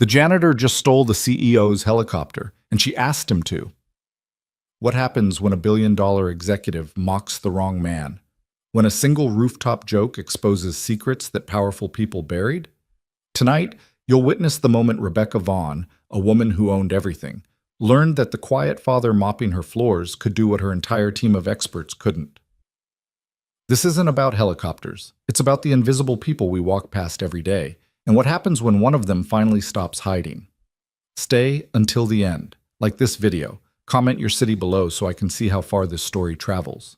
The janitor just stole the CEO's helicopter, and she asked him to. What happens when a billion-dollar executive mocks the wrong man? When a single rooftop joke exposes secrets that powerful people buried? Tonight, you'll witness the moment Rebecca Vaughn, a woman who owned everything, learned that the quiet father mopping her floors could do what her entire team of experts couldn't. This isn't about helicopters. It's about the invisible people we walk past every day, and what happens when one of them finally stops hiding. Stay until the end, like this video. Comment your city below so I can see how far this story travels.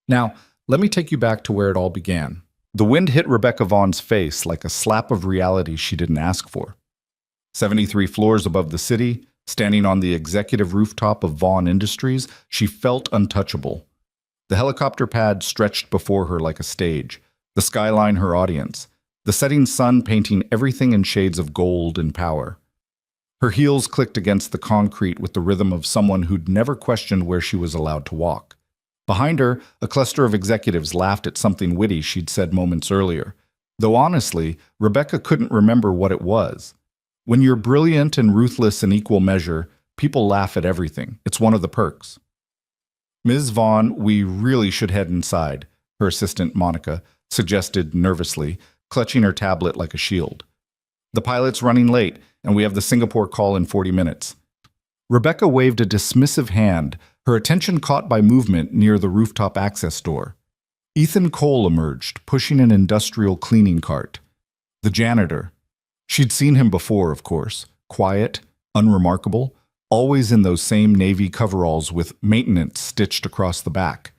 Now, let me take you back to where it all began. The wind hit Rebecca Vaughn's face like a slap of reality she didn't ask for. 73 floors above the city, standing on the executive rooftop of Vaughn Industries, she felt untouchable. The helicopter pad stretched before her like a stage, the skyline her audience, the setting sun painting everything in shades of gold and power. Her heels clicked against the concrete with the rhythm of someone who'd never questioned where she was allowed to walk. Behind her, a cluster of executives laughed at something witty she'd said moments earlier, though honestly, Rebecca couldn't remember what it was. When you're brilliant and ruthless in equal measure, people laugh at everything. It's one of the perks. Ms. Vaughn, we really should head inside, her assistant Monica suggested nervously, clutching her tablet like a shield. The pilot's running late, and we have the Singapore call in 40 minutes. Rebecca waved a dismissive hand, her attention caught by movement near the rooftop access door. Ethan Cole emerged, pushing an industrial cleaning cart. The janitor. She'd seen him before, of course. Quiet, unremarkable, always in those same navy coveralls with maintenance stitched across the back.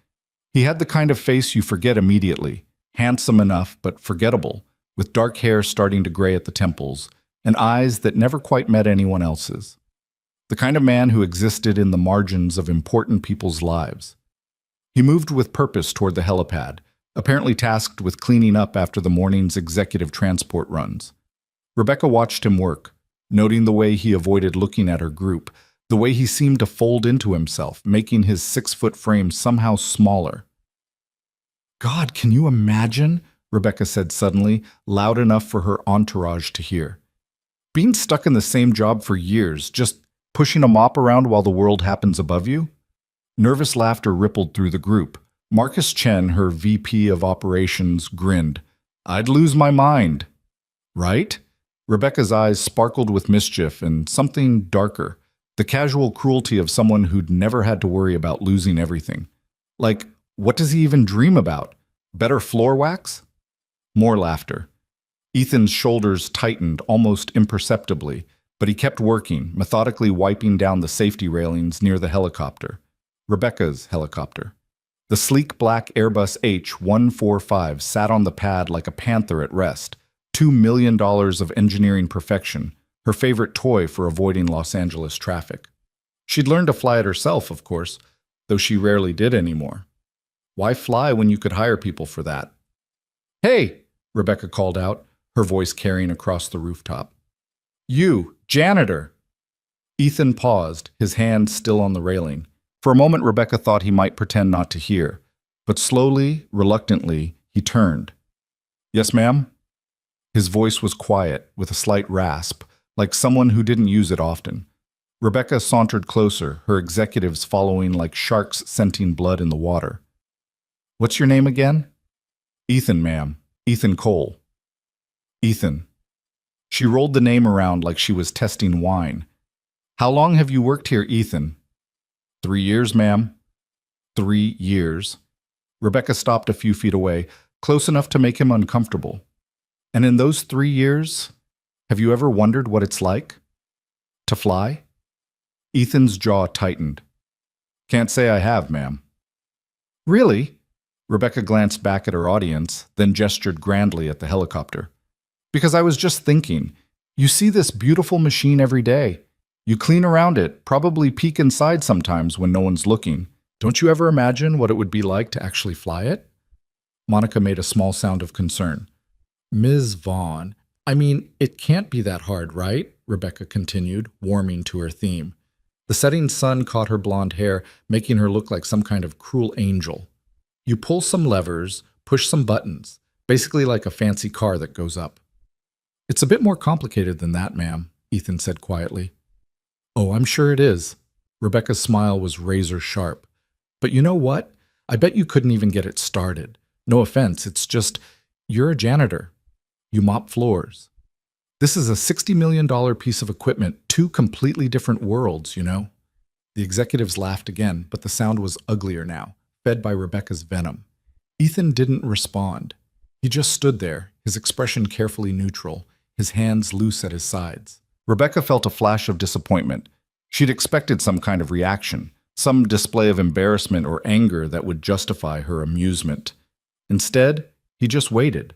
He had the kind of face you forget immediately, handsome enough but forgettable, with dark hair starting to gray at the temples, and eyes that never quite met anyone else's. The kind of man who existed in the margins of important people's lives. He moved with purpose toward the helipad, apparently tasked with cleaning up after the morning's executive transport runs. Rebecca watched him work, noting the way he avoided looking at her group, the way he seemed to fold into himself, making his 6-foot frame somehow smaller. God, can you imagine? Rebecca said suddenly, loud enough for her entourage to hear. Being stuck in the same job for years, just pushing a mop around while the world happens above you? Nervous laughter rippled through the group. Marcus Chen, her VP of Operations, grinned. I'd lose my mind. Right? Rebecca's eyes sparkled with mischief and something darker, the casual cruelty of someone who'd never had to worry about losing everything. Like, what does he even dream about? Better floor wax? More laughter. Ethan's shoulders tightened almost imperceptibly, but he kept working, methodically wiping down the safety railings near the helicopter. Rebecca's helicopter. The sleek black Airbus H-145 sat on the pad like a panther at rest, $2 million of engineering perfection, her favorite toy for avoiding Los Angeles traffic. She'd learned to fly it herself, of course, though she rarely did anymore. Why fly when you could hire people for that? Hey, Rebecca called out, her voice carrying across the rooftop. You, janitor! Ethan paused, his hand still on the railing. For a moment, Rebecca thought he might pretend not to hear, but slowly, reluctantly, he turned. Yes, ma'am? His voice was quiet, with a slight rasp, like someone who didn't use it often. Rebecca sauntered closer, her executives following like sharks scenting blood in the water. What's your name again? Ethan, ma'am. Ethan Cole. Ethan. She rolled the name around like she was testing wine. How long have you worked here, Ethan? 3 years, ma'am. 3 years. Rebecca stopped a few feet away, close enough to make him uncomfortable. And in those 3 years, have you ever wondered what it's like? To fly? Ethan's jaw tightened. Can't say I have, ma'am. Really? Rebecca glanced back at her audience, then gestured grandly at the helicopter. Because I was just thinking, you see this beautiful machine every day. You clean around it, probably peek inside sometimes when no one's looking. Don't you ever imagine what it would be like to actually fly it? Monica made a small sound of concern. Ms. Vaughn, I mean, it can't be that hard, right? Rebecca continued, warming to her theme. The setting sun caught her blonde hair, making her look like some kind of cruel angel. You pull some levers, push some buttons, basically like a fancy car that goes up. It's a bit more complicated than that, ma'am, Ethan said quietly. Oh, I'm sure it is. Rebecca's smile was razor sharp. But you know what? I bet you couldn't even get it started. No offense, it's just, you're a janitor. You mop floors. This is a $60 million piece of equipment, two completely different worlds, you know? The executives laughed again, but the sound was uglier now, fed by Rebecca's venom. Ethan didn't respond. He just stood there, his expression carefully neutral, his hands loose at his sides. Rebecca felt a flash of disappointment. She'd expected some kind of reaction, some display of embarrassment or anger that would justify her amusement. Instead, he just waited.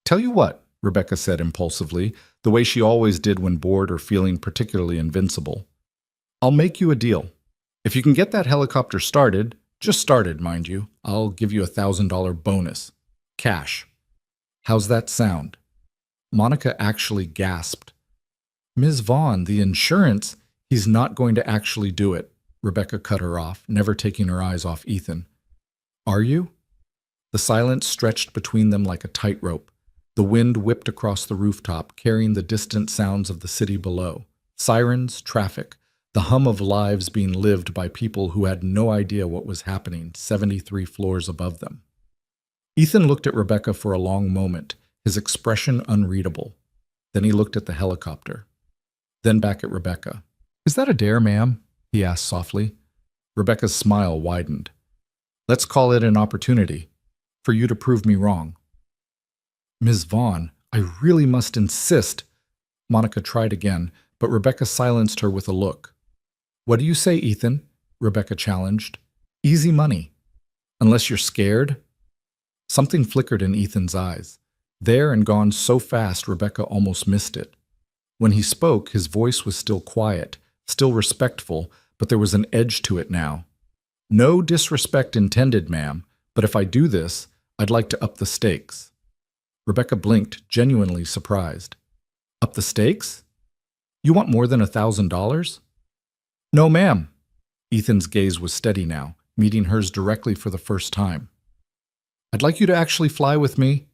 Tell you what, Rebecca said impulsively, the way she always did when bored or feeling particularly invincible. I'll make you a deal. If you can get that helicopter started, just started, mind you, I'll give you a $1,000 bonus. Cash. How's that sound? Monica actually gasped. Ms. Vaughn, the insurance, he's not going to actually do it. Rebecca cut her off, never taking her eyes off Ethan. Are you? The silence stretched between them like a tightrope. The wind whipped across the rooftop, carrying the distant sounds of the city below. Sirens, traffic, the hum of lives being lived by people who had no idea what was happening 73 floors above them. Ethan looked at Rebecca for a long moment, his expression unreadable. Then he looked at the helicopter. Then back at Rebecca. Is that a dare, ma'am? He asked softly. Rebecca's smile widened. Let's call it an opportunity, for you to prove me wrong. Ms. Vaughn, I really must insist. Monica tried again, but Rebecca silenced her with a look. What do you say, Ethan? Rebecca challenged. Easy money. Unless you're scared? Something flickered in Ethan's eyes. There and gone so fast Rebecca almost missed it. When he spoke, his voice was still quiet, still respectful, but there was an edge to it now. No disrespect intended, ma'am, but if I do this, I'd like to up the stakes. Rebecca blinked, genuinely surprised. Up the stakes? You want more than $1,000? No, ma'am. Ethan's gaze was steady now, meeting hers directly for the first time. I'd like you to actually fly with me.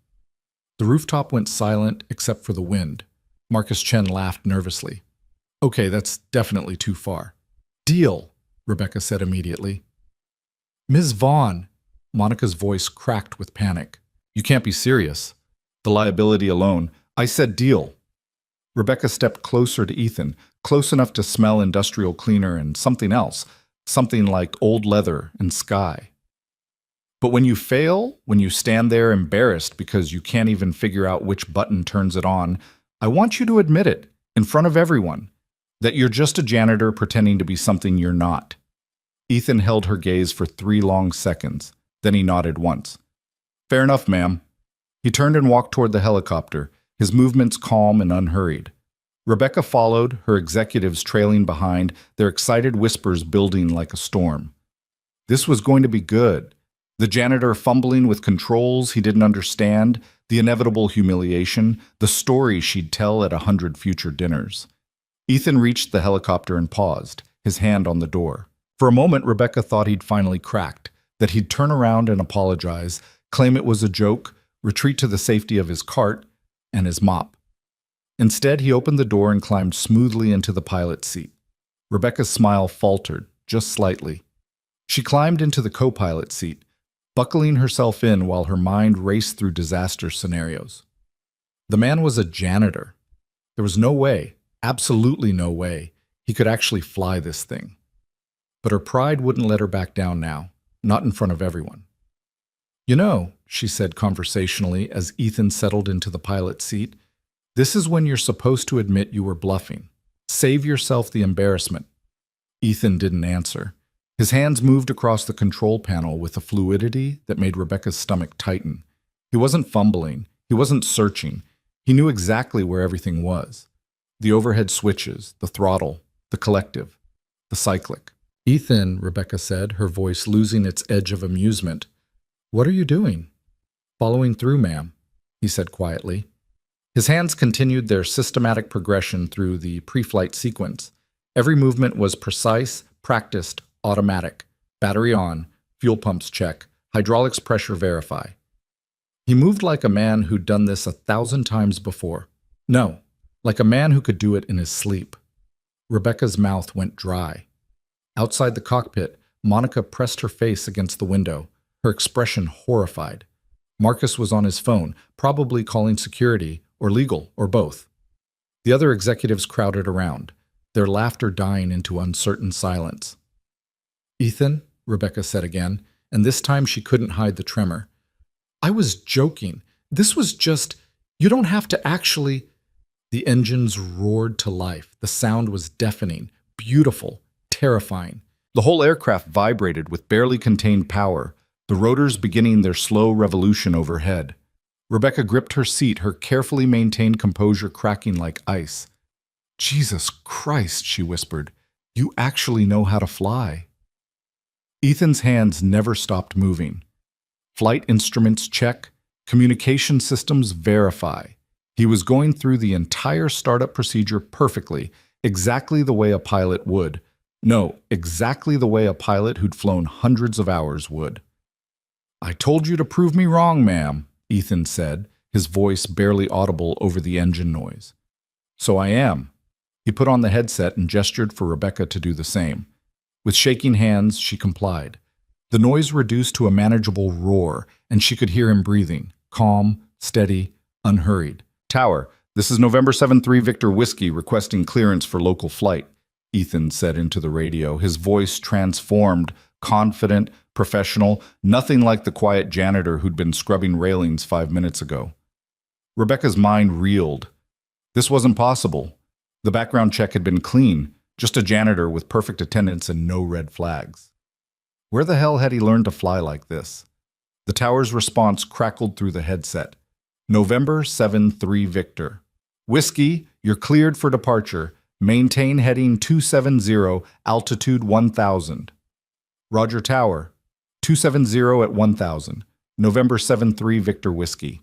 The rooftop went silent except for the wind. Marcus Chen laughed nervously. Okay, that's definitely too far. Deal, Rebecca said immediately. Ms. Vaughn, Monica's voice cracked with panic. You can't be serious. The liability alone. I said deal. Rebecca stepped closer to Ethan, close enough to smell industrial cleaner and something else, something like old leather and sky. But when you fail, when you stand there embarrassed because you can't even figure out which button turns it on, I want you to admit it, in front of everyone, that you're just a janitor pretending to be something you're not. Ethan held her gaze for 3 long seconds. Then he nodded once. Fair enough, ma'am. He turned and walked toward the helicopter, his movements calm and unhurried. Rebecca followed, her executives trailing behind, their excited whispers building like a storm. This was going to be good. The janitor fumbling with controls he didn't understand, the inevitable humiliation, the story she'd tell at 100 future dinners. Ethan reached the helicopter and paused, his hand on the door. For a moment, Rebecca thought he'd finally cracked, that he'd turn around and apologize, claim it was a joke, retreat to the safety of his cart and his mop. Instead, he opened the door and climbed smoothly into the pilot's seat. Rebecca's smile faltered, just slightly. She climbed into the co-pilot seat, buckling herself in while her mind raced through disaster scenarios. The man was a janitor. There was no way, absolutely no way, he could actually fly this thing. But her pride wouldn't let her back down now, not in front of everyone. You know, she said conversationally as Ethan settled into the pilot's seat, this is when you're supposed to admit you were bluffing. Save yourself the embarrassment. Ethan didn't answer. His hands moved across the control panel with a fluidity that made Rebecca's stomach tighten. He wasn't fumbling. He wasn't searching. He knew exactly where everything was. The overhead switches, the throttle, the collective, the cyclic. Ethan, Rebecca said, her voice losing its edge of amusement. What are you doing? Following through, ma'am, he said quietly. His hands continued their systematic progression through the pre-flight sequence. Every movement was precise, practiced, automatic. Battery on, fuel pumps check, hydraulics pressure verify. He moved like a man who'd done this 1,000 times before. No, like a man who could do it in his sleep. Rebecca's mouth went dry. Outside the cockpit, Monica pressed her face against the window, her expression horrified. Marcus was on his phone, probably calling security, or legal, or both. The other executives crowded around, their laughter dying into uncertain silence. "Ethan," Rebecca said again, and this time she couldn't hide the tremor. "I was joking. This was just, you don't have to actually—" The engines roared to life. The sound was deafening, beautiful, terrifying. The whole aircraft vibrated with barely contained power, the rotors beginning their slow revolution overhead. Rebecca gripped her seat, her carefully maintained composure cracking like ice. "Jesus Christ," she whispered, "you actually know how to fly." Ethan's hands never stopped moving. Flight instruments check, communication systems verify. He was going through the entire startup procedure perfectly, exactly the way a pilot would. No, exactly the way a pilot who'd flown hundreds of hours would. "I told you to prove me wrong, ma'am," Ethan said, his voice barely audible over the engine noise. "So I am." He put on the headset and gestured for Rebecca to do the same. With shaking hands, she complied. The noise reduced to a manageable roar, and she could hear him breathing, calm, steady, unhurried. "Tower, this is November 7-3 Victor Whiskey requesting clearance for local flight," Ethan said into the radio, his voice transformed, confident, professional, nothing like the quiet janitor who'd been scrubbing railings 5 minutes ago. Rebecca's mind reeled. This wasn't possible. The background check had been clean, just a janitor with perfect attendance and no red flags. Where the hell had he learned to fly like this? The tower's response crackled through the headset. "November 7-3 Victor. Whiskey, you're cleared for departure. Maintain heading 270, altitude 1000. Roger Tower, 270 at 1000. November 7-3 Victor Whiskey."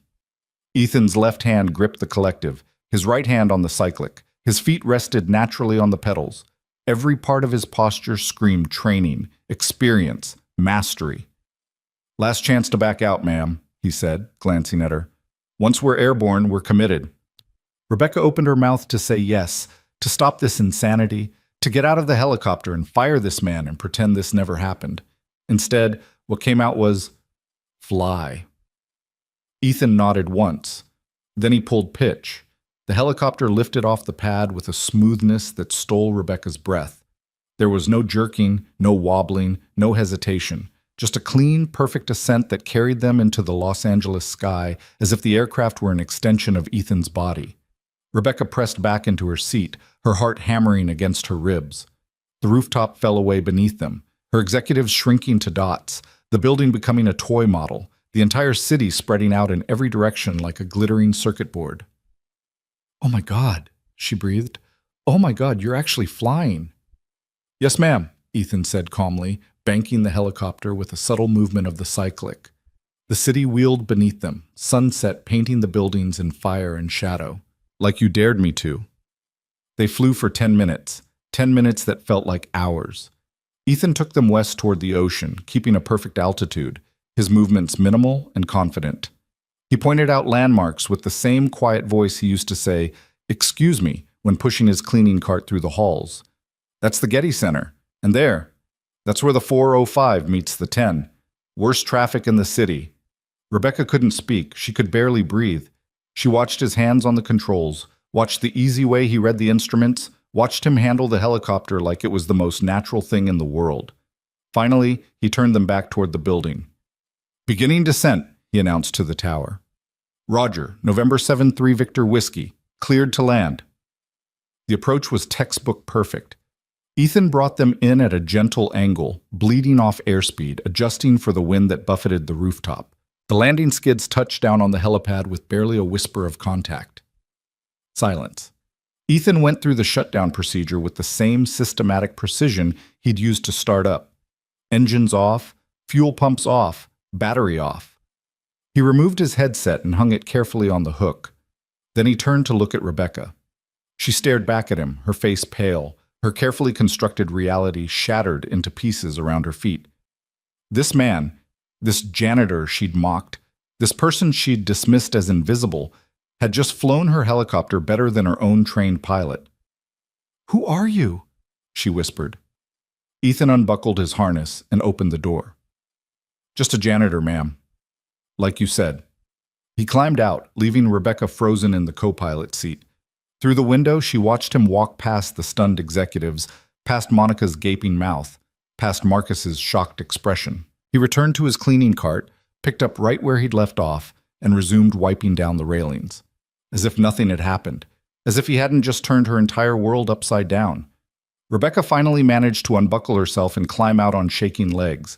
Ethan's left hand gripped the collective, his right hand on the cyclic. His feet rested naturally on the pedals. Every part of his posture screamed training, experience, mastery. "Last chance to back out, ma'am," he said, glancing at her. "Once we're airborne, we're committed." Rebecca opened her mouth to say yes, to stop this insanity, to get out of the helicopter and fire this man and pretend this never happened. Instead, what came out was, "Fly." Ethan nodded once. Then he pulled pitch. The helicopter lifted off the pad with a smoothness that stole Rebecca's breath. There was no jerking, no wobbling, no hesitation. Just a clean, perfect ascent that carried them into the Los Angeles sky as if the aircraft were an extension of Ethan's body. Rebecca pressed back into her seat, her heart hammering against her ribs. The rooftop fell away beneath them, her executives shrinking to dots, the building becoming a toy model, the entire city spreading out in every direction like a glittering circuit board. "Oh my God," she breathed. "Oh my God, you're actually flying." "Yes, ma'am," Ethan said calmly, banking the helicopter with a subtle movement of the cyclic. The city wheeled beneath them, sunset painting the buildings in fire and shadow. "Like you dared me to." They flew for 10 minutes that felt like hours. Ethan took them west toward the ocean, keeping a perfect altitude, his movements minimal and confident. He pointed out landmarks with the same quiet voice he used to say, "Excuse me," when pushing his cleaning cart through the halls. "That's the Getty Center. And that's where the 405 meets the 10. Worst traffic in the city." Rebecca couldn't speak. She could barely breathe. She watched his hands on the controls, watched the easy way he read the instruments, watched him handle the helicopter like it was the most natural thing in the world. Finally, he turned them back toward the building. "Beginning descent," he announced to the tower. "Roger, November 7-3 Victor Whiskey, cleared to land." The approach was textbook perfect. Ethan brought them in at a gentle angle, bleeding off airspeed, adjusting for the wind that buffeted the rooftop. The landing skids touched down on the helipad with barely a whisper of contact. Silence. Ethan went through the shutdown procedure with the same systematic precision he'd used to start up. Engines off, fuel pumps off, battery off. He removed his headset and hung it carefully on the hook. Then he turned to look at Rebecca. She stared back at him, her face pale, her carefully constructed reality shattered into pieces around her feet. This man, this janitor she'd mocked, this person she'd dismissed as invisible, had just flown her helicopter better than her own trained pilot. "Who are you?" she whispered. Ethan unbuckled his harness and opened the door. "Just a janitor, ma'am. Like you said." He climbed out, leaving Rebecca frozen in the co-pilot seat. Through the window, she watched him walk past the stunned executives, past Monica's gaping mouth, past Marcus's shocked expression. He returned to his cleaning cart, picked up right where he'd left off, and resumed wiping down the railings. As if nothing had happened, as if he hadn't just turned her entire world upside down. Rebecca finally managed to unbuckle herself and climb out on shaking legs.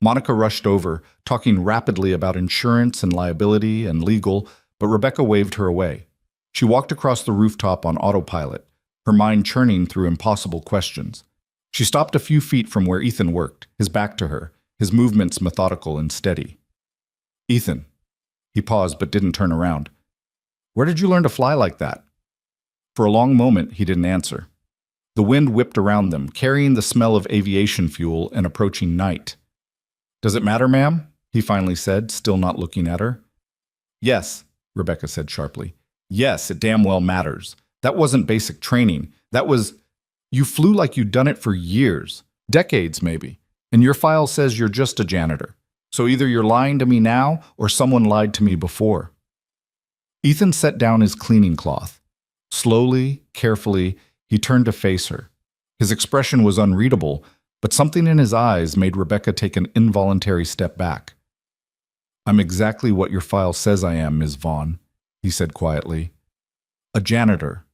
Monica rushed over, talking rapidly about insurance and liability and legal, but Rebecca waved her away. She walked across the rooftop on autopilot, her mind churning through impossible questions. She stopped a few feet from where Ethan worked, his back to her, his movements methodical and steady. "Ethan." He paused but didn't turn around. "Where did you learn to fly like that?" For a long moment, he didn't answer. The wind whipped around them, carrying the smell of aviation fuel and approaching night. "Does it matter, ma'am?" he finally said, still not looking at her. "Yes," Rebecca said sharply. "Yes, it damn well matters. That wasn't basic training. That was... You flew like you'd done it for years, decades maybe, and your file says you're just a janitor. So either you're lying to me now or someone lied to me before." Ethan set down his cleaning cloth. Slowly, carefully, he turned to face her. His expression was unreadable, but something in his eyes made Rebecca take an involuntary step back. "I'm exactly what your file says I am, Ms. Vaughn," he said quietly. "A janitor.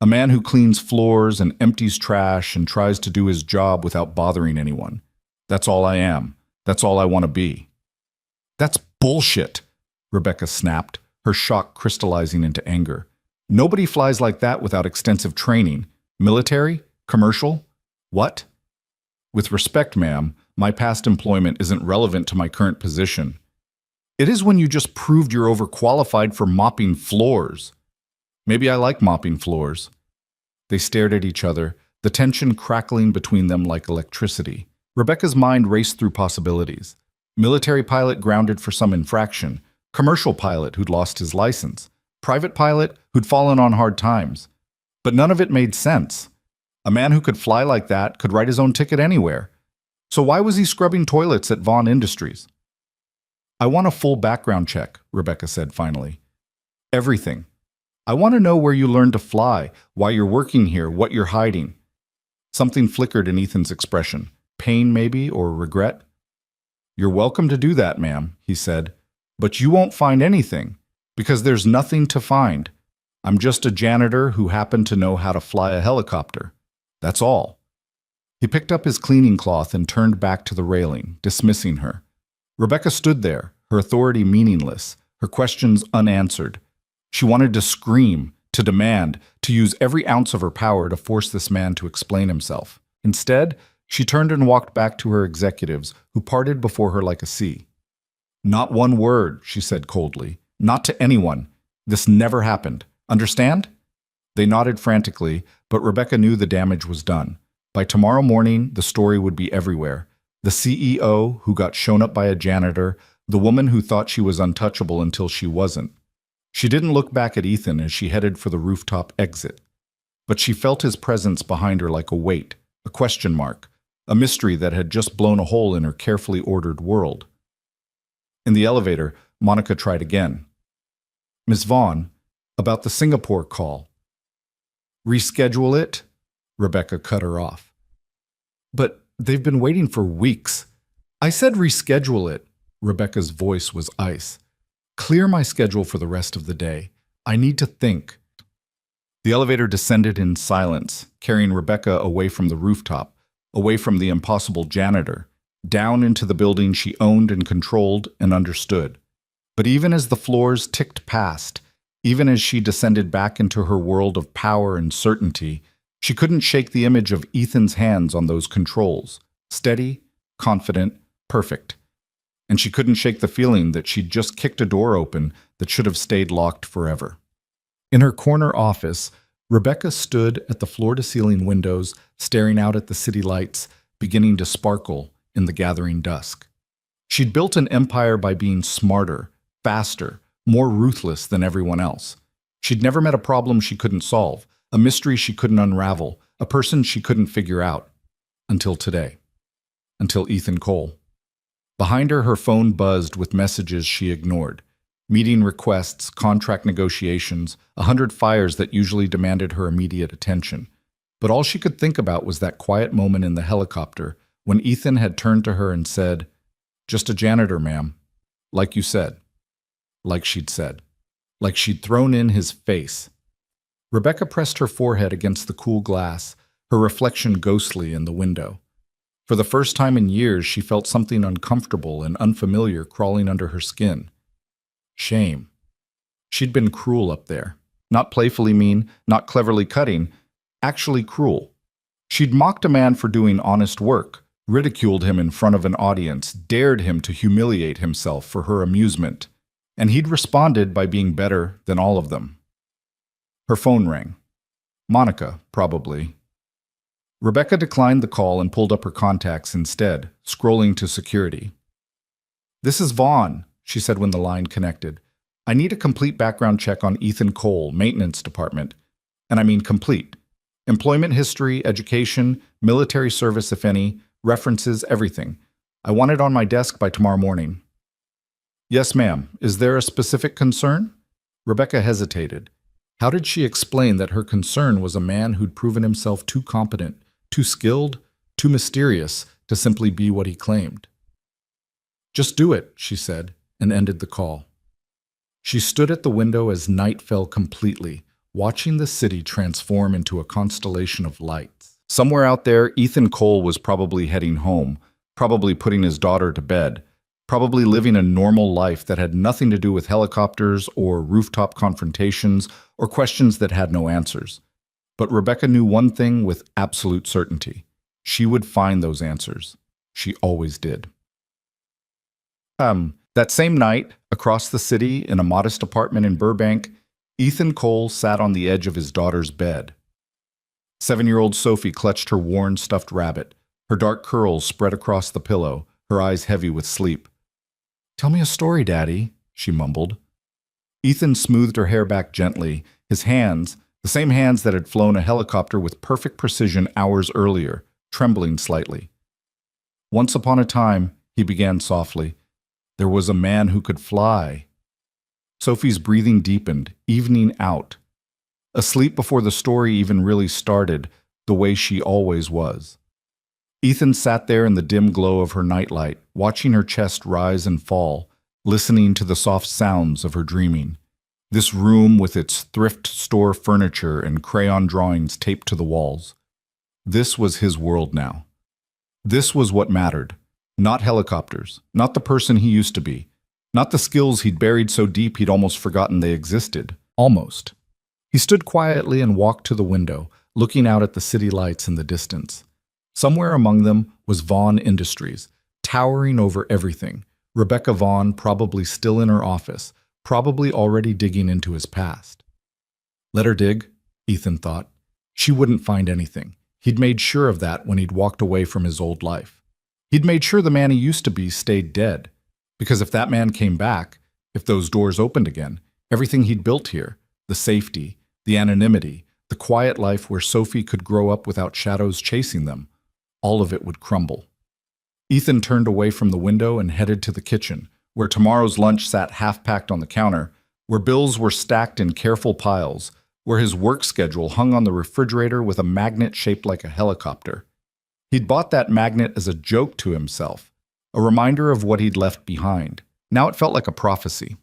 A man who cleans floors and empties trash and tries to do his job without bothering anyone. That's all I am. That's all I want to be." "That's bullshit," Rebecca snapped, her shock crystallizing into anger. "Nobody flies like that without extensive training. Military? Commercial? What?" "With respect, ma'am, my past employment isn't relevant to my current position." "It is when you just proved you're overqualified for mopping floors." "Maybe I like mopping floors." They stared at each other, the tension crackling between them like electricity. Rebecca's mind raced through possibilities. Military pilot grounded for some infraction, commercial pilot who'd lost his license, private pilot who'd fallen on hard times. But none of it made sense. A man who could fly like that could write his own ticket anywhere. So why was he scrubbing toilets at Vaughn Industries? "I want a full background check," Rebecca said finally. "Everything. I want to know where you learned to fly, why you're working here, what you're hiding." Something flickered in Ethan's expression. Pain, maybe, or regret. "You're welcome to do that, ma'am," he said. "But you won't find anything, because there's nothing to find. I'm just a janitor who happened to know how to fly a helicopter. That's all." He picked up his cleaning cloth and turned back to the railing, dismissing her. Rebecca stood there, her authority meaningless, her questions unanswered. She wanted to scream, to demand, to use every ounce of her power to force this man to explain himself. Instead, she turned and walked back to her executives, who parted before her like a sea. "Not one word," she said coldly. "Not to anyone. This never happened. Understand?" They nodded frantically, but Rebecca knew the damage was done. By tomorrow morning, the story would be everywhere. The CEO who got shown up by a janitor, the woman who thought she was untouchable until she wasn't. She didn't look back at Ethan as she headed for the rooftop exit, but she felt his presence behind her like a weight, a question mark, a mystery that had just blown a hole in her carefully ordered world. In the elevator, Monica tried again. "Miss Vaughn, about the Singapore call." "Reschedule it?" Rebecca cut her off. "But they've been waiting for weeks." "I said reschedule it." Rebecca's voice was ice. "Clear my schedule for the rest of the day. I need to think." The elevator descended in silence, carrying Rebecca away from the rooftop, away from the impossible janitor, down into the building she owned and controlled and understood. But even as the floors ticked past, even as she descended back into her world of power and certainty, she couldn't shake the image of Ethan's hands on those controls, steady, confident, perfect. And she couldn't shake the feeling that she'd just kicked a door open that should have stayed locked forever. In her corner office, Rebecca stood at the floor-to-ceiling windows, staring out at the city lights, beginning to sparkle in the gathering dusk. She'd built an empire by being smarter, faster, more ruthless than everyone else. She'd never met a problem she couldn't solve, a mystery she couldn't unravel, a person she couldn't figure out. Until today. Until Ethan Cole. Behind her, her phone buzzed with messages she ignored. Meeting requests, contract negotiations, 100 fires that usually demanded her immediate attention. But all she could think about was that quiet moment in the helicopter when Ethan had turned to her and said, "Just a janitor, ma'am." Like you said. Like she'd said. Like she'd thrown in his face. Rebecca pressed her forehead against the cool glass, her reflection ghostly in the window. For the first time in years, she felt something uncomfortable and unfamiliar crawling under her skin. Shame. She'd been cruel up there. Not playfully mean, not cleverly cutting, actually cruel. She'd mocked a man for doing honest work, ridiculed him in front of an audience, dared him to humiliate himself for her amusement, and he'd responded by being better than all of them. Her phone rang. Monica, probably. Rebecca declined the call and pulled up her contacts instead, scrolling to security. "This is Vaughn," she said when the line connected. "I need a complete background check on Ethan Cole, maintenance department. And I mean complete. Employment history, education, military service if any, references, everything. I want it on my desk by tomorrow morning." "Yes, ma'am. Is there a specific concern?" Rebecca hesitated. How did she explain that her concern was a man who'd proven himself too competent, too skilled, too mysterious to simply be what he claimed? "Just do it," she said, and ended the call. She stood at the window as night fell completely, watching the city transform into a constellation of lights. Somewhere out there, Ethan Cole was probably heading home, probably putting his daughter to bed, probably living a normal life that had nothing to do with helicopters or rooftop confrontations or questions that had no answers. But Rebecca knew one thing with absolute certainty. She would find those answers. She always did. That same night, across the city in a modest apartment in Burbank, Ethan Cole sat on the edge of his daughter's bed. 7-year-old Sophie clutched her worn stuffed rabbit, her dark curls spread across the pillow, her eyes heavy with sleep. "Tell me a story, Daddy," she mumbled. Ethan smoothed her hair back gently, his hands, the same hands that had flown a helicopter with perfect precision hours earlier, trembling slightly. "Once upon a time," he began softly, "there was a man who could fly." Sophie's breathing deepened, evening out. Asleep before the story even really started, the way she always was. Ethan sat there in the dim glow of her nightlight, watching her chest rise and fall, listening to the soft sounds of her dreaming. This room with its thrift store furniture and crayon drawings taped to the walls. This was his world now. This was what mattered. Not helicopters, not the person he used to be, not the skills he'd buried so deep he'd almost forgotten they existed. Almost. He stood quietly and walked to the window, looking out at the city lights in the distance. Somewhere among them was Vaughn Industries, towering over everything. Rebecca Vaughn probably still in her office, probably already digging into his past. Let her dig, Ethan thought. She wouldn't find anything. He'd made sure of that when he'd walked away from his old life. He'd made sure the man he used to be stayed dead. Because if that man came back, if those doors opened again, everything he'd built here, the safety, the anonymity, the quiet life where Sophie could grow up without shadows chasing them, all of it would crumble. Ethan turned away from the window and headed to the kitchen, where tomorrow's lunch sat half-packed on the counter, where bills were stacked in careful piles, where his work schedule hung on the refrigerator with a magnet shaped like a helicopter. He'd bought that magnet as a joke to himself, a reminder of what he'd left behind. Now it felt like a prophecy.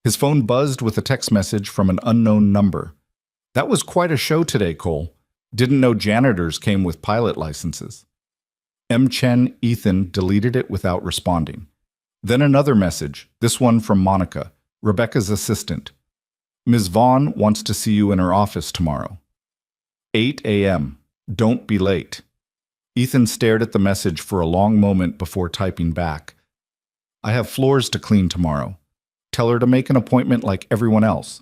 His phone buzzed with a text message from an unknown number. "That was quite a show today, Cole. Didn't know janitors came with pilot licenses." M. Chen Ethan deleted it without responding. Then another message, this one from Monica, Rebecca's assistant. "Ms. Vaughn wants to see you in her office tomorrow. 8 a.m. Don't be late." Ethan stared at the message for a long moment before typing back. "I have floors to clean tomorrow. Tell her to make an appointment like everyone else."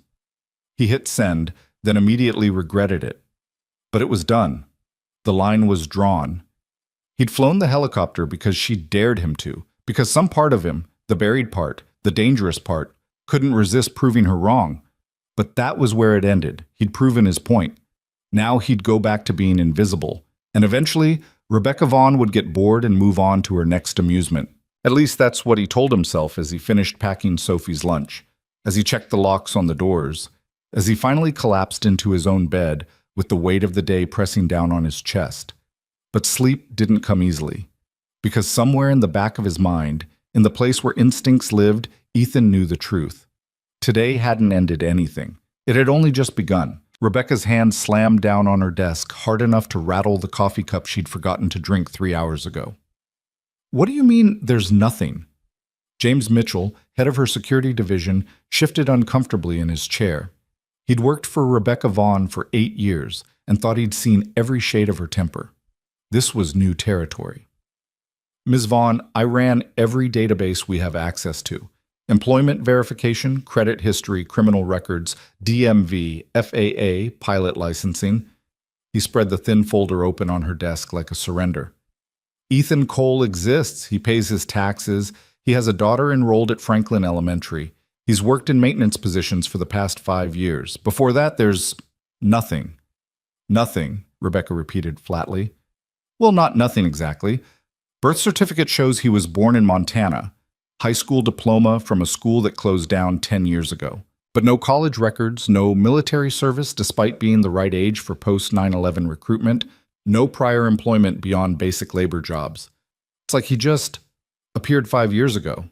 He hit send, then immediately regretted it. But it was done. The line was drawn. He'd flown the helicopter because she dared him to, because some part of him, the buried part, the dangerous part, couldn't resist proving her wrong. But that was where it ended. He'd proven his point. Now he'd go back to being invisible. And eventually, Rebecca Vaughn would get bored and move on to her next amusement. At least that's what he told himself as he finished packing Sophie's lunch, as he checked the locks on the doors, as he finally collapsed into his own bed with the weight of the day pressing down on his chest. But sleep didn't come easily, because somewhere in the back of his mind, in the place where instincts lived, Ethan knew the truth. Today hadn't ended anything. It had only just begun. Rebecca's hand slammed down on her desk, hard enough to rattle the coffee cup she'd forgotten to drink 3 hours ago. What do you mean, there's nothing? James Mitchell, head of her security division, shifted uncomfortably in his chair. He'd worked for Rebecca Vaughn for 8 years and thought he'd seen every shade of her temper. This was new territory. Ms. Vaughn, I ran every database we have access to. Employment verification, credit history, criminal records, DMV, FAA, pilot licensing. He spread the thin folder open on her desk like a surrender. Ethan Cole exists. He pays his taxes. He has a daughter enrolled at Franklin Elementary. He's worked in maintenance positions for the past 5 years. Before that, there's nothing. Nothing, Rebecca repeated flatly. Well, not nothing exactly. Birth certificate shows he was born in Montana. High school diploma from a school that closed down 10 years ago. But no college records, no military service despite being the right age for post-9/11 recruitment, no prior employment beyond basic labor jobs. It's like he just appeared 5 years ago.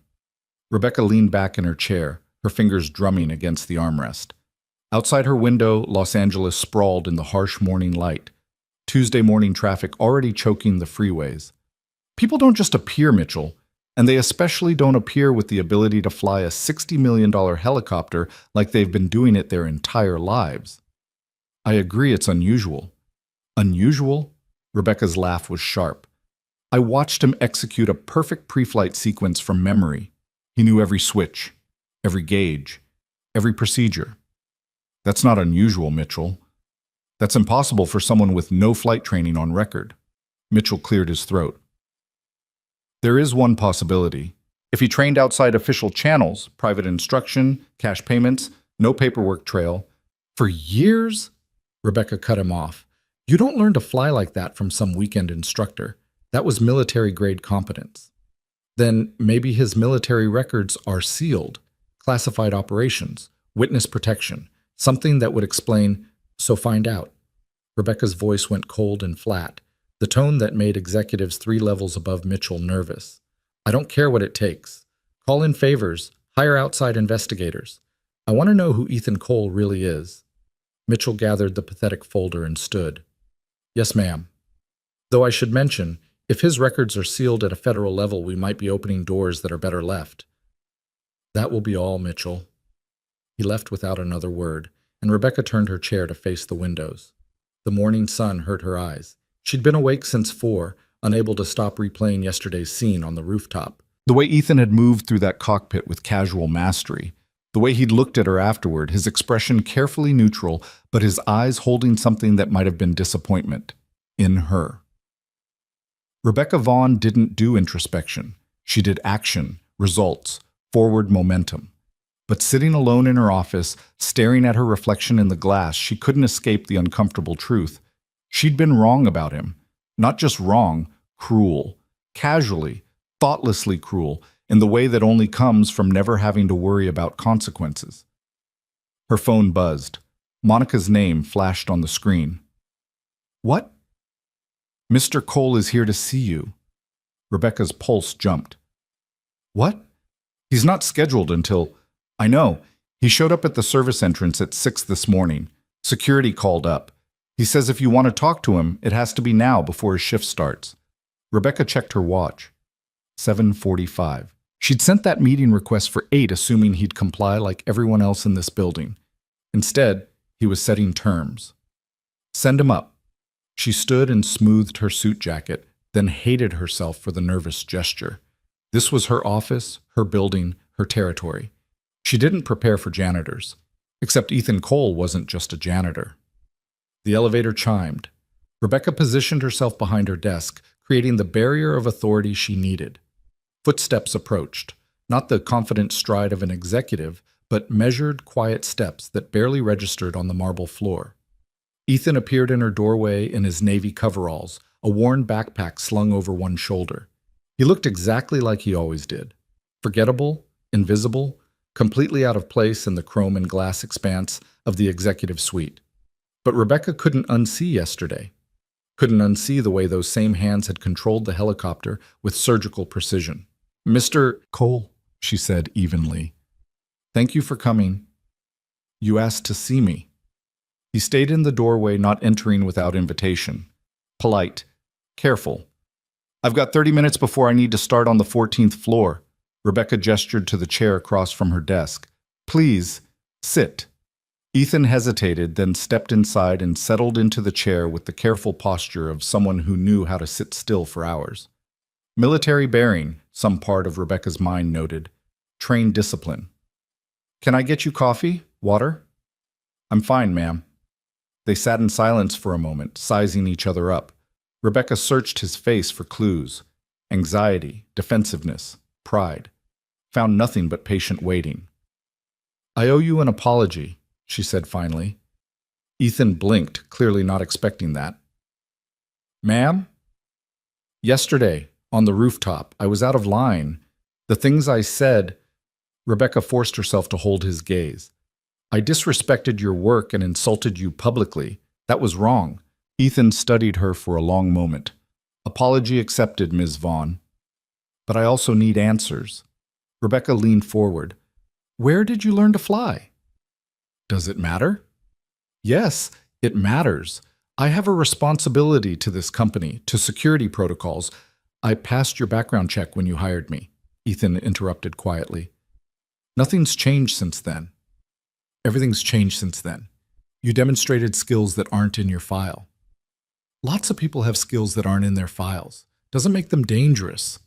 Rebecca leaned back in her chair, her fingers drumming against the armrest. Outside her window, Los Angeles sprawled in the harsh morning light. Tuesday morning traffic already choking the freeways. People don't just appear, Mitchell. And they especially don't appear with the ability to fly a $60 million helicopter like they've been doing it their entire lives. I agree it's unusual. Unusual? Rebecca's laugh was sharp. I watched him execute a perfect pre-flight sequence from memory. He knew every switch, every gauge, every procedure. That's not unusual, Mitchell. That's impossible for someone with no flight training on record. Mitchell cleared his throat. There is one possibility. If he trained outside official channels, private instruction, cash payments, no paperwork trail, for years? Rebecca cut him off. You don't learn to fly like that from some weekend instructor. That was military-grade competence. Then maybe his military records are sealed, classified operations, witness protection, something that would explain, so find out. Rebecca's voice went cold and flat, the tone that made executives 3 levels above Mitchell nervous. I don't care what it takes. Call in favors, hire outside investigators. I want to know who Ethan Cole really is. Mitchell gathered the pathetic folder and stood. Yes, ma'am. Though I should mention, if his records are sealed at a federal level, we might be opening doors that are better left. That will be all, Mitchell. He left without another word, and Rebecca turned her chair to face the windows. The morning sun hurt her eyes. She'd been awake since 4, unable to stop replaying yesterday's scene on the rooftop. The way Ethan had moved through that cockpit with casual mastery. The way he'd looked at her afterward, his expression carefully neutral, but his eyes holding something that might have been disappointment. In her. Rebecca Vaughn didn't do introspection. She did action, results, forward momentum. But sitting alone in her office, staring at her reflection in the glass, she couldn't escape the uncomfortable truth. She'd been wrong about him. Not just wrong, cruel. Casually, thoughtlessly cruel, in the way that only comes from never having to worry about consequences. Her phone buzzed. Monica's name flashed on the screen. What? Mr. Cole is here to see you. Rebecca's pulse jumped. What? He's not scheduled until... I know. He showed up at the service entrance at 6 this morning. Security called up. He says if you want to talk to him, it has to be now before his shift starts. Rebecca checked her watch. 7:45. She'd sent that meeting request for 8, assuming he'd comply like everyone else in this building. Instead, he was setting terms. Send him up. She stood and smoothed her suit jacket, then hated herself for the nervous gesture. This was her office, her building, her territory. She didn't prepare for janitors. Except Ethan Cole wasn't just a janitor. The elevator chimed. Rebecca positioned herself behind her desk, creating the barrier of authority she needed. Footsteps approached, not the confident stride of an executive, but measured, quiet steps that barely registered on the marble floor. Ethan appeared in her doorway in his navy coveralls, a worn backpack slung over one shoulder. He looked exactly like he always did. Forgettable, invisible, completely out of place in the chrome and glass expanse of the executive suite. But Rebecca couldn't unsee yesterday. Couldn't unsee the way those same hands had controlled the helicopter with surgical precision. "Mr. Cole," she said evenly, "thank you for coming. You asked to see me." He stayed in the doorway, not entering without invitation. Polite, careful. "I've got 30 minutes before I need to start on the 14th floor. Rebecca gestured to the chair across from her desk. "Please, sit." Ethan hesitated, then stepped inside and settled into the chair with the careful posture of someone who knew how to sit still for hours. Military bearing, some part of Rebecca's mind noted. Trained discipline. "Can I get you coffee? Water?" "I'm fine, ma'am." They sat in silence for a moment, sizing each other up. Rebecca searched his face for clues. Anxiety, defensiveness, pride. Found nothing but patient waiting. "I owe you an apology," she said finally. Ethan blinked, clearly not expecting that. "Ma'am?" "Yesterday, on the rooftop, I was out of line. The things I said—" Rebecca forced herself to hold his gaze. "I disrespected your work and insulted you publicly. That was wrong." Ethan studied her for a long moment. "Apology accepted, Ms. Vaughn. But I also need answers." Rebecca leaned forward. "Where did you learn to fly?" "Does it matter?" "Yes, it matters. I have a responsibility to this company, to security protocols. I passed your background check when you hired me," Ethan interrupted quietly. "Nothing's changed since then." "Everything's changed since then. You demonstrated skills that aren't in your file." "Lots of people have skills that aren't in their files. Doesn't make them dangerous."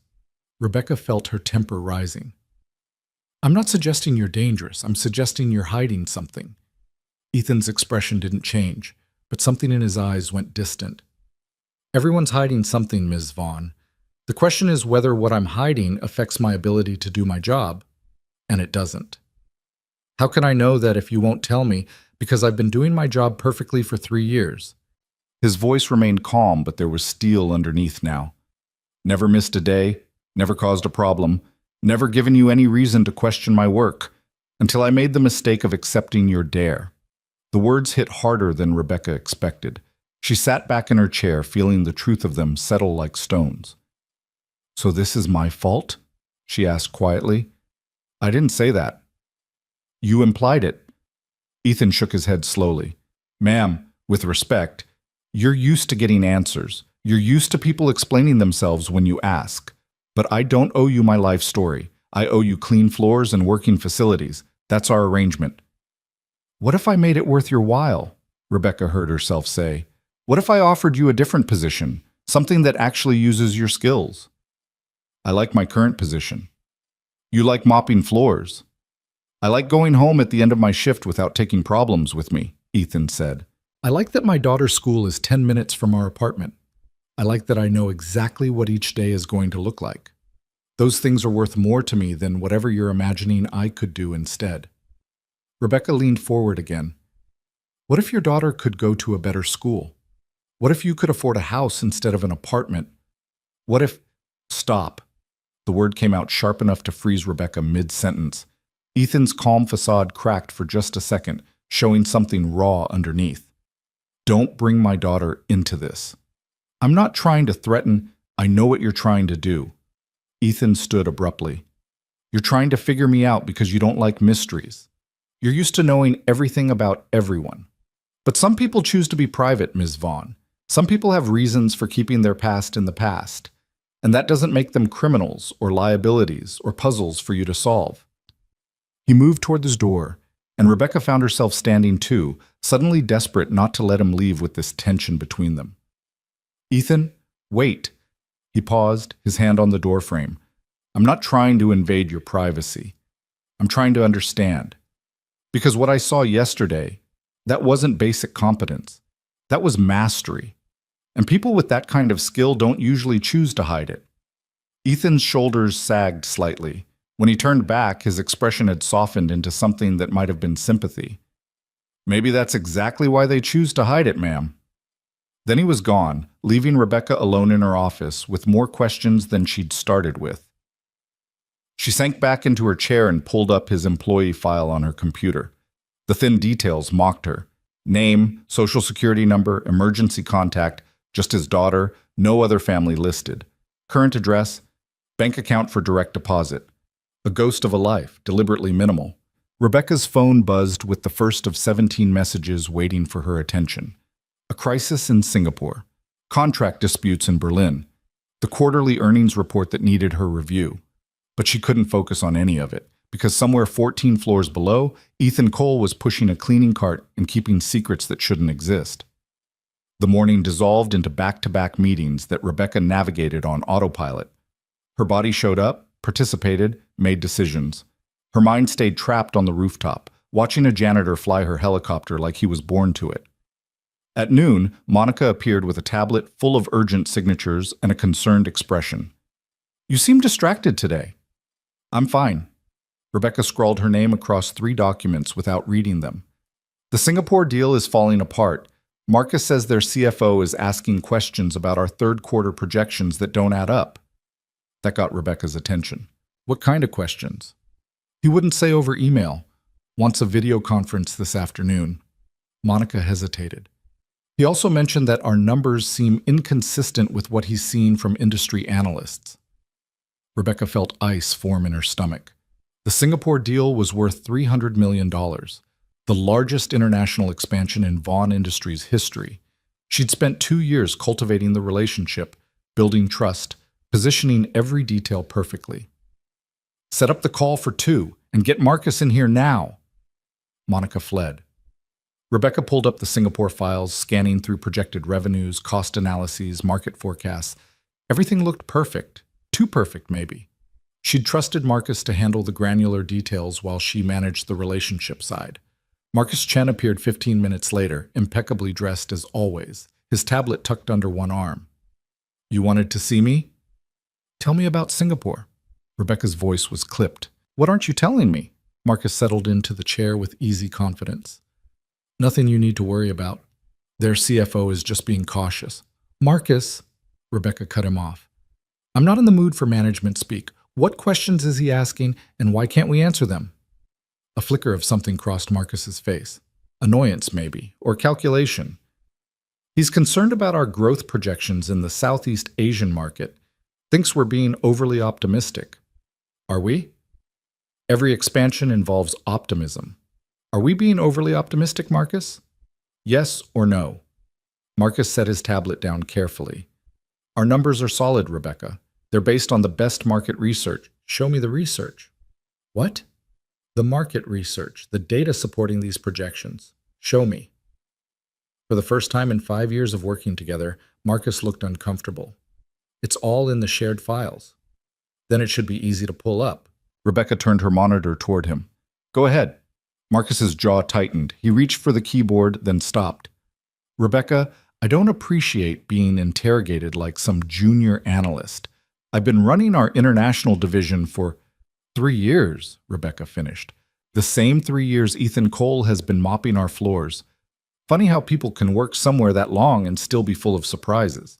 Rebecca felt her temper rising. "I'm not suggesting you're dangerous. I'm suggesting you're hiding something." Ethan's expression didn't change, but something in his eyes went distant. "Everyone's hiding something, Ms. Vaughn. The question is whether what I'm hiding affects my ability to do my job, and it doesn't. How can I know that if you won't tell me, because I've been doing my job perfectly for 3 years? His voice remained calm, but there was steel underneath now. "Never missed a day, never caused a problem, never given you any reason to question my work, until I made the mistake of accepting your dare." The words hit harder than Rebecca expected. She sat back in her chair, feeling the truth of them settle like stones. "So this is my fault?" she asked quietly. "I didn't say that." "You implied it." Ethan shook his head slowly. "Ma'am, with respect, you're used to getting answers. You're used to people explaining themselves when you ask. But I don't owe you my life story. I owe you clean floors and working facilities. That's our arrangement." "What if I made it worth your while?" Rebecca heard herself say. "What if I offered you a different position, something that actually uses your skills?" "I like my current position." "You like mopping floors." "I like going home at the end of my shift without taking problems with me," Ethan said. "I like that my daughter's school is 10 minutes from our apartment. I like that I know exactly what each day is going to look like. Those things are worth more to me than whatever you're imagining I could do instead." Rebecca leaned forward again. "What if your daughter could go to a better school? What if you could afford a house instead of an apartment? What if—" "Stop." The word came out sharp enough to freeze Rebecca mid-sentence. Ethan's calm facade cracked for just a second, showing something raw underneath. "Don't bring my daughter into this." "I'm not trying to threaten. I know what you're trying to do." Ethan stood abruptly. "You're trying to figure me out because you don't like mysteries. You're used to knowing everything about everyone. But some people choose to be private, Ms. Vaughn. Some people have reasons for keeping their past in the past, and that doesn't make them criminals or liabilities or puzzles for you to solve." He moved toward his door, and Rebecca found herself standing too, suddenly desperate not to let him leave with this tension between them. "Ethan, wait." He paused, his hand on the doorframe. "I'm not trying to invade your privacy. I'm trying to understand. Because what I saw yesterday, that wasn't basic competence. That was mastery. And people with that kind of skill don't usually choose to hide it." Ethan's shoulders sagged slightly. When he turned back, his expression had softened into something that might have been sympathy. Maybe that's exactly why they choose to hide it, ma'am. Then he was gone, leaving Rebecca alone in her office with more questions than she'd started with. She sank back into her chair and pulled up his employee file on her computer. The thin details mocked her. Name, social security number, emergency contact, just his daughter, no other family listed. Current address, bank account for direct deposit. A ghost of a life, deliberately minimal. Rebecca's phone buzzed with the first of 17 messages waiting for her attention. A crisis in Singapore. Contract disputes in Berlin. The quarterly earnings report that needed her review. But she couldn't focus on any of it, because somewhere 14 floors below, Ethan Cole was pushing a cleaning cart and keeping secrets that shouldn't exist. The morning dissolved into back-to-back meetings that Rebecca navigated on autopilot. Her body showed up, participated, made decisions. Her mind stayed trapped on the rooftop, watching a janitor fly her helicopter like he was born to it. At noon, Monica appeared with a tablet full of urgent signatures and a concerned expression. "You seem distracted today." "I'm fine." Rebecca scrawled her name across 3 documents without reading them. "The Singapore deal is falling apart. Marcus says their CFO is asking questions about our third quarter projections that don't add up." That got Rebecca's attention. "What kind of questions?" "He wouldn't say over email. Wants a video conference this afternoon." Monica hesitated. "He also mentioned that our numbers seem inconsistent with what he's seen from industry analysts." Rebecca felt ice form in her stomach. The Singapore deal was worth $300 million, the largest international expansion in Vaughan Industries' history. She'd spent 2 years cultivating the relationship, building trust, positioning every detail perfectly. "Set up the call for 2 and get Marcus in here now." Monica fled. Rebecca pulled up the Singapore files, scanning through projected revenues, cost analyses, market forecasts. Everything looked perfect. Too perfect, maybe. She'd trusted Marcus to handle the granular details while she managed the relationship side. Marcus Chen appeared 15 minutes later, impeccably dressed as always, his tablet tucked under one arm. "You wanted to see me?" "Tell me about Singapore." Rebecca's voice was clipped. "What aren't you telling me?" Marcus settled into the chair with easy confidence. "Nothing you need to worry about. Their CFO is just being cautious." "Marcus," Rebecca cut him off. "I'm not in the mood for management speak. What questions is he asking, and why can't we answer them?" A flicker of something crossed Marcus's face. Annoyance, maybe, or calculation. "He's concerned about our growth projections in the Southeast Asian market. Thinks we're being overly optimistic." "Are we?" "Every expansion involves optimism. Are we being overly optimistic, Marcus?" "Yes or no?" Marcus set his tablet down carefully. "Our numbers are solid, Rebecca. They're based on the best market research." "Show me the research." "What?" "The market research, the data supporting these projections. Show me." For the first time in 5 years of working together, Marcus looked uncomfortable. "It's all in the shared files." "Then it should be easy to pull up." Rebecca turned her monitor toward him. "Go ahead." Marcus's jaw tightened. He reached for the keyboard, then stopped. "Rebecca, I don't appreciate being interrogated like some junior analyst. I've been running our international division for 3 years, Rebecca finished. The same 3 years Ethan Cole has been mopping our floors. Funny how people can work somewhere that long and still be full of surprises.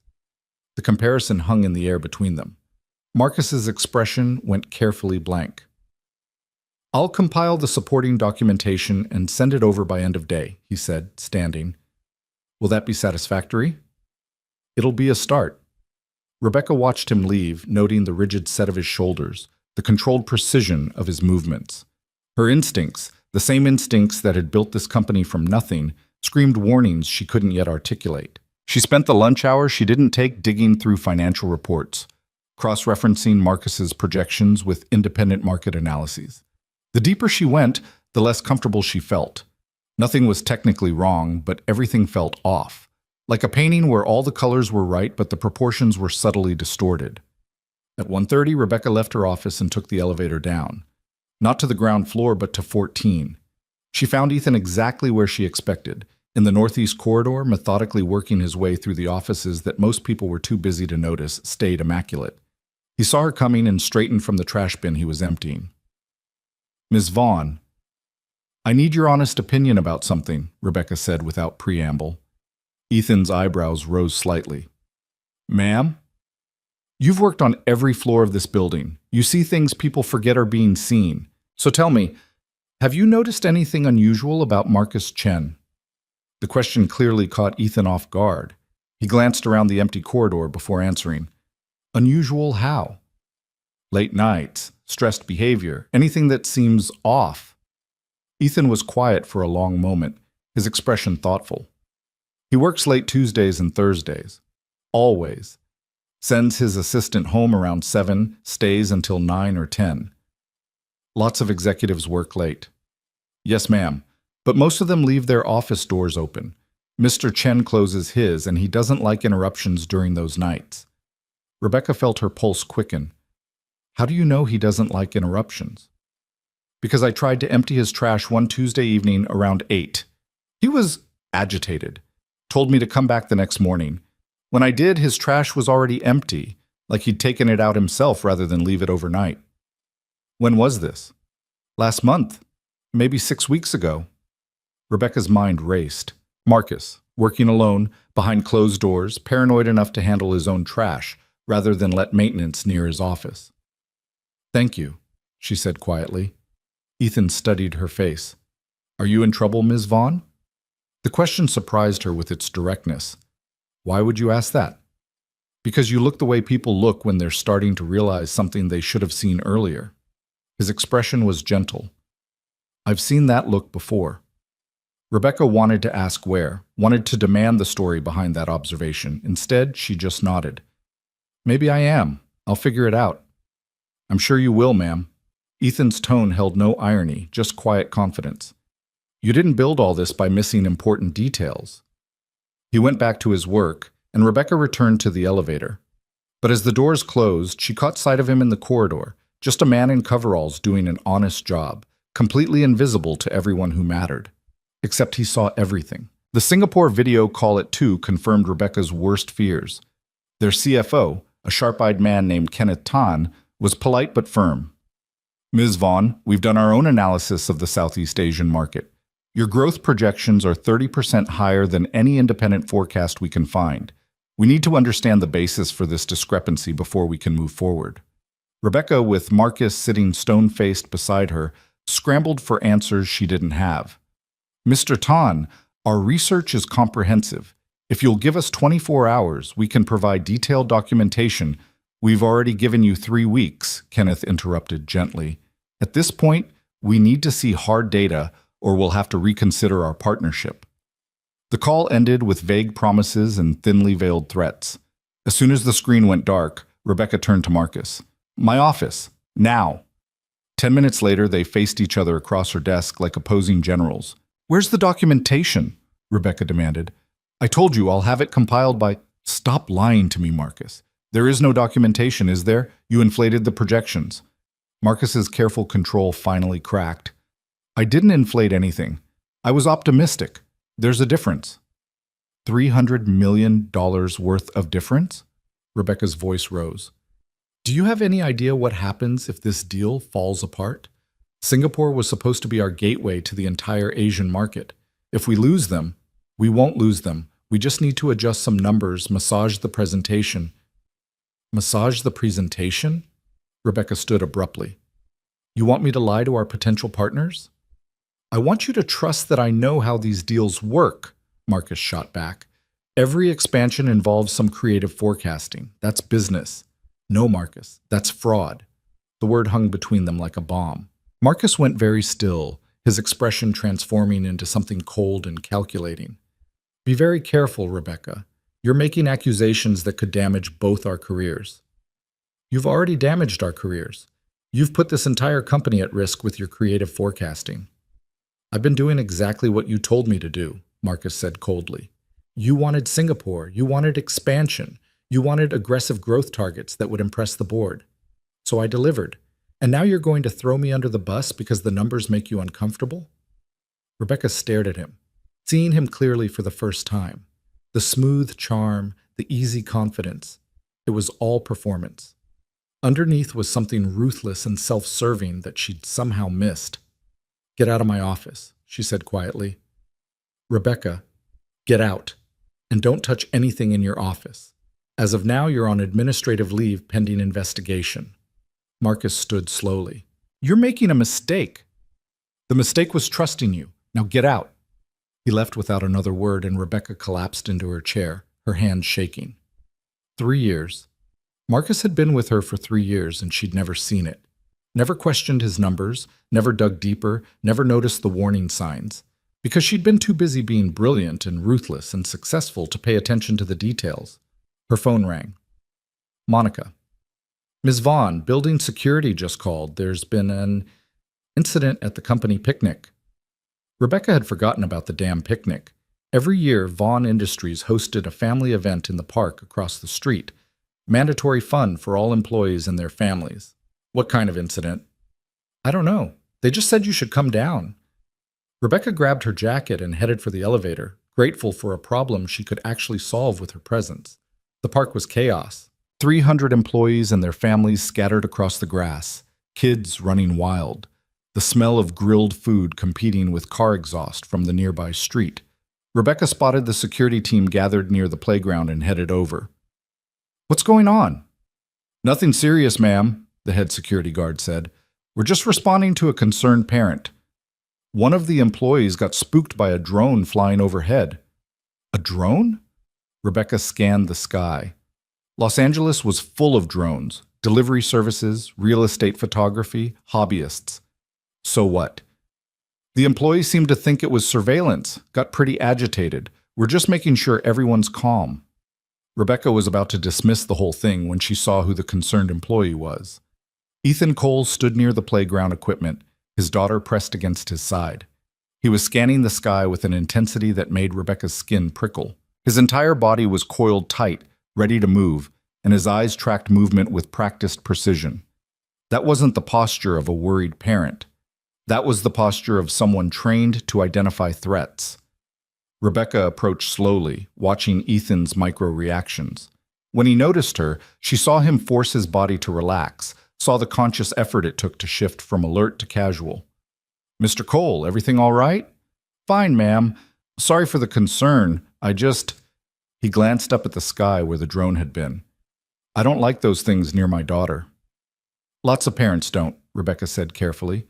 The comparison hung in the air between them. Marcus's expression went carefully blank. "I'll compile the supporting documentation and send it over by end of day," he said, standing. "Will that be satisfactory?" "It'll be a start." Rebecca watched him leave, noting the rigid set of his shoulders, the controlled precision of his movements. Her instincts, the same instincts that had built this company from nothing, screamed warnings she couldn't yet articulate. She spent the lunch hour she didn't take digging through financial reports, cross-referencing Marcus's projections with independent market analyses. The deeper she went, the less comfortable she felt. Nothing was technically wrong, but everything felt off. Like a painting where all the colors were right, but the proportions were subtly distorted. At 1:30, Rebecca left her office and took the elevator down. Not to the ground floor, but to 14. She found Ethan exactly where she expected, in the northeast corridor, methodically working his way through the offices that most people were too busy to notice stayed immaculate. He saw her coming and straightened from the trash bin he was emptying. "Ms. Vaughn, I need your honest opinion about something," Rebecca said without preamble. Ethan's eyebrows rose slightly. "Ma'am? You've worked on every floor of this building. You see things people forget are being seen. So tell me, have you noticed anything unusual about Marcus Chen?" The question clearly caught Ethan off guard. He glanced around the empty corridor before answering. "Unusual how?" "Late nights, stressed behavior, anything that seems off." Ethan was quiet for a long moment, his expression thoughtful. "He works late Tuesdays and Thursdays. Always. Sends his assistant home around 7, stays until 9 or 10. Lots of executives work late." "Yes, ma'am, but most of them leave their office doors open. Mr. Chen closes his, and he doesn't like interruptions during those nights." Rebecca felt her pulse quicken. "How do you know he doesn't like interruptions?" "Because I tried to empty his trash one Tuesday evening around 8. He was agitated. Told me to come back the next morning. When I did, his trash was already empty, like he'd taken it out himself rather than leave it overnight." "When was this?" "Last month. Maybe 6 weeks ago." Rebecca's mind raced. Marcus, working alone, behind closed doors, paranoid enough to handle his own trash, rather than let maintenance near his office. "Thank you," she said quietly. Ethan studied her face. "Are you in trouble, Ms. Vaughn?" The question surprised her with its directness. "Why would you ask that?" "Because you look the way people look when they're starting to realize something they should have seen earlier." His expression was gentle. "I've seen that look before." Rebecca wanted to ask where, wanted to demand the story behind that observation. Instead, she just nodded. "Maybe I am. I'll figure it out." "I'm sure you will, ma'am." Ethan's tone held no irony, just quiet confidence. "You didn't build all this by missing important details." He went back to his work, and Rebecca returned to the elevator. But as the doors closed, she caught sight of him in the corridor, just a man in coveralls doing an honest job, completely invisible to everyone who mattered. Except he saw everything. The Singapore video call at 2 confirmed Rebecca's worst fears. Their CFO, a sharp-eyed man named Kenneth Tan, was polite but firm. "Ms. Vaughn, we've done our own analysis of the Southeast Asian market. Your growth projections are 30% higher than any independent forecast we can find. We need to understand the basis for this discrepancy before we can move forward." Rebecca, with Marcus sitting stone-faced beside her, scrambled for answers she didn't have. "Mr. Tan, our research is comprehensive. If you'll give us 24 hours, we can provide detailed documentation." "We've already given you 3 weeks," Kenneth interrupted gently. "At this point, we need to see hard data, or we'll have to reconsider our partnership." The call ended with vague promises and thinly veiled threats. As soon as the screen went dark, Rebecca turned to Marcus. "My office. Now." 10 minutes later, they faced each other across her desk like opposing generals. "Where's the documentation?" Rebecca demanded. "I told you I'll have it compiled by—" "Stop lying to me, Marcus. There is no documentation, is there? You inflated the projections." Marcus's careful control finally cracked. "I didn't inflate anything. I was optimistic. There's a difference." $300 million worth of difference? Rebecca's voice rose. "Do you have any idea what happens if this deal falls apart? Singapore was supposed to be our gateway to the entire Asian market. If we lose them, we won't lose them. We just need to adjust some numbers, massage the presentation." "Massage the presentation?" Rebecca stood abruptly. "You want me to lie to our potential partners?" "I want you to trust that I know how these deals work," Marcus shot back. "Every expansion involves some creative forecasting. That's business." "No, Marcus, that's fraud." The word hung between them like a bomb. Marcus went very still, his expression transforming into something cold and calculating. "Be very careful, Rebecca. You're making accusations that could damage both our careers." "You've already damaged our careers. You've put this entire company at risk with your creative forecasting." "I've been doing exactly what you told me to do," Marcus said coldly. "You wanted Singapore. You wanted expansion. You wanted aggressive growth targets that would impress the board. So I delivered. And now you're going to throw me under the bus because the numbers make you uncomfortable?" Rebecca stared at him, seeing him clearly for the first time. The smooth charm, the easy confidence. It was all performance. Underneath was something ruthless and self-serving that she'd somehow missed. "Get out of my office," she said quietly. "Rebecca, get out, and don't touch anything in your office. As of now, you're on administrative leave pending investigation." Marcus stood slowly. "You're making a mistake." "The mistake was trusting you. Now get out." He left without another word, and Rebecca collapsed into her chair, her hands shaking. 3 years. Marcus had been with her for 3 years, and she'd never seen it. Never questioned his numbers, never dug deeper, never noticed the warning signs. Because she'd been too busy being brilliant and ruthless and successful to pay attention to the details. Her phone rang. Monica. "Ms. Vaughn, building security just called. There's been an incident at the company picnic." Rebecca had forgotten about the damn picnic. Every year, Vaughn Industries hosted a family event in the park across the street. Mandatory fun for all employees and their families. "What kind of incident?" "I don't know. They just said you should come down." Rebecca grabbed her jacket and headed for the elevator, grateful for a problem she could actually solve with her presence. The park was chaos. 300 employees and their families scattered across the grass, kids running wild. The smell of grilled food competing with car exhaust from the nearby street. Rebecca spotted the security team gathered near the playground and headed over. "What's going on?" "Nothing serious, ma'am," the head security guard said. "We're just responding to a concerned parent. One of the employees got spooked by a drone flying overhead." "A drone?" Rebecca scanned the sky. Los Angeles was full of drones, delivery services, real estate photography, hobbyists. So what? "The employee seemed to think it was surveillance, got pretty agitated. We're just making sure everyone's calm." Rebecca was about to dismiss the whole thing when she saw who the concerned employee was. Ethan Cole stood near the playground equipment, his daughter pressed against his side. He was scanning the sky with an intensity that made Rebecca's skin prickle. His entire body was coiled tight, ready to move, and his eyes tracked movement with practiced precision. That wasn't the posture of a worried parent. That was the posture of someone trained to identify threats. Rebecca approached slowly, watching Ethan's micro-reactions. When he noticed her, she saw him force his body to relax, saw the conscious effort it took to shift from alert to casual. "Mr. Cole, everything all right?" "Fine, ma'am. Sorry for the concern. He glanced up at the sky where the drone had been. "I don't like those things near my daughter." "Lots of parents don't," Rebecca said carefully.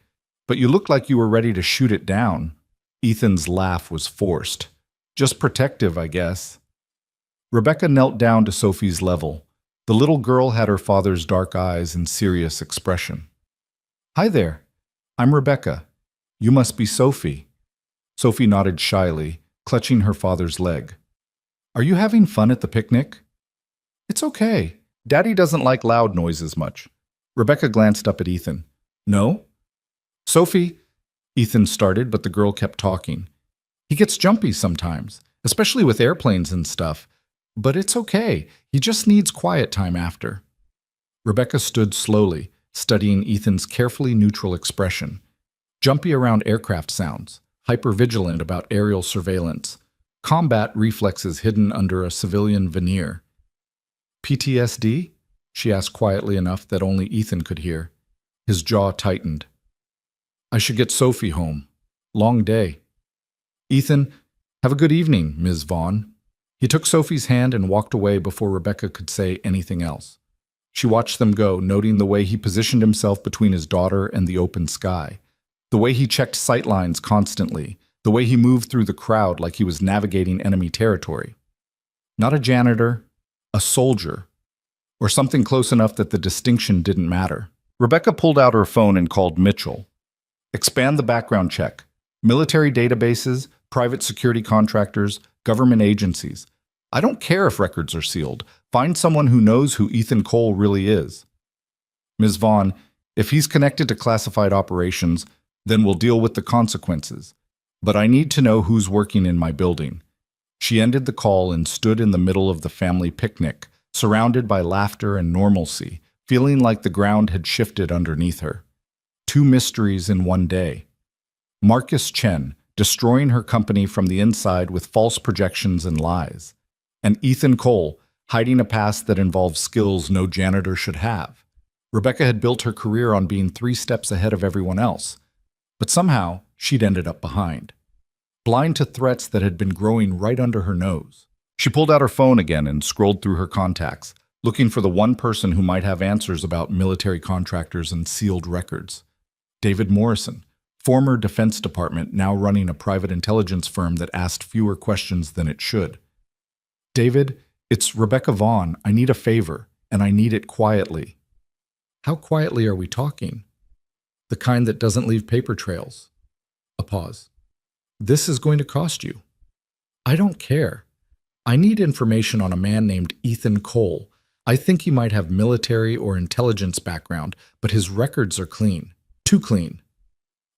"But you looked like you were ready to shoot it down." Ethan's laugh was forced. "Just protective, I guess." Rebecca knelt down to Sophie's level. The little girl had her father's dark eyes and serious expression. "Hi there. I'm Rebecca. You must be Sophie." Sophie nodded shyly, clutching her father's leg. "Are you having fun at the picnic?" "It's okay. Daddy doesn't like loud noises much." Rebecca glanced up at Ethan. "No?" "Sophie," Ethan started, but the girl kept talking. "He gets jumpy sometimes, especially with airplanes and stuff. But it's okay. He just needs quiet time after." Rebecca stood slowly, studying Ethan's carefully neutral expression. Jumpy around aircraft sounds, hypervigilant about aerial surveillance, combat reflexes hidden under a civilian veneer. "PTSD?" she asked quietly enough that only Ethan could hear. His jaw tightened. "I should get Sophie home. Long day." "Ethan, have a good evening, Ms. Vaughn." He took Sophie's hand and walked away before Rebecca could say anything else. She watched them go, noting the way he positioned himself between his daughter and the open sky, the way he checked sightlines constantly, the way he moved through the crowd like he was navigating enemy territory. Not a janitor, a soldier, or something close enough that the distinction didn't matter. Rebecca pulled out her phone and called Mitchell. "Expand the background check. Military databases, private security contractors, government agencies. I don't care if records are sealed. Find someone who knows who Ethan Cole really is." "Ms. Vaughn, if he's connected to classified operations, then we'll deal with the consequences. But I need to know who's working in my building." She ended the call and stood in the middle of the family picnic, surrounded by laughter and normalcy, feeling like the ground had shifted underneath her. 2 mysteries in one day. Marcus Chen, destroying her company from the inside with false projections and lies. And Ethan Cole, hiding a past that involves skills no janitor should have. Rebecca had built her career on being 3 steps ahead of everyone else, but somehow she'd ended up behind, blind to threats that had been growing right under her nose. She pulled out her phone again and scrolled through her contacts, looking for the one person who might have answers about military contractors and sealed records. David Morrison, former Defense Department, now running a private intelligence firm that asked fewer questions than it should. David, it's Rebecca Vaughn. I need a favor, and I need it quietly. How quietly are we talking? The kind that doesn't leave paper trails. A pause. This is going to cost you. I don't care. I need information on a man named Ethan Cole. I think he might have military or intelligence background, but his records are clean. Too clean.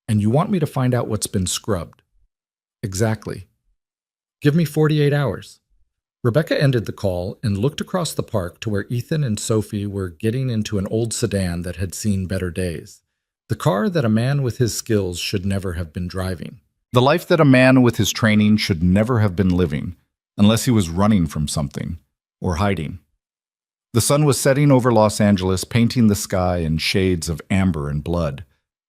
And you want me to find out what's been scrubbed. Exactly. Give me 48 hours. Rebecca ended the call and looked across the park to where Ethan and Sophie were getting into an old sedan that had seen better days. The car that a man with his skills should never have been driving. The life that a man with his training should never have been living, unless he was running from something or hiding. The sun was setting over Los Angeles, painting the sky in shades of amber and blood.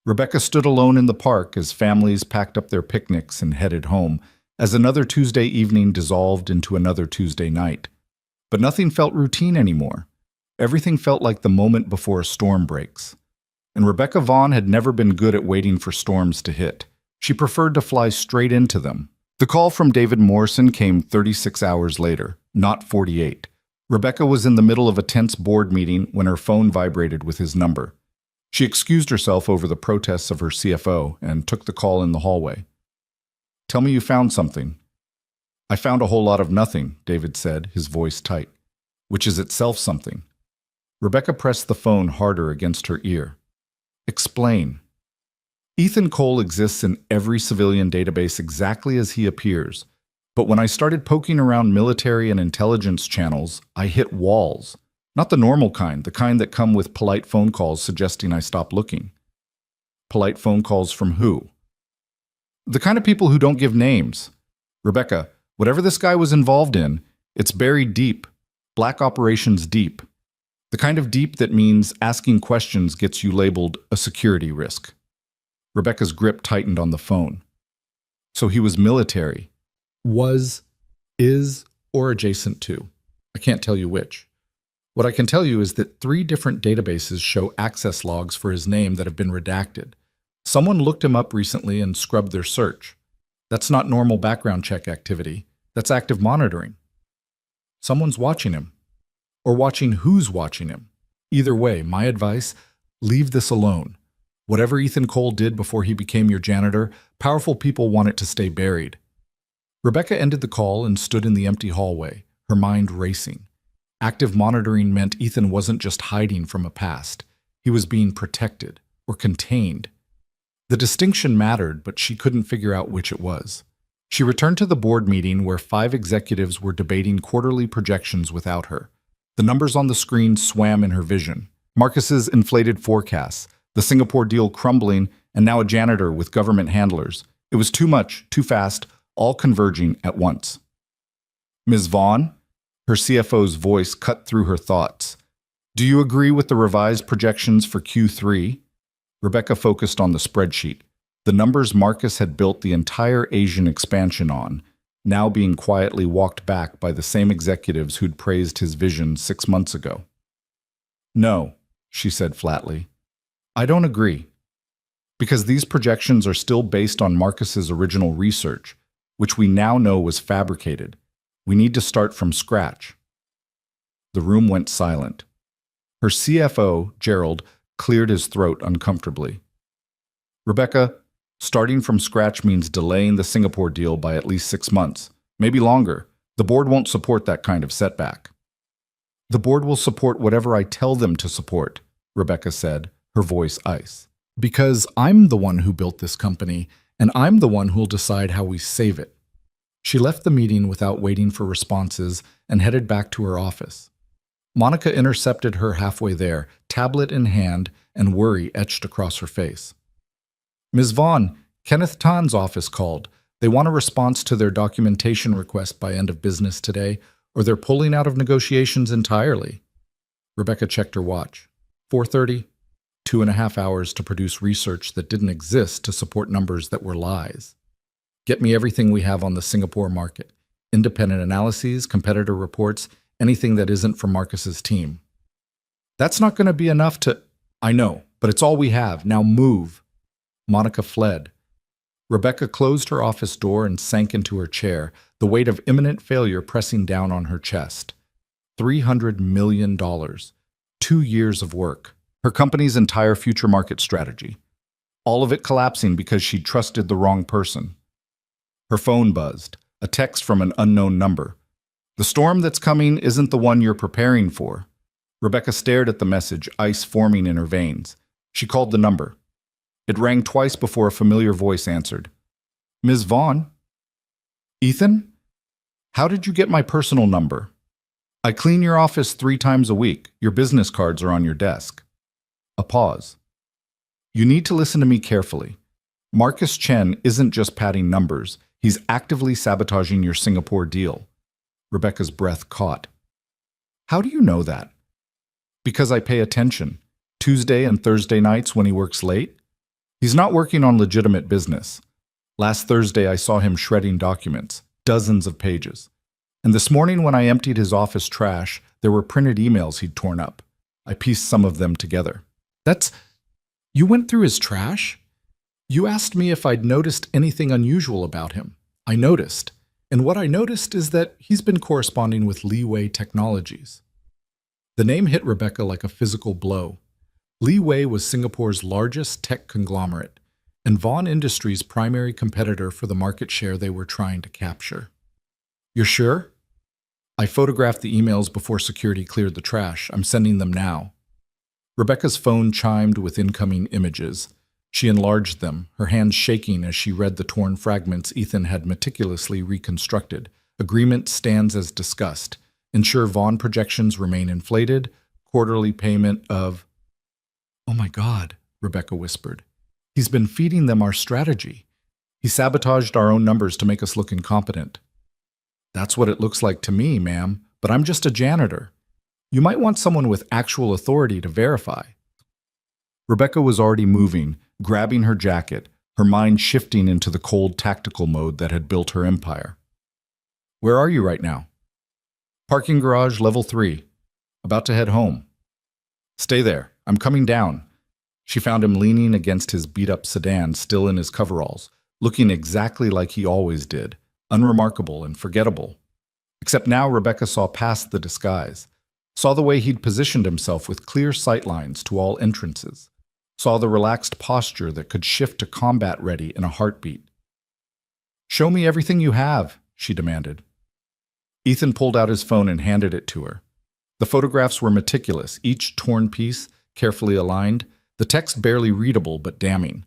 Rebecca stood alone in the park as families packed up their picnics and headed home, as another Tuesday evening dissolved into another Tuesday night. But nothing felt routine anymore. Everything felt like the moment before a storm breaks. And Rebecca Vaughn had never been good at waiting for storms to hit. She preferred to fly straight into them. The call from David Morrison came 36 hours later, not 48. Rebecca was in the middle of a tense board meeting when her phone vibrated with his number. She excused herself over the protests of her CFO and took the call in the hallway. Tell me you found something. I found a whole lot of nothing, David said, his voice tight, which is itself something. Rebecca pressed the phone harder against her ear. Explain. Ethan Cole exists in every civilian database exactly as he appears, but when I started poking around military and intelligence channels, I hit walls. Not the normal kind, the kind that come with polite phone calls suggesting I stop looking. Polite phone calls from who? The kind of people who don't give names. Rebecca, whatever this guy was involved in, it's buried deep. Black operations deep. The kind of deep that means asking questions gets you labeled a security risk. Rebecca's grip tightened on the phone. So he was military. Was, is, or adjacent to. I can't tell you which. What I can tell you is that 3 different databases show access logs for his name that have been redacted. Someone looked him up recently and scrubbed their search. That's not normal background check activity. That's active monitoring. Someone's watching him. Or watching who's watching him. Either way, my advice, leave this alone. Whatever Ethan Cole did before he became your janitor, powerful people want it to stay buried. Rebecca ended the call and stood in the empty hallway, her mind racing. Active monitoring meant Ethan wasn't just hiding from a past. He was being protected or contained. The distinction mattered, but she couldn't figure out which it was. She returned to the board meeting where 5 executives were debating quarterly projections without her. The numbers on the screen swam in her vision. Marcus's inflated forecasts, the Singapore deal crumbling, and now a janitor with government handlers. It was too much, too fast, all converging at once. Ms. Vaughn? Her CFO's voice cut through her thoughts. Do you agree with the revised projections for Q3? Rebecca focused on the spreadsheet. The numbers Marcus had built the entire Asian expansion on, now being quietly walked back by the same executives who'd praised his vision 6 months ago. No, she said flatly. I don't agree. Because these projections are still based on Marcus's original research, which we now know was fabricated. We need to start from scratch. The room went silent. Her CFO, Gerald, cleared his throat uncomfortably. Rebecca, starting from scratch means delaying the Singapore deal by at least 6 months, maybe longer. The board won't support that kind of setback. The board will support whatever I tell them to support, Rebecca said, her voice ice. Because I'm the one who built this company, and I'm the one who'll decide how we save it. She left the meeting without waiting for responses and headed back to her office. Monica intercepted her halfway there, tablet in hand, and worry etched across her face. Ms. Vaughn, Kenneth Tan's office called. They want a response to their documentation request by end of business today, or they're pulling out of negotiations entirely. Rebecca checked her watch. 4:30, 2.5 hours to produce research that didn't exist to support numbers that were lies. Get me everything we have on the Singapore market. Independent analyses, competitor reports, anything that isn't from Marcus's team. That's not going to be enough to... I know, but it's all we have. Now move. Monica fled. Rebecca closed her office door and sank into her chair, the weight of imminent failure pressing down on her chest. $300 million. 2 years of work. Her company's entire future market strategy. All of it collapsing because she trusted the wrong person. Her phone buzzed. A text from an unknown number. The storm that's coming isn't the one you're preparing for. Rebecca stared at the message, ice forming in her veins. She called the number. It rang twice before a familiar voice answered. Ms. Vaughn? Ethan? How did you get my personal number? I clean your office 3 times a week. Your business cards are on your desk. A pause. You need to listen to me carefully. Marcus Chen isn't just padding numbers. He's actively sabotaging your Singapore deal. Rebecca's breath caught. How do you know that? Because I pay attention. Tuesday and Thursday nights when he works late? He's not working on legitimate business. Last Thursday I saw him shredding documents, dozens of pages. And this morning when I emptied his office trash, there were printed emails he'd torn up. I pieced some of them together. You went through his trash? You asked me if I'd noticed anything unusual about him. I noticed. And what I noticed is that he's been corresponding with Leeway Technologies. The name hit Rebecca like a physical blow. Leeway was Singapore's largest tech conglomerate, and Vaughan Industries' primary competitor for the market share they were trying to capture. You're sure? I photographed the emails before security cleared the trash. I'm sending them now. Rebecca's phone chimed with incoming images. She enlarged them, her hands shaking as she read the torn fragments Ethan had meticulously reconstructed. Agreement stands as discussed. Ensure Vaughan projections remain inflated. Quarterly payment of... Oh my God, Rebecca whispered. He's been feeding them our strategy. He sabotaged our own numbers to make us look incompetent. That's what it looks like to me, ma'am, but I'm just a janitor. You might want someone with actual authority to verify. Rebecca was already moving, grabbing her jacket, her mind shifting into the cold tactical mode that had built her empire. Where are you right now? Parking garage, level 3. About to head home. Stay there. I'm coming down. She found him leaning against his beat-up sedan, still in his coveralls, looking exactly like he always did, unremarkable and forgettable. Except now Rebecca saw past the disguise, saw the way he'd positioned himself with clear sightlines to all entrances, saw the relaxed posture that could shift to combat ready in a heartbeat. Show me everything you have, she demanded. Ethan pulled out his phone and handed it to her. The photographs were meticulous, each torn piece, carefully aligned, the text barely readable but damning.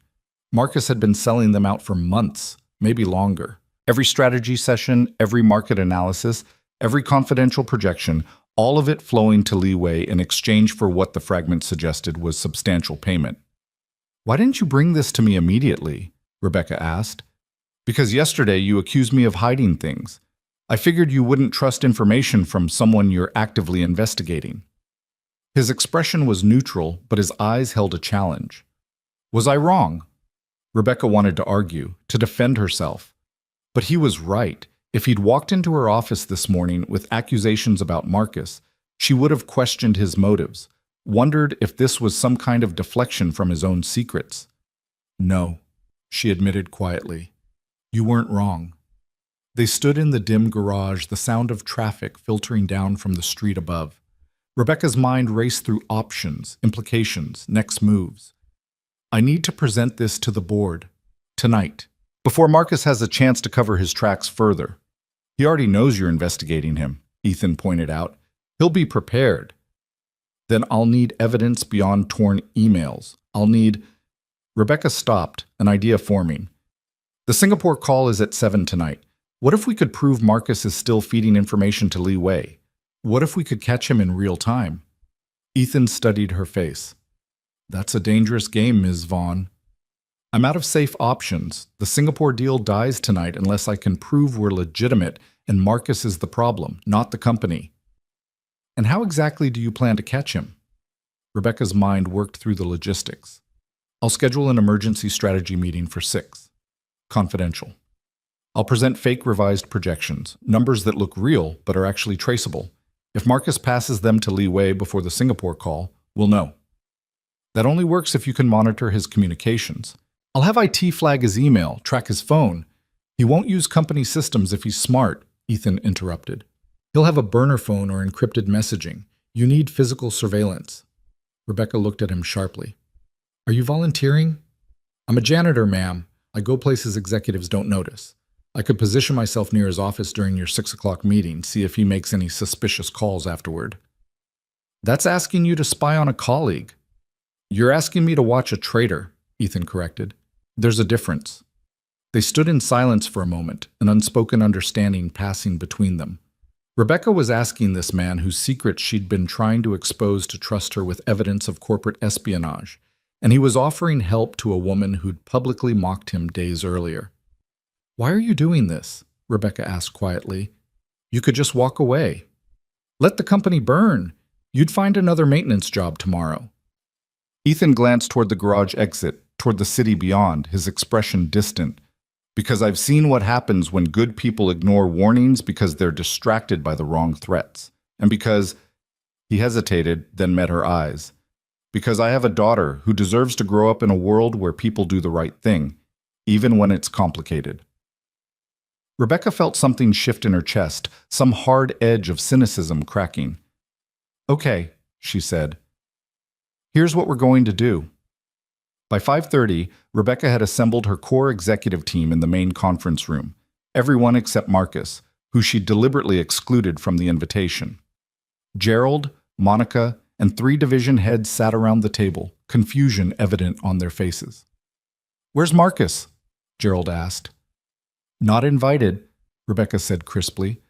Marcus had been selling them out for months, maybe longer. Every strategy session, every market analysis, every confidential projection, all of it flowing to Leeway in exchange for what the fragment suggested was substantial payment. Why didn't you bring this to me immediately? Rebecca asked. Because yesterday you accused me of hiding things. I figured you wouldn't trust information from someone you're actively investigating. His expression was neutral, but his eyes held a challenge. Was I wrong? Rebecca wanted to argue, to defend herself. But he was right. If he'd walked into her office this morning with accusations about Marcus, she would have questioned his motives, wondered if this was some kind of deflection from his own secrets. No, she admitted quietly. You weren't wrong. They stood in the dim garage, the sound of traffic filtering down from the street above. Rebecca's mind raced through options, implications, next moves. I need to present this to the board. Tonight. Before Marcus has a chance to cover his tracks further. He already knows you're investigating him, Ethan pointed out. He'll be prepared. Then I'll need evidence beyond torn emails. I'll need... Rebecca stopped, an idea forming. The Singapore call is at 7 tonight. What if we could prove Marcus is still feeding information to Leeway? What if we could catch him in real time? Ethan studied her face. That's a dangerous game, Ms. Vaughn. I'm out of safe options. The Singapore deal dies tonight unless I can prove we're legitimate and Marcus is the problem, not the company. And how exactly do you plan to catch him? Rebecca's mind worked through the logistics. I'll schedule an emergency strategy meeting for 6. Confidential. I'll present fake revised projections, numbers that look real but are actually traceable. If Marcus passes them to Li Wei before the Singapore call, we'll know. That only works if you can monitor his communications. I'll have IT flag his email, track his phone. He won't use company systems if he's smart, Ethan interrupted. He'll have a burner phone or encrypted messaging. You need physical surveillance. Rebecca looked at him sharply. Are you volunteering? I'm a janitor, ma'am. I go places executives don't notice. I could position myself near his office during your 6 o'clock meeting, see if he makes any suspicious calls afterward. That's asking you to spy on a colleague. You're asking me to watch a traitor, Ethan corrected. There's a difference. They stood in silence for a moment, an unspoken understanding passing between them. Rebecca was asking this man whose secrets she'd been trying to expose to trust her with evidence of corporate espionage, and he was offering help to a woman who'd publicly mocked him days earlier. Why are you doing this? Rebecca asked quietly. You could just walk away. Let the company burn. You'd find another maintenance job tomorrow. Ethan glanced toward the garage exit, toward the city beyond, his expression distant. Because I've seen what happens when good people ignore warnings because they're distracted by the wrong threats. And because, he hesitated, then met her eyes. Because I have a daughter who deserves to grow up in a world where people do the right thing, even when it's complicated. Rebecca felt something shift in her chest, some hard edge of cynicism cracking. Okay, she said. Here's what we're going to do. By 5:30, Rebecca had assembled her core executive team in the main conference room, everyone except Marcus, who she deliberately excluded from the invitation. Gerald, Monica, and 3 division heads sat around the table, confusion evident on their faces. Where's Marcus? Gerald asked. Not invited, Rebecca said crisply.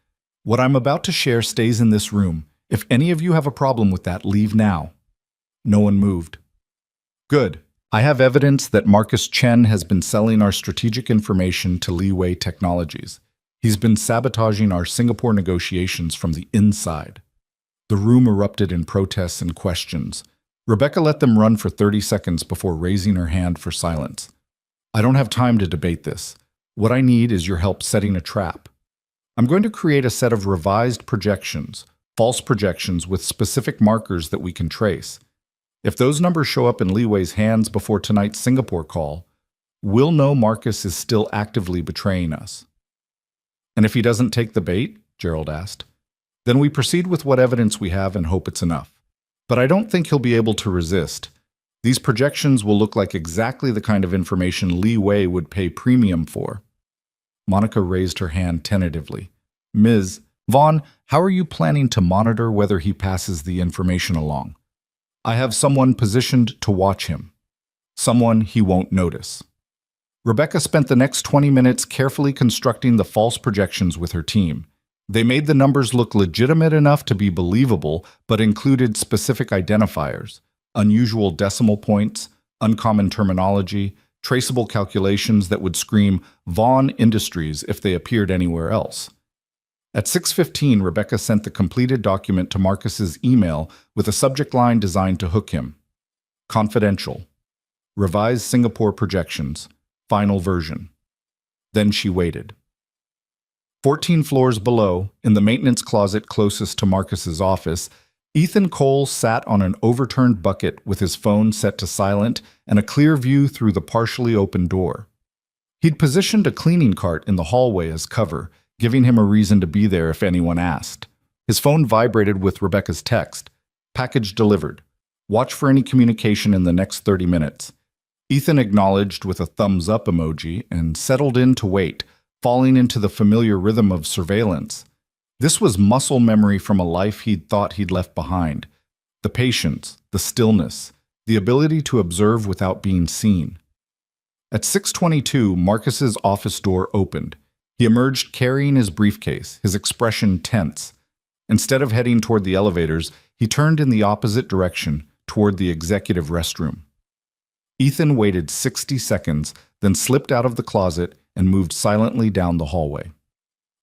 What I'm about to share stays in this room. If any of you have a problem with that, leave now. No one moved. Good. I have evidence that Marcus Chen has been selling our strategic information to Li Wei Technologies. He's been sabotaging our Singapore negotiations from the inside. The room erupted in protests and questions. Rebecca let them run for 30 seconds before raising her hand for silence. I don't have time to debate this. What I need is your help setting a trap. I'm going to create a set of revised projections, false projections with specific markers that we can trace. If those numbers show up in Li Wei's hands before tonight's Singapore call, we'll know Marcus is still actively betraying us. And if he doesn't take the bait, Gerald asked, then we proceed with what evidence we have and hope it's enough. But I don't think he'll be able to resist. These projections will look like exactly the kind of information Li Wei would pay premium for. Monica raised her hand tentatively. Ms. Vaughn, how are you planning to monitor whether he passes the information along? I have someone positioned to watch him. Someone he won't notice. Rebecca spent the next 20 minutes carefully constructing the false projections with her team. They made the numbers look legitimate enough to be believable, but included specific identifiers, unusual decimal points, uncommon terminology, traceable calculations that would scream Vaughn Industries if they appeared anywhere else. At 6:15, Rebecca sent the completed document to Marcus's email with a subject line designed to hook him. Confidential. Revised Singapore projections. Final version. Then she waited. 14 floors below, in the maintenance closet closest to Marcus's office, Ethan Cole sat on an overturned bucket with his phone set to silent and a clear view through the partially open door. He'd positioned a cleaning cart in the hallway as cover, giving him a reason to be there if anyone asked. His phone vibrated with Rebecca's text. Package delivered. Watch for any communication in the next 30 minutes. Ethan acknowledged with a thumbs-up emoji and settled in to wait, falling into the familiar rhythm of surveillance. This was muscle memory from a life he'd thought he'd left behind. The patience, the stillness, the ability to observe without being seen. At 6:22, Marcus's office door opened. He emerged carrying his briefcase, his expression tense. Instead of heading toward the elevators, he turned in the opposite direction, toward the executive restroom. Ethan waited 60 seconds, then slipped out of the closet and moved silently down the hallway.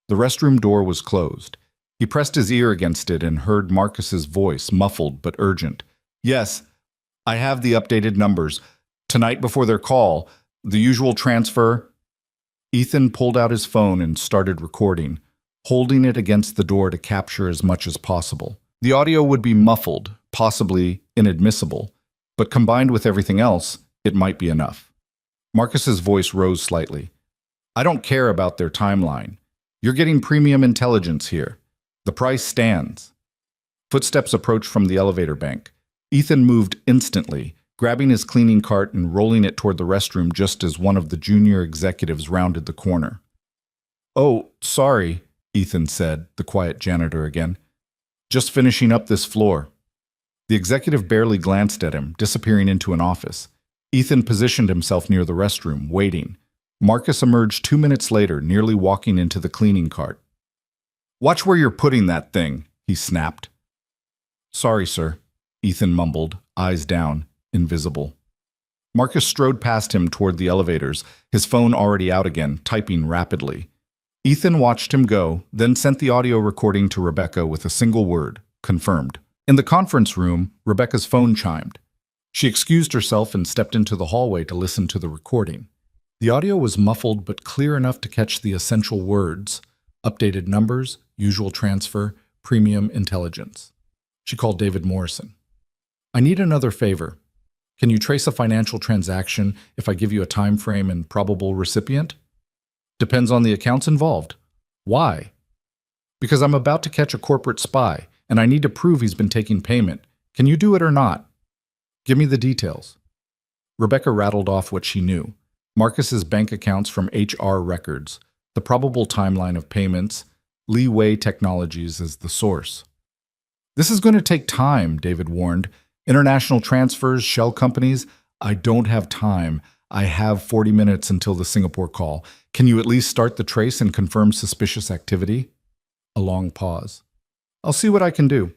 The restroom door was closed. He pressed his ear against it and heard Marcus's voice, muffled but urgent. Yes, I have the updated numbers. Tonight before their call, the usual transfer. Ethan pulled out his phone and started recording, holding it against the door to capture as much as possible. The audio would be muffled, possibly inadmissible, but combined with everything else, it might be enough. Marcus's voice rose slightly. I don't care about their timeline. You're getting premium intelligence here. The price stands. Footsteps approached from the elevator bank. Ethan moved instantly, grabbing his cleaning cart and rolling it toward the restroom just as one of the junior executives rounded the corner. Oh, sorry, Ethan said, the quiet janitor again. Just finishing up this floor. The executive barely glanced at him, disappearing into an office. Ethan positioned himself near the restroom, waiting. Marcus emerged 2 minutes later, nearly walking into the cleaning cart. Watch where you're putting that thing, he snapped. Sorry, sir, Ethan mumbled, eyes down, invisible. Marcus strode past him toward the elevators, his phone already out again, typing rapidly. Ethan watched him go, then sent the audio recording to Rebecca with a single word, confirmed. In the conference room, Rebecca's phone chimed. She excused herself and stepped into the hallway to listen to the recording. The audio was muffled but clear enough to catch the essential words: updated numbers, usual transfer, premium intelligence. She called David Morrison. I need another favor. Can you trace a financial transaction if I give you a time frame and probable recipient? Depends on the accounts involved. Why? Because I'm about to catch a corporate spy, and I need to prove he's been taking payment. Can you do it or not? Give me the details. Rebecca rattled off what she knew. Marcus's bank accounts from HR records, the probable timeline of payments, Lee Wei Technologies as the source. This is going to take time, David warned. International transfers, shell companies. I don't have time. I have 40 minutes until the Singapore call. Can you at least start the trace and confirm suspicious activity? A long pause. I'll see what I can do.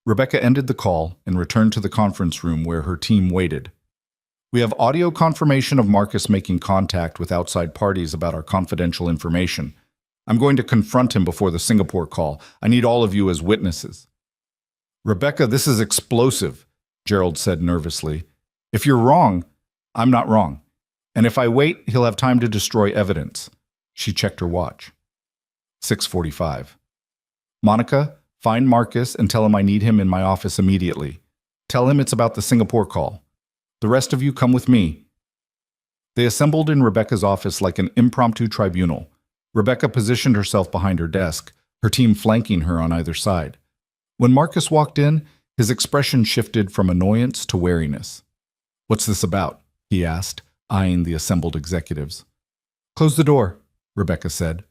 Rebecca ended the call and returned to the conference room where her team waited. We have audio confirmation of Marcus making contact with outside parties about our confidential information. I'm going to confront him before the Singapore call. I need all of you as witnesses. Rebecca, this is explosive, Gerald said nervously. If you're wrong, I'm not wrong. And if I wait, he'll have time to destroy evidence. She checked her watch. 6:45. Monica, find Marcus and tell him I need him in my office immediately. Tell him it's about the Singapore call. The rest of you come with me. They assembled in Rebecca's office like an impromptu tribunal. Rebecca positioned herself behind her desk, her team flanking her on either side. When Marcus walked in, his expression shifted from annoyance to wariness. What's this about? He asked, eyeing the assembled executives. Close the door, Rebecca said.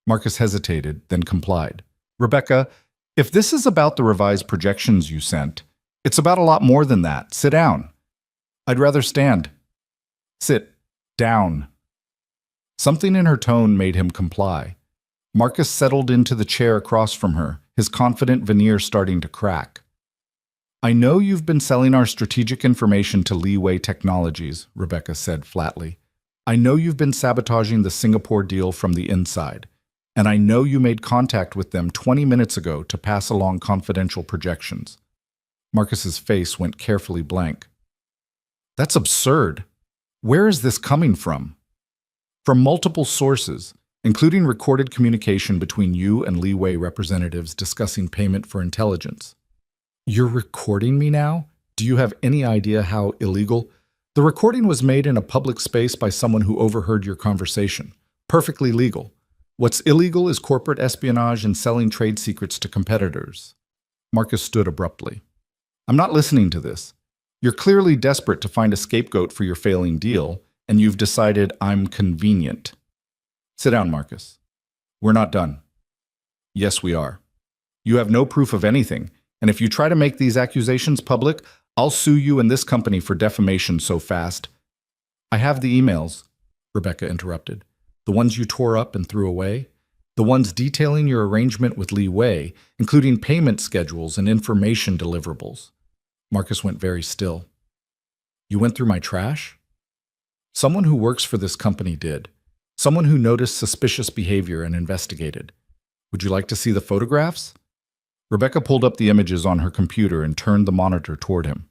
Marcus hesitated, then complied. Rebecca, if this is about the revised projections you sent, it's about a lot more than that. Sit down. I'd rather stand. Sit down. Something in her tone made him comply. Marcus settled into the chair across from her, his confident veneer starting to crack. I know you've been selling our strategic information to Lee Wei Technologies, Rebecca said flatly. I know you've been sabotaging the Singapore deal from the inside, and I know you made contact with them 20 minutes ago to pass along confidential projections. Marcus's face went carefully blank. That's absurd. Where is this coming from? From multiple sources, including recorded communication between you and Lee Wei representatives discussing payment for intelligence. You're recording me now? Do you have any idea how illegal? The recording was made in a public space by someone who overheard your conversation. Perfectly legal. What's illegal is corporate espionage and selling trade secrets to competitors. Marcus stood abruptly. I'm not listening to this. You're clearly desperate to find a scapegoat for your failing deal, and you've decided I'm convenient. Sit down, Marcus. We're not done. Yes, we are. You have no proof of anything, and if you try to make these accusations public, I'll sue you and this company for defamation so fast. I have the emails, Rebecca interrupted. The ones you tore up and threw away. The ones detailing your arrangement with Lee Wei, including payment schedules and information deliverables. Marcus went very still. You went through my trash? Someone who works for this company did. Someone who noticed suspicious behavior and investigated. Would you like to see the photographs? Rebecca pulled up the images on her computer and turned the monitor toward him.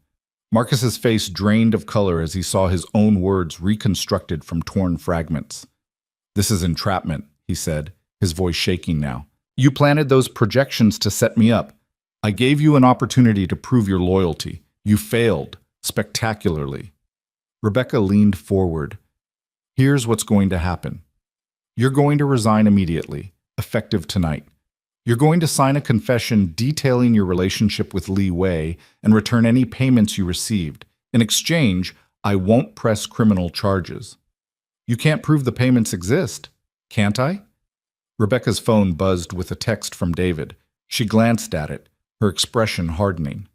Marcus's face drained of color as he saw his own words reconstructed from torn fragments. "This is entrapment," he said, his voice shaking now. "You planted those projections to set me up. I gave you an opportunity to prove your loyalty. You failed, spectacularly." Rebecca leaned forward. "Here's what's going to happen. You're going to resign immediately, effective tonight. You're going to sign a confession detailing your relationship with Li Wei and return any payments you received. In exchange, I won't press criminal charges. You can't prove the payments exist, can't I?" Rebecca's phone buzzed with a text from David. She glanced at it, her expression hardening.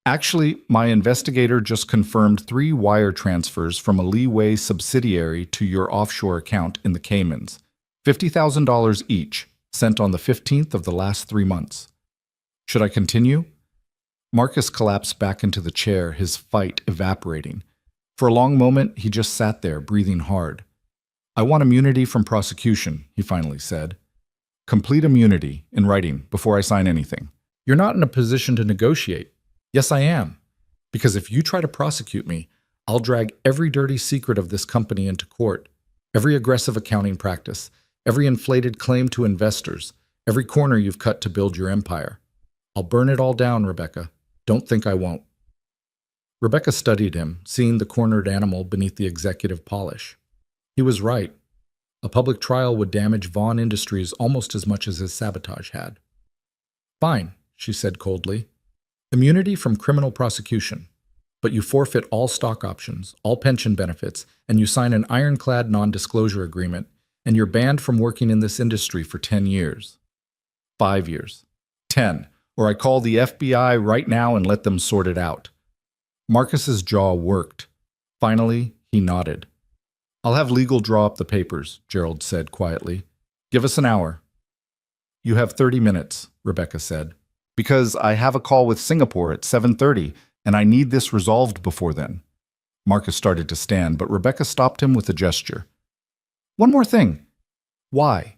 "Actually, my investigator just confirmed 3 wire transfers from a Li Wei subsidiary to your offshore account in the Caymans. $50,000 each, sent on the 15th of the last 3 months. Should I continue?" Marcus collapsed back into the chair, his fight evaporating. For a long moment, he just sat there, breathing hard. "I want immunity from prosecution," he finally said. "Complete immunity, in writing, before I sign anything." "You're not in a position to negotiate." "Yes, I am. Because if you try to prosecute me, I'll drag every dirty secret of this company into court, every aggressive accounting practice, every inflated claim to investors, every corner you've cut to build your empire. I'll burn it all down, Rebecca. Don't think I won't." Rebecca studied him, seeing the cornered animal beneath the executive polish. He was right. A public trial would damage Vaughn Industries almost as much as his sabotage had. "Fine," she said coldly. "Immunity from criminal prosecution. But you forfeit all stock options, all pension benefits, and you sign an ironclad non-disclosure agreement, and you're banned from working in this industry for 10 years. 5 years. 10. Or I call the FBI right now and let them sort it out." Marcus's jaw worked. Finally, he nodded. "I'll have legal draw up the papers," Gerald said quietly. "Give us an hour." "You have 30 minutes, Rebecca said. "Because I have a call with Singapore at 7:30, and I need this resolved before then." Marcus started to stand, but Rebecca stopped him with a gesture. "One more thing. Why?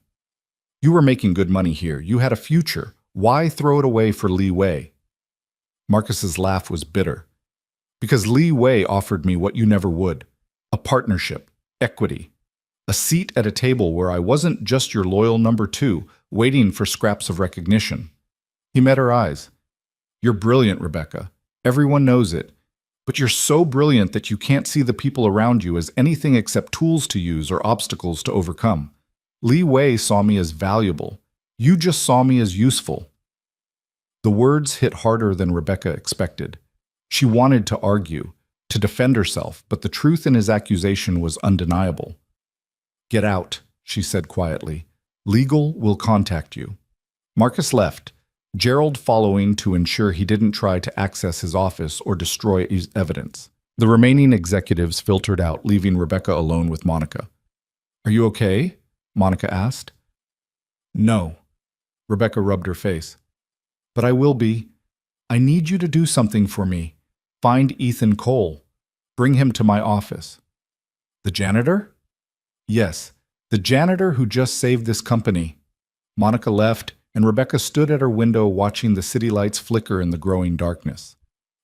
You were making good money here. You had a future. Why throw it away for Li Wei?" Marcus's laugh was bitter. "Because Li Wei offered me what you never would. A partnership, equity, a seat at a table where I wasn't just your loyal number 2, waiting for scraps of recognition." He met her eyes. "You're brilliant, Rebecca. Everyone knows it. But you're so brilliant that you can't see the people around you as anything except tools to use or obstacles to overcome. Li Wei saw me as valuable. You just saw me as useful." The words hit harder than Rebecca expected. She wanted to argue, to defend herself, but the truth in his accusation was undeniable. "Get out," she said quietly. "Legal will contact you." Marcus left, Gerald following to ensure he didn't try to access his office or destroy his evidence. The remaining executives filtered out, leaving Rebecca alone with Monica. "Are you okay?" Monica asked. "No." Rebecca rubbed her face. "But I will be. I need you to do something for me. Find Ethan Cole. Bring him to my office." "The janitor?" "Yes, the janitor who just saved this company." Monica left, and Rebecca stood at her window watching the city lights flicker in the growing darkness.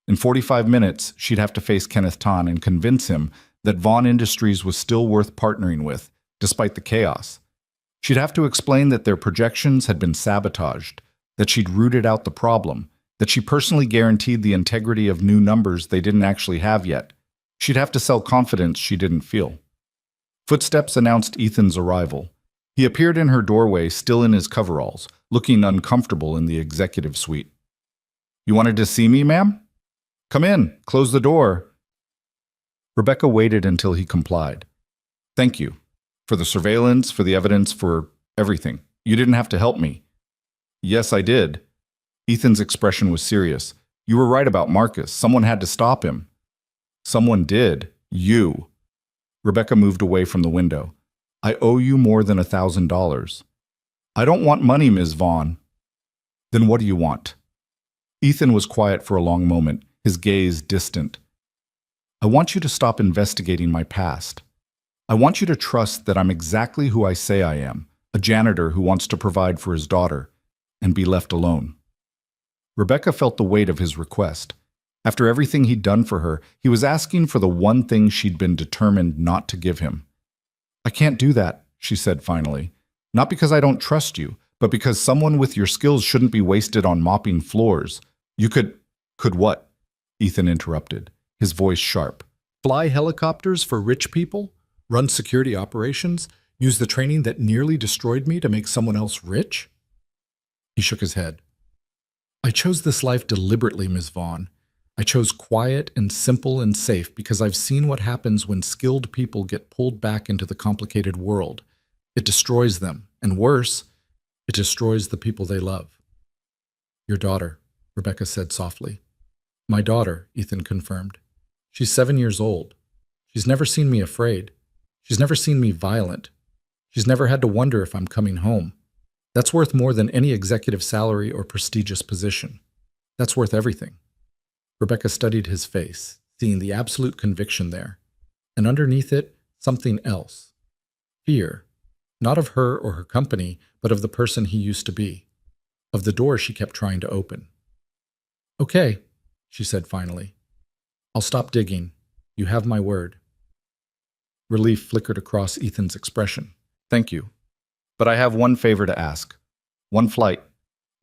In 45 minutes, she'd have to face Kenneth Tan and convince him that Vaughn Industries was still worth partnering with, despite the chaos. She'd have to explain that their projections had been sabotaged, that she'd rooted out the problem, that she personally guaranteed the integrity of new numbers they didn't actually have yet. She'd have to sell confidence she didn't feel. Footsteps announced Ethan's arrival. He appeared in her doorway, still in his coveralls, looking uncomfortable in the executive suite. "You wanted to see me, ma'am? Come in, close the door." Rebecca waited until he complied. "Thank you. For the surveillance, for the evidence, for everything. You didn't have to help me." "Yes, I did." Ethan's expression was serious. "You were right about Marcus. Someone had to stop him." "Someone did. You." Rebecca moved away from the window. "I owe you more than $1,000. "I don't want money, Ms. Vaughn." "Then what do you want?" Ethan was quiet for a long moment, his gaze distant. "I want you to stop investigating my past. I want you to trust that I'm exactly who I say I am, a janitor who wants to provide for his daughter, and be left alone." Rebecca felt the weight of his request. After everything he'd done for her, he was asking for the one thing she'd been determined not to give him. "I can't do that," she said finally. "Not because I don't trust you, but because someone with your skills shouldn't be wasted on mopping floors. You could..." "Could what?" Ethan interrupted, his voice sharp. "Fly helicopters for rich people? Run security operations? Use the training that nearly destroyed me to make someone else rich?" He shook his head. "I chose this life deliberately, Ms. Vaughn. I chose quiet and simple and safe because I've seen what happens when skilled people get pulled back into the complicated world. It destroys them, and worse, it destroys the people they love." "Your daughter," Rebecca said softly. "My daughter," Ethan confirmed. "She's 7 years old. She's never seen me afraid. She's never seen me violent. She's never had to wonder if I'm coming home. That's worth more than any executive salary or prestigious position. That's worth everything." Rebecca studied his face, seeing the absolute conviction there, and underneath it, something else. Fear, not of her or her company, but of the person he used to be, of the door she kept trying to open. "Okay," she said finally. "I'll stop digging. You have my word." Relief flickered across Ethan's expression. "Thank you. But I have one favor to ask. One flight.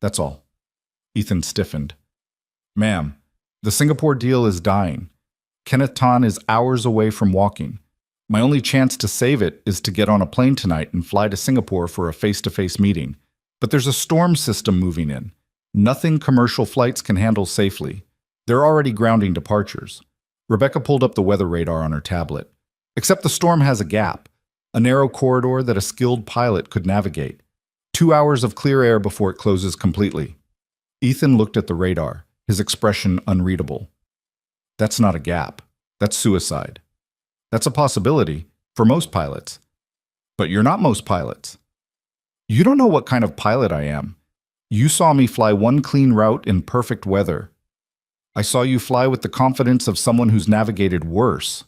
That's all." Ethan stiffened. "Ma'am, the Singapore deal is dying. Kenneth Tan is hours away from walking. My only chance to save it is to get on a plane tonight and fly to Singapore for a face-to-face meeting. But there's a storm system moving in. Nothing commercial flights can handle safely. They're already grounding departures." Rebecca pulled up the weather radar on her tablet. "Except the storm has a gap, a narrow corridor that a skilled pilot could navigate. 2 hours of clear air before it closes completely." Ethan looked at the radar, his expression unreadable. "That's not a gap. That's suicide. That's a possibility for most pilots. But you're not most pilots. You don't know what kind of pilot I am. You saw me fly one clean route in perfect weather. I saw you fly with the confidence of someone who's navigated worse."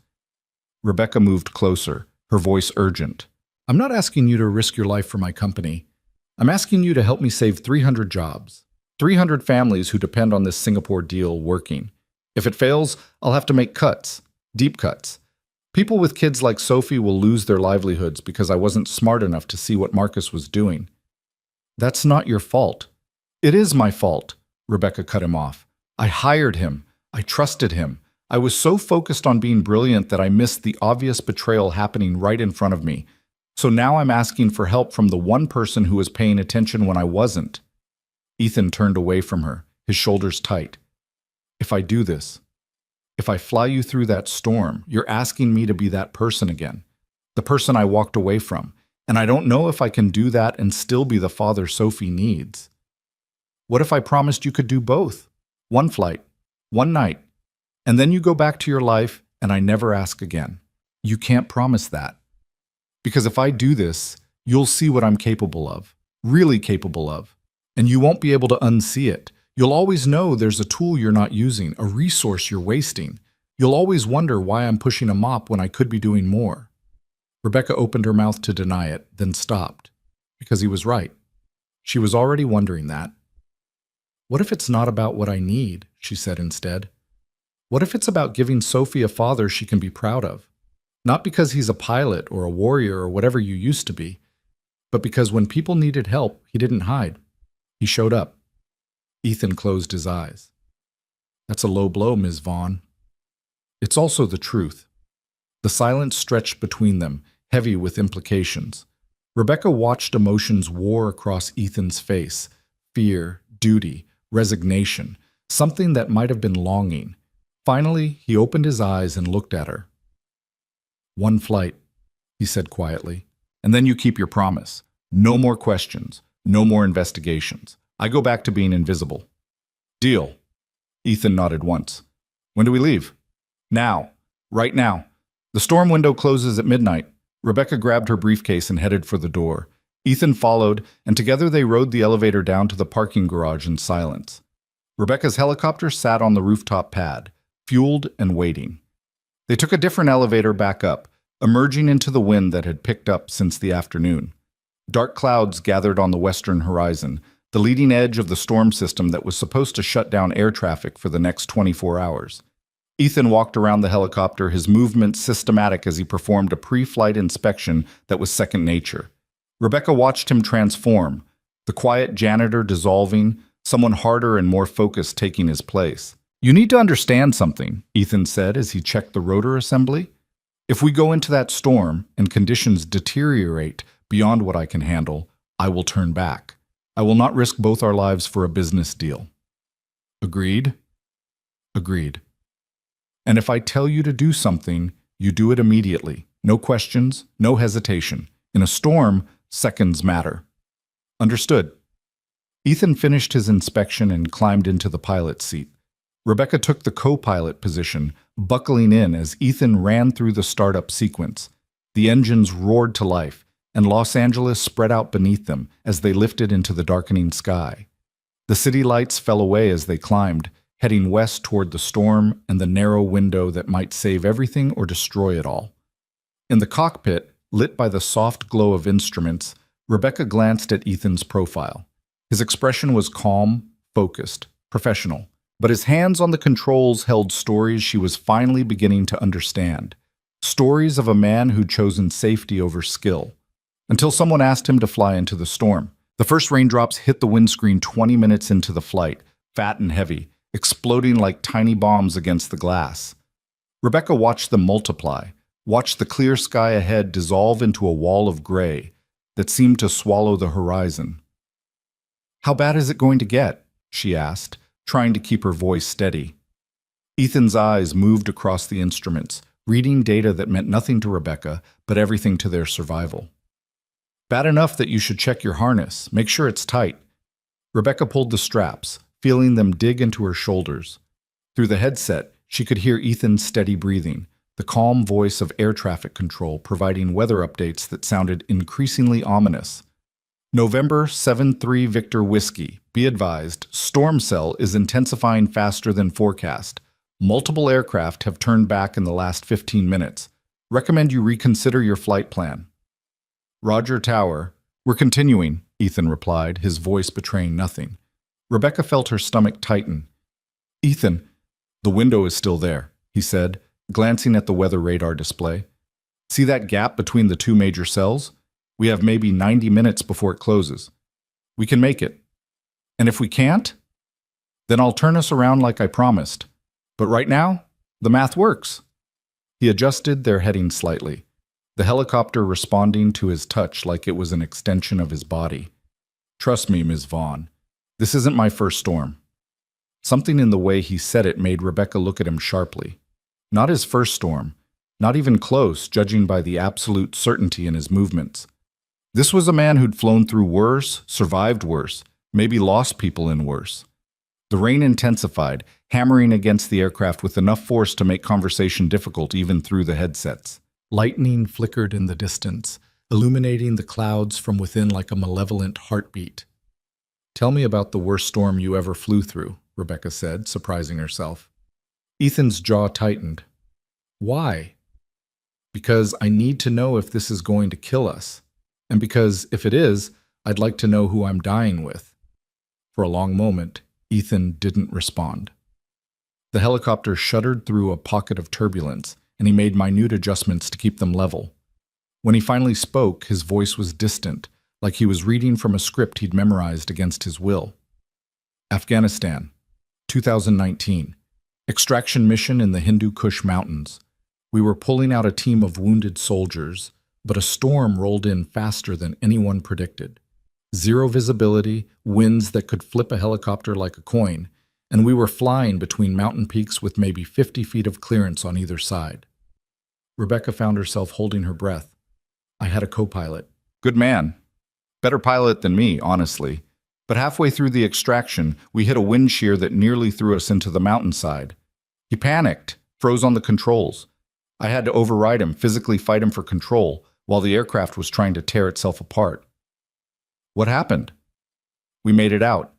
Rebecca moved closer, her voice urgent. "I'm not asking you to risk your life for my company. I'm asking you to help me save 300 jobs. 300 families who depend on this Singapore deal working. If it fails, I'll have to make cuts, deep cuts. People with kids like Sophie will lose their livelihoods because I wasn't smart enough to see what Marcus was doing." "That's not your fault." "It is my fault," Rebecca cut him off. "I hired him. I trusted him. I was so focused on being brilliant that I missed the obvious betrayal happening right in front of me. So now I'm asking for help from the one person who was paying attention when I wasn't." Ethan turned away from her, his shoulders tight. "If I do this, if I fly you through that storm, you're asking me to be that person again, the person I walked away from, and I don't know if I can do that and still be the father Sophie needs. What if I promised you could do both? One flight, one night, and then you go back to your life and I never ask again." "You can't promise that. Because if I do this, you'll see what I'm capable of, really capable of, and you won't be able to unsee it. You'll always know there's a tool you're not using, a resource you're wasting. You'll always wonder why I'm pushing a mop when I could be doing more." Rebecca opened her mouth to deny it, then stopped. Because he was right. She was already wondering that. "What if it's not about what I need?" she said instead. "What if it's about giving Sophie a father she can be proud of? Not because he's a pilot or a warrior or whatever you used to be, but because when people needed help, he didn't hide. He showed up." Ethan closed his eyes. "That's a low blow, Ms. Vaughn." "It's also the truth." The silence stretched between them, heavy with implications. Rebecca watched emotions war across Ethan's face: fear, duty, resignation, something that might have been longing. Finally, he opened his eyes and looked at her. "One flight," he said quietly, "and then you keep your promise. No more questions, no more investigations. I go back to being invisible." "Deal." Ethan nodded once. "When do we leave?" "Now. Right now. The storm window closes at midnight." Rebecca grabbed her briefcase and headed for the door. Ethan followed, and together they rode the elevator down to the parking garage in silence. Rebecca's helicopter sat on the rooftop pad, fueled and waiting. They took a different elevator back up, emerging into the wind that had picked up since the afternoon. Dark clouds gathered on the western horizon, the leading edge of the storm system that was supposed to shut down air traffic for the next 24 hours. Ethan walked around the helicopter, his movements systematic as he performed a pre-flight inspection that was second nature. Rebecca watched him transform, the quiet janitor dissolving, someone harder and more focused taking his place. "You need to understand something," Ethan said as he checked the rotor assembly. "If we go into that storm and conditions deteriorate beyond what I can handle, I will turn back. I will not risk both our lives for a business deal." "Agreed?" "Agreed. And if I tell you to do something, you do it immediately. No questions, no hesitation. In a storm, seconds matter." "Understood." Ethan finished his inspection and climbed into the pilot's seat. Rebecca took the co-pilot position, buckling in as Ethan ran through the startup sequence. The engines roared to life, and Los Angeles spread out beneath them as they lifted into the darkening sky. The city lights fell away as they climbed, heading west toward the storm and the narrow window that might save everything or destroy it all. In the cockpit, lit by the soft glow of instruments, Rebecca glanced at Ethan's profile. His expression was calm, focused, professional, but his hands on the controls held stories she was finally beginning to understand. Stories of a man who'd chosen safety over skill. Until someone asked him to fly into the storm. The first raindrops hit the windscreen 20 minutes into the flight, fat and heavy, exploding like tiny bombs against the glass. Rebecca watched them multiply, watched the clear sky ahead dissolve into a wall of gray that seemed to swallow the horizon. "How bad is it going to get?" she asked, trying to keep her voice steady. Ethan's eyes moved across the instruments, reading data that meant nothing to Rebecca, but everything to their survival. "Bad enough that you should check your harness. Make sure it's tight." Rebecca pulled the straps, feeling them dig into her shoulders. Through the headset, she could hear Ethan's steady breathing, the calm voice of air traffic control providing weather updates that sounded increasingly ominous. "November 7-3 Victor Whiskey. Be advised, storm cell is intensifying faster than forecast. Multiple aircraft have turned back in the last 15 minutes. Recommend you reconsider your flight plan." "Roger Tower. We're continuing," Ethan replied, his voice betraying nothing. Rebecca felt her stomach tighten. "Ethan, the window is still there," he said, glancing at the weather radar display. "See that gap between the two major cells? We have maybe 90 minutes before it closes. We can make it. And if we can't, then I'll turn us around like I promised. But right now, the math works." He adjusted their heading slightly, the helicopter responding to his touch like it was an extension of his body. "Trust me, Ms. Vaughn. This isn't my first storm." Something in the way he said it made Rebecca look at him sharply. Not his first storm, not even close, judging by the absolute certainty in his movements. This was a man who'd flown through worse, survived worse, maybe lost people in worse. The rain intensified, hammering against the aircraft with enough force to make conversation difficult even through the headsets. Lightning flickered in the distance, illuminating the clouds from within like a malevolent heartbeat. "Tell me about the worst storm you ever flew through," Rebecca said, surprising herself. Ethan's jaw tightened. "Why?" "Because I need to know if this is going to kill us. And because, if it is, I'd like to know who I'm dying with." For a long moment, Ethan didn't respond. The helicopter shuddered through a pocket of turbulence, and he made minute adjustments to keep them level. When he finally spoke, his voice was distant, like he was reading from a script he'd memorized against his will. "Afghanistan, 2019. Extraction mission in the Hindu Kush Mountains. We were pulling out a team of wounded soldiers, but a storm rolled in faster than anyone predicted. Zero visibility, winds that could flip a helicopter like a coin, and we were flying between mountain peaks with maybe 50 feet of clearance on either side." Rebecca found herself holding her breath. "I had a co-pilot. Good man. Better pilot than me, honestly. But halfway through the extraction, we hit a wind shear that nearly threw us into the mountainside. He panicked, froze on the controls. I had to override him, physically fight him for control, while the aircraft was trying to tear itself apart." "What happened?" "We made it out.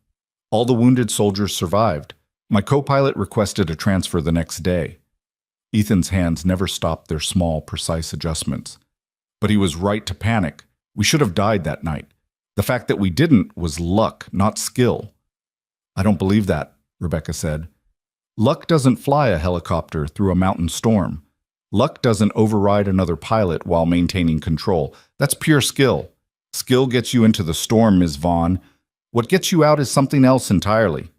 All the wounded soldiers survived. My co-pilot requested a transfer the next day." Ethan's hands never stopped their small, precise adjustments. "But he was right to panic. We should have died that night. The fact that we didn't was luck, not skill. I don't believe that, Rebecca said. Luck doesn't fly a helicopter through a mountain storm. Luck doesn't override another pilot while maintaining control. That's pure skill. Skill gets you into the storm, Ms. Vaughn. What gets you out is something else entirely.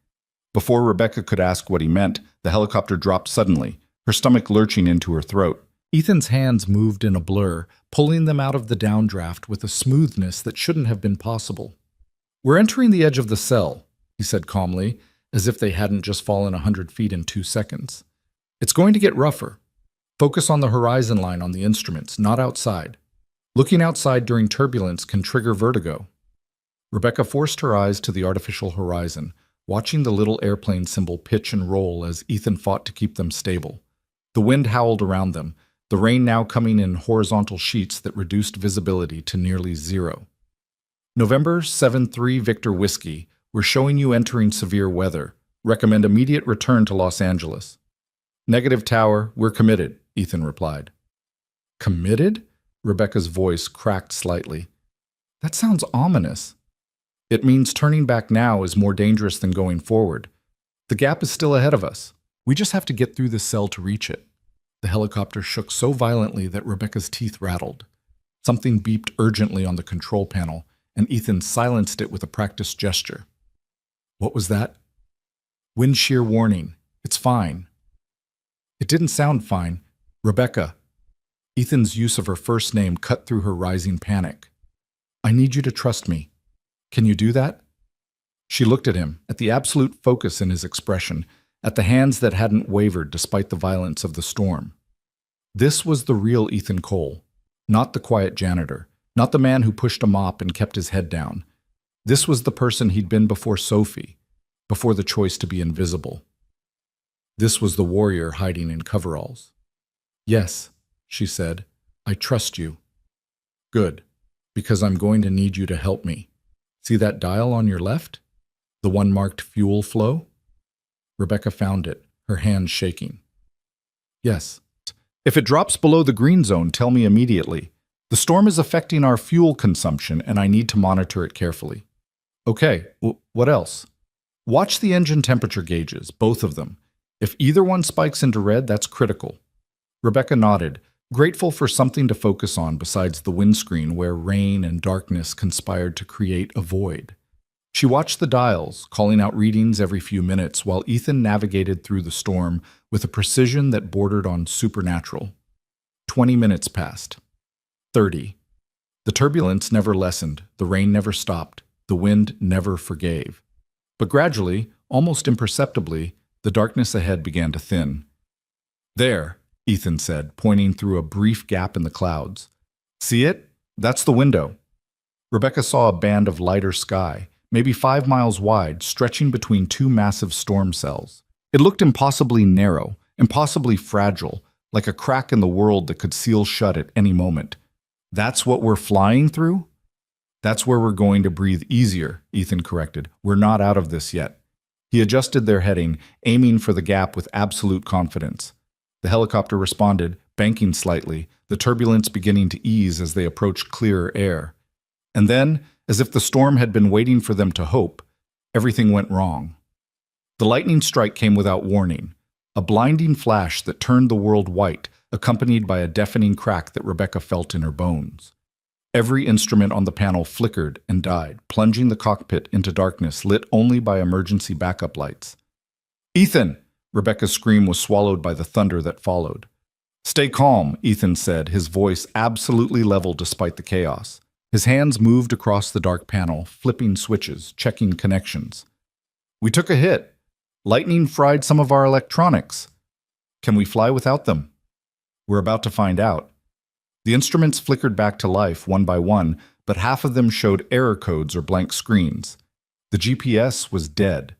Before Rebecca could ask what he meant, the helicopter dropped suddenly, her stomach lurching into her throat. Ethan's hands moved in a blur, pulling them out of the downdraft with a smoothness that shouldn't have been possible. "We're entering the edge of the cell," he said calmly, as if they hadn't just fallen 100 feet in 2 seconds. "It's going to get rougher. Focus on the horizon line on the instruments, not outside. Looking outside during turbulence can trigger vertigo." Rebecca forced her eyes to the artificial horizon, watching the little airplane symbol pitch and roll as Ethan fought to keep them stable. The wind howled around them, the rain now coming in horizontal sheets that reduced visibility to nearly zero. "November 7-3 Victor Whiskey, we're showing you entering severe weather. Recommend immediate return to Los Angeles." "Negative, Tower, we're committed," Ethan replied. "Committed?" Rebecca's voice cracked slightly. "That sounds ominous." "It means turning back now is more dangerous than going forward. The gap is still ahead of us. We just have to get through this cell to reach it." The helicopter shook so violently that Rebecca's teeth rattled. Something beeped urgently on the control panel, and Ethan silenced it with a practiced gesture. "What was that?" "Wind shear warning. It's fine." It didn't sound fine. "Rebecca." Ethan's use of her first name cut through her rising panic. "I need you to trust me. Can you do that?" She looked at him, at the absolute focus in his expression, at the hands that hadn't wavered despite the violence of the storm. This was the real Ethan Cole, not the quiet janitor, not the man who pushed a mop and kept his head down. This was the person he'd been before Sophie, before the choice to be invisible. This was the warrior hiding in coveralls. "Yes," she said, "I trust you." "Good, because I'm going to need you to help me. See that dial on your left? The one marked fuel flow?" Rebecca found it, her hands shaking. "Yes." "If it drops below the green zone, tell me immediately. The storm is affecting our fuel consumption, and I need to monitor it carefully." "Okay, what else?" "Watch the engine temperature gauges, both of them. If either one spikes into red, that's critical." Rebecca nodded, grateful for something to focus on besides the windscreen where rain and darkness conspired to create a void. She watched the dials, calling out readings every few minutes while Ethan navigated through the storm with a precision that bordered on supernatural. 20 minutes passed. 30. The turbulence never lessened, the rain never stopped, the wind never forgave. But gradually, almost imperceptibly, the darkness ahead began to thin. "There," Ethan said, pointing through a brief gap in the clouds. "See it? That's the window." Rebecca saw a band of lighter sky, maybe 5 miles wide, stretching between two massive storm cells. It looked impossibly narrow, impossibly fragile, like a crack in the world that could seal shut at any moment. "That's what we're flying through?" "That's where we're going to breathe easier," Ethan corrected. "We're not out of this yet." He adjusted their heading, aiming for the gap with absolute confidence. The helicopter responded, banking slightly, the turbulence beginning to ease as they approached clearer air. And then, as if the storm had been waiting for them to hope, everything went wrong. The lightning strike came without warning, a blinding flash that turned the world white, accompanied by a deafening crack that Rebecca felt in her bones. Every instrument on the panel flickered and died, plunging the cockpit into darkness lit only by emergency backup lights. "Ethan!" Rebecca's scream was swallowed by the thunder that followed. "Stay calm," Ethan said, his voice absolutely level despite the chaos. His hands moved across the dark panel, flipping switches, checking connections. "We took a hit. Lightning fried some of our electronics. Can we fly without them?" "We're about to find out." The instruments flickered back to life one by one, but half of them showed error codes or blank screens. The GPS was dead.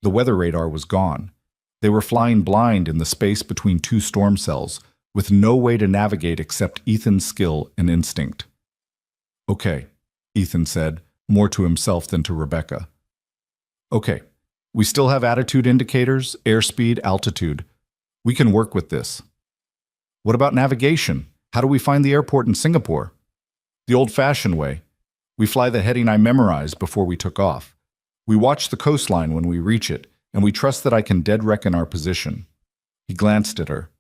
The weather radar was gone. They were flying blind in the space between two storm cells, with no way to navigate except Ethan's skill and instinct. "Okay," Ethan said, more to himself than to Rebecca. "Okay, we still have attitude indicators, airspeed, altitude. We can work with this." "What about navigation? How do we find the airport in Singapore?" "The old-fashioned way. We fly the heading I memorized before we took off. We watch the coastline when we reach it, and we trust that I can dead reckon our position." He glanced at her.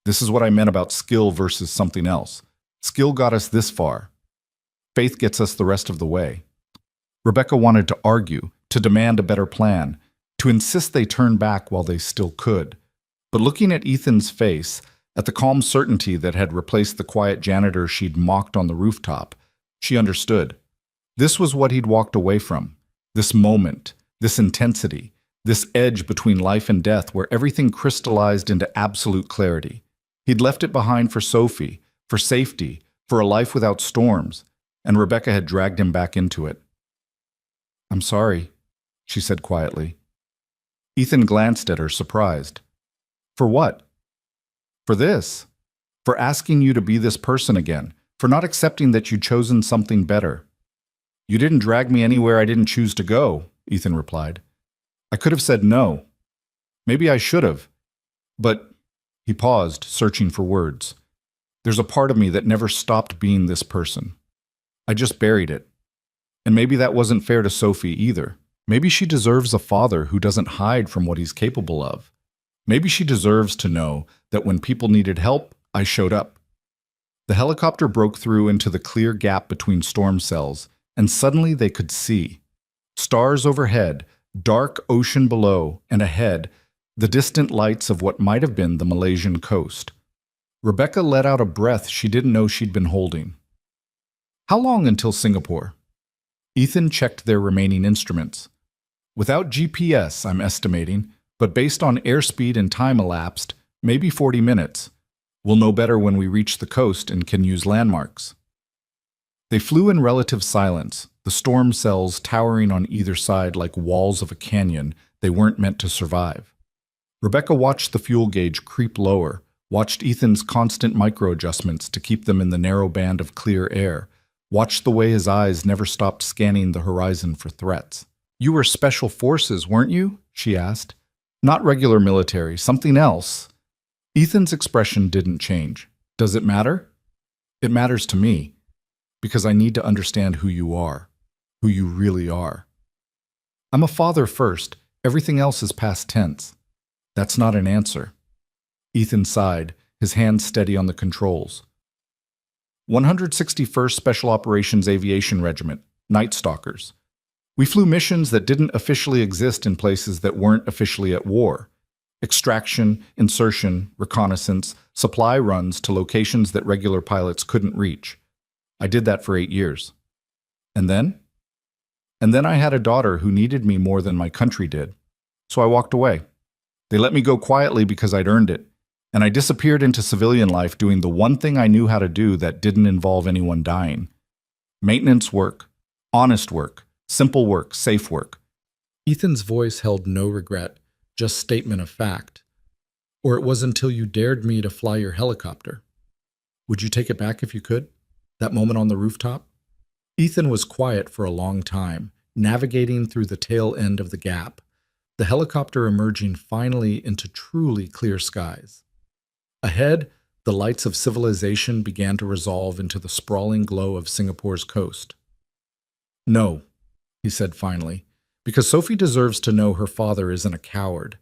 "This is what I meant about skill versus something else. Skill got us this far. Faith gets us the rest of the way." Rebecca wanted to argue, to demand a better plan, to insist they turn back while they still could. But looking at Ethan's face, at the calm certainty that had replaced the quiet janitor she'd mocked on the rooftop, she understood. This was what he'd walked away from. This moment, this intensity, this edge between life and death where everything crystallized into absolute clarity. He'd left it behind for Sophie, for safety, for a life without storms, and Rebecca had dragged him back into it. "I'm sorry," she said quietly. Ethan glanced at her, surprised. "For what?" "For this. For asking you to be this person again. For not accepting that you'd chosen something better." "You didn't drag me anywhere I didn't choose to go," Ethan replied. "I could have said no. Maybe I should have. But—" He paused, searching for words. "There's a part of me that never stopped being this person. I just buried it. And maybe that wasn't fair to Sophie either. Maybe she deserves a father who doesn't hide from what he's capable of. Maybe she deserves to know that when people needed help, I showed up." The helicopter broke through into the clear gap between storm cells, and suddenly they could see. Stars overhead, dark ocean below, and ahead, the distant lights of what might have been the Malaysian coast. Rebecca let out a breath she didn't know she'd been holding. "How long until Singapore?" Ethan checked their remaining instruments. "Without GPS, I'm estimating, but based on airspeed and time elapsed, maybe 40 minutes. We'll know better when we reach the coast and can use landmarks." They flew in relative silence, the storm cells towering on either side like walls of a canyon they weren't meant to survive. Rebecca watched the fuel gauge creep lower, watched Ethan's constant micro-adjustments to keep them in the narrow band of clear air, watched the way his eyes never stopped scanning the horizon for threats. "You were special forces, weren't you?" she asked. "Not regular military, something else." Ethan's expression didn't change. "Does it matter?" "It matters to me, because I need to understand who you are, who you really are." "I'm a father first. Everything else is past tense." "That's not an answer." Ethan sighed, his hands steady on the controls. 161st Special Operations Aviation Regiment, Night Stalkers. We flew missions that didn't officially exist in places that weren't officially at war. Extraction, insertion, reconnaissance, supply runs to locations that regular pilots couldn't reach. I did that for 8 years. And then? And then I had a daughter who needed me more than my country did. So I walked away. They let me go quietly because I'd earned it. And I disappeared into civilian life doing the one thing I knew how to do that didn't involve anyone dying. Maintenance work, honest work, simple work, safe work. Ethan's voice held no regret, just statement of fact. Or it was until you dared me to fly your helicopter. Would you take it back if you could? That moment on the rooftop? Ethan was quiet for a long time, navigating through the tail end of the gap, the helicopter emerging finally into truly clear skies. Ahead, the lights of civilization began to resolve into the sprawling glow of Singapore's coast. "No," he said finally, "because Sophie deserves to know her father isn't a coward,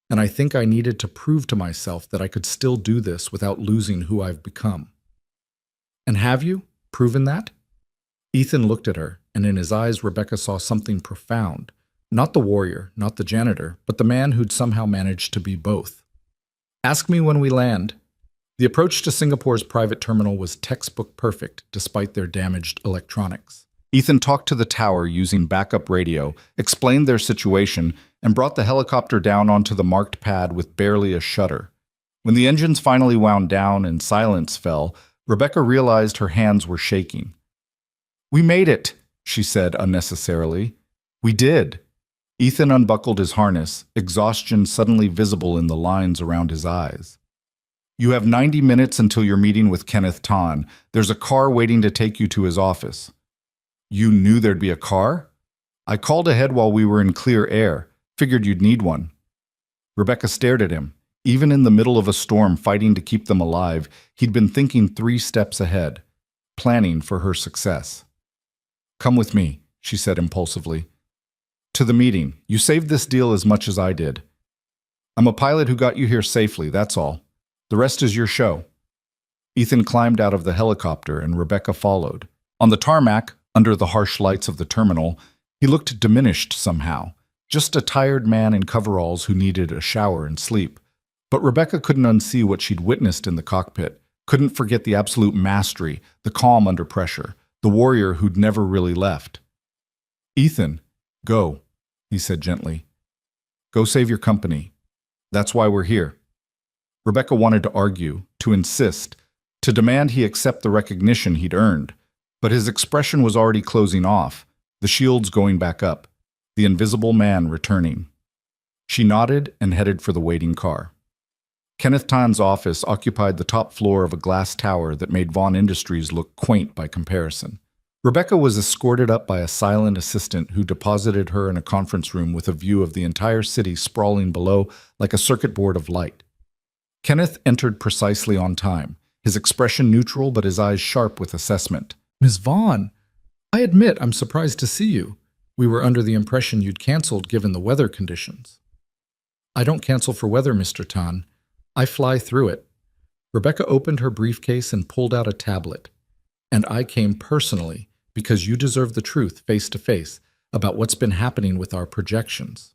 and I think I needed to prove to myself that I could still do this without losing who I've become." "And have you proven that?" Ethan looked at her, and in his eyes Rebecca saw something profound. Not the warrior, not the janitor, but the man who'd somehow managed to be both. "Ask me when we land." The approach to Singapore's private terminal was textbook perfect, despite their damaged electronics. Ethan talked to the tower using backup radio, explained their situation, and brought the helicopter down onto the marked pad with barely a shudder. When the engines finally wound down and silence fell, Rebecca realized her hands were shaking. "We made it," she said unnecessarily. "We did." Ethan unbuckled his harness, exhaustion suddenly visible in the lines around his eyes. "You have 90 minutes until your meeting with Kenneth Tan. There's a car waiting to take you to his office." "You knew there'd be a car?" "I called ahead while we were in clear air. Figured you'd need one." Rebecca stared at him. Even in the middle of a storm fighting to keep them alive, he'd been thinking 3 steps ahead, planning for her success. Come with me, she said impulsively. To the meeting. You saved this deal as much as I did. I'm a pilot who got you here safely, that's all. The rest is your show. Ethan climbed out of the helicopter and Rebecca followed. On the tarmac, under the harsh lights of the terminal, he looked diminished somehow, just a tired man in coveralls who needed a shower and sleep. But Rebecca couldn't unsee what she'd witnessed in the cockpit, couldn't forget the absolute mastery, the calm under pressure, the warrior who'd never really left. Ethan, go, he said gently. Go save your company. That's why we're here. Rebecca wanted to argue, to insist, to demand he accept the recognition he'd earned, but his expression was already closing off, the shields going back up, the invisible man returning. She nodded and headed for the waiting car. Kenneth Tan's office occupied the top floor of a glass tower that made Vaughn Industries look quaint by comparison. Rebecca was escorted up by a silent assistant who deposited her in a conference room with a view of the entire city sprawling below like a circuit board of light. Kenneth entered precisely on time, his expression neutral but his eyes sharp with assessment. Ms. Vaughn, I admit I'm surprised to see you. We were under the impression you'd canceled given the weather conditions. I don't cancel for weather, Mr. Tan. I fly through it. Rebecca opened her briefcase and pulled out a tablet. And I came personally because you deserve the truth face to face about what's been happening with our projections.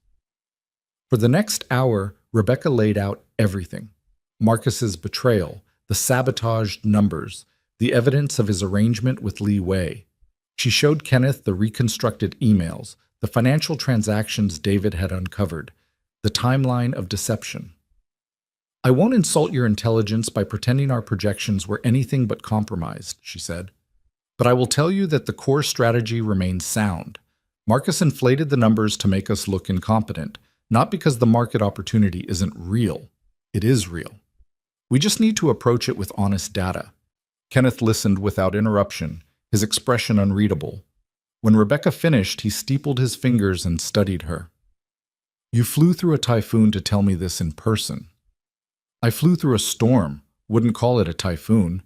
For the next hour, Rebecca laid out everything. Marcus's betrayal, the sabotaged numbers, the evidence of his arrangement with Li Wei. She showed Kenneth the reconstructed emails, the financial transactions David had uncovered, the timeline of deception. I won't insult your intelligence by pretending our projections were anything but compromised, she said. But I will tell you that the core strategy remains sound. Marcus inflated the numbers to make us look incompetent, not because the market opportunity isn't real. It is real. We just need to approach it with honest data. Kenneth listened without interruption, his expression unreadable. When Rebecca finished, he steepled his fingers and studied her. You flew through a typhoon to tell me this in person. I flew through a storm, wouldn't call it a typhoon.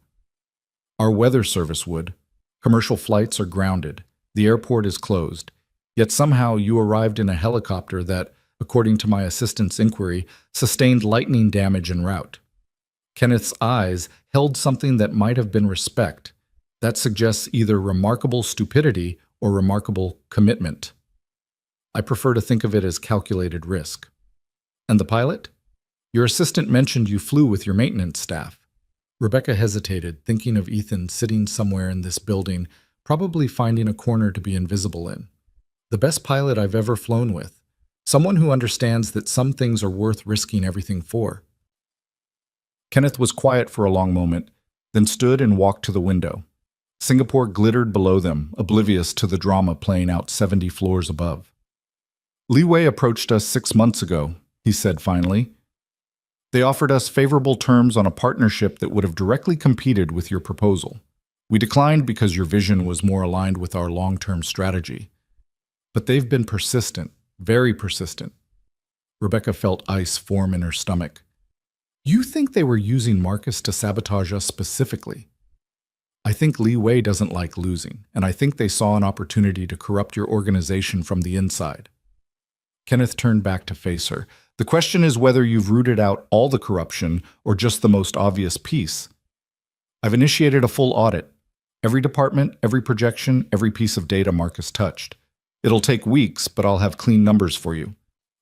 Our weather service would. Commercial flights are grounded. The airport is closed. Yet somehow you arrived in a helicopter that, according to my assistant's inquiry, sustained lightning damage en route. Kenneth's eyes held something that might have been respect. That suggests either remarkable stupidity or remarkable commitment. I prefer to think of it as calculated risk. And the pilot? Your assistant mentioned you flew with your maintenance staff. Rebecca hesitated, thinking of Ethan sitting somewhere in this building, probably finding a corner to be invisible in. The best pilot I've ever flown with. Someone who understands that some things are worth risking everything for. Kenneth was quiet for a long moment, then stood and walked to the window. Singapore glittered below them, oblivious to the drama playing out 70 floors above. Li Wei approached us 6 months ago, he said finally. They offered us favorable terms on a partnership that would have directly competed with your proposal. We declined because your vision was more aligned with our long-term strategy. But they've been persistent, very persistent. Rebecca felt ice form in her stomach. You think they were using Marcus to sabotage us specifically? I think Li Wei doesn't like losing, and I think they saw an opportunity to corrupt your organization from the inside. Kenneth turned back to face her. The question is whether you've rooted out all the corruption or just the most obvious piece. I've initiated a full audit. Every department, every projection, every piece of data Marcus touched. It'll take weeks, but I'll have clean numbers for you.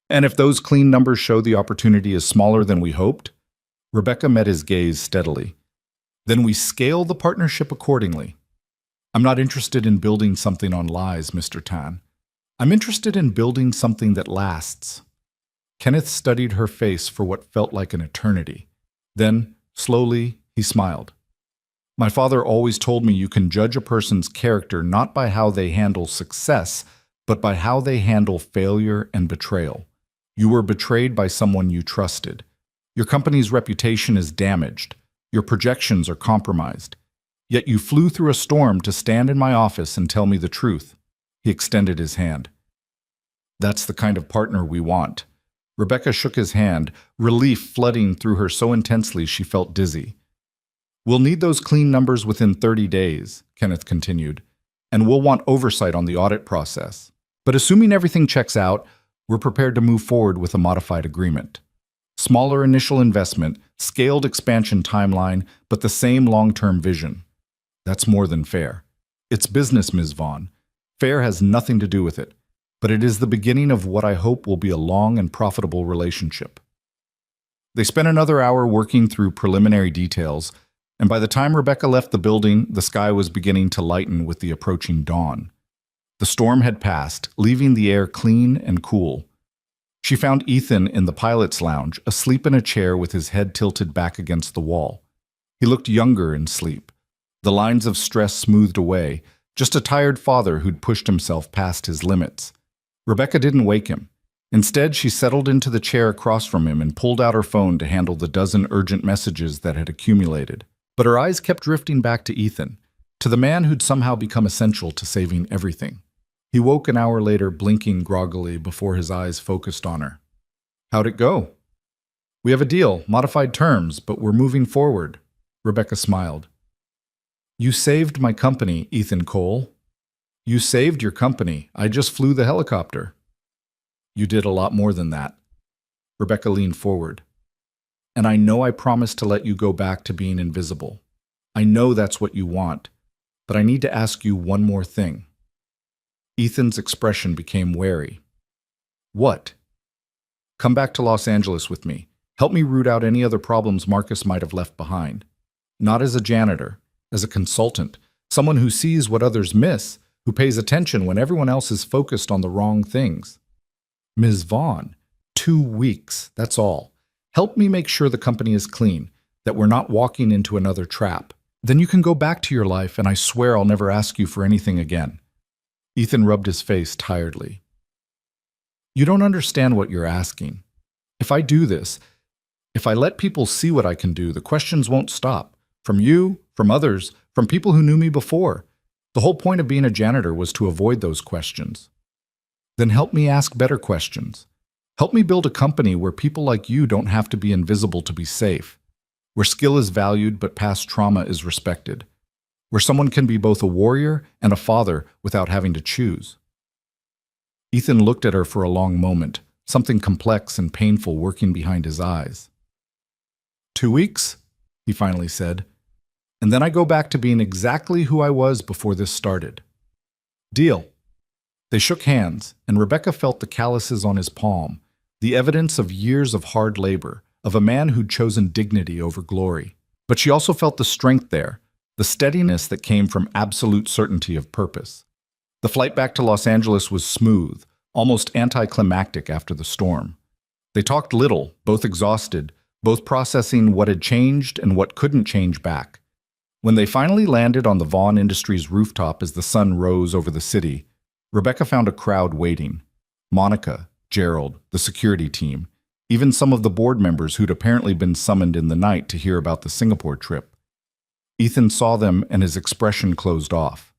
And if those clean numbers show the opportunity is smaller than we hoped, Rebecca met his gaze steadily. Then we scale the partnership accordingly. I'm not interested in building something on lies, Mr. Tan. I'm interested in building something that lasts. Kenneth studied her face for what felt like an eternity. Then, slowly, he smiled. My father always told me you can judge a person's character not by how they handle success, but by how they handle failure and betrayal. You were betrayed by someone you trusted. Your company's reputation is damaged. Your projections are compromised. Yet you flew through a storm to stand in my office and tell me the truth. He extended his hand. That's the kind of partner we want. Rebecca shook his hand, relief flooding through her so intensely she felt dizzy. We'll need those clean numbers within 30 days, Kenneth continued. and we'll want oversight on the audit process. But assuming everything checks out, we're prepared to move forward with a modified agreement. Smaller initial investment, scaled expansion timeline, but the same long-term vision. That's more than fair. It's business, Ms. Vaughn. Fair has nothing to do with it, but it is the beginning of what I hope will be a long and profitable relationship. They spent another hour working through preliminary details, and by the time Rebecca left the building, the sky was beginning to lighten with the approaching dawn. The storm had passed, leaving the air clean and cool. She found Ethan in the pilot's lounge, asleep in a chair with his head tilted back against the wall. He looked younger in sleep. The lines of stress smoothed away, just a tired father who'd pushed himself past his limits. Rebecca didn't wake him. Instead, she settled into the chair across from him and pulled out her phone to handle the dozen urgent messages that had accumulated. But her eyes kept drifting back to Ethan, to the man who'd somehow become essential to saving everything. He woke an hour later, blinking groggily before his eyes focused on her. "How'd it go?" "We have a deal, modified terms, but we're moving forward." Rebecca smiled. "You saved my company, Ethan Cole." "You saved your company. I just flew the helicopter." "You did a lot more than that." Rebecca leaned forward. "And I know I promised to let you go back to being invisible. I know that's what you want, but I need to ask you one more thing." Ethan's expression became wary. "What?" "Come back to Los Angeles with me. Help me root out any other problems Marcus might have left behind. Not as a janitor, as a consultant, someone who sees what others miss, who pays attention when everyone else is focused on the wrong things." "Ms. Vaughn, 2 weeks, that's all. Help me make sure the company is clean, that we're not walking into another trap. Then you can go back to your life, and I swear I'll never ask you for anything again." Ethan rubbed his face tiredly. "You don't understand what you're asking. If I do this, if I let people see what I can do, the questions won't stop. From you, from others, from people who knew me before. The whole point of being a janitor was to avoid those questions." "Then help me ask better questions. Help me build a company where people like you don't have to be invisible to be safe, where skill is valued but past trauma is respected, where someone can be both a warrior and a father without having to choose." Ethan looked at her for a long moment, something complex and painful working behind his eyes. 2 weeks, he finally said, "and then I go back to being exactly who I was before this started." "Deal." They shook hands, and Rebecca felt the calluses on his palm, the evidence of years of hard labor, of a man who'd chosen dignity over glory. But she also felt the strength there, the steadiness that came from absolute certainty of purpose. The flight back to Los Angeles was smooth, almost anticlimactic after the storm. They talked little, both exhausted, both processing what had changed and what couldn't change back. When they finally landed on the Vaughn Industries rooftop as the sun rose over the city, Rebecca found a crowd waiting. Monica, Gerald, the security team, even some of the board members who'd apparently been summoned in the night to hear about the Singapore trip. Ethan saw them and his expression closed off.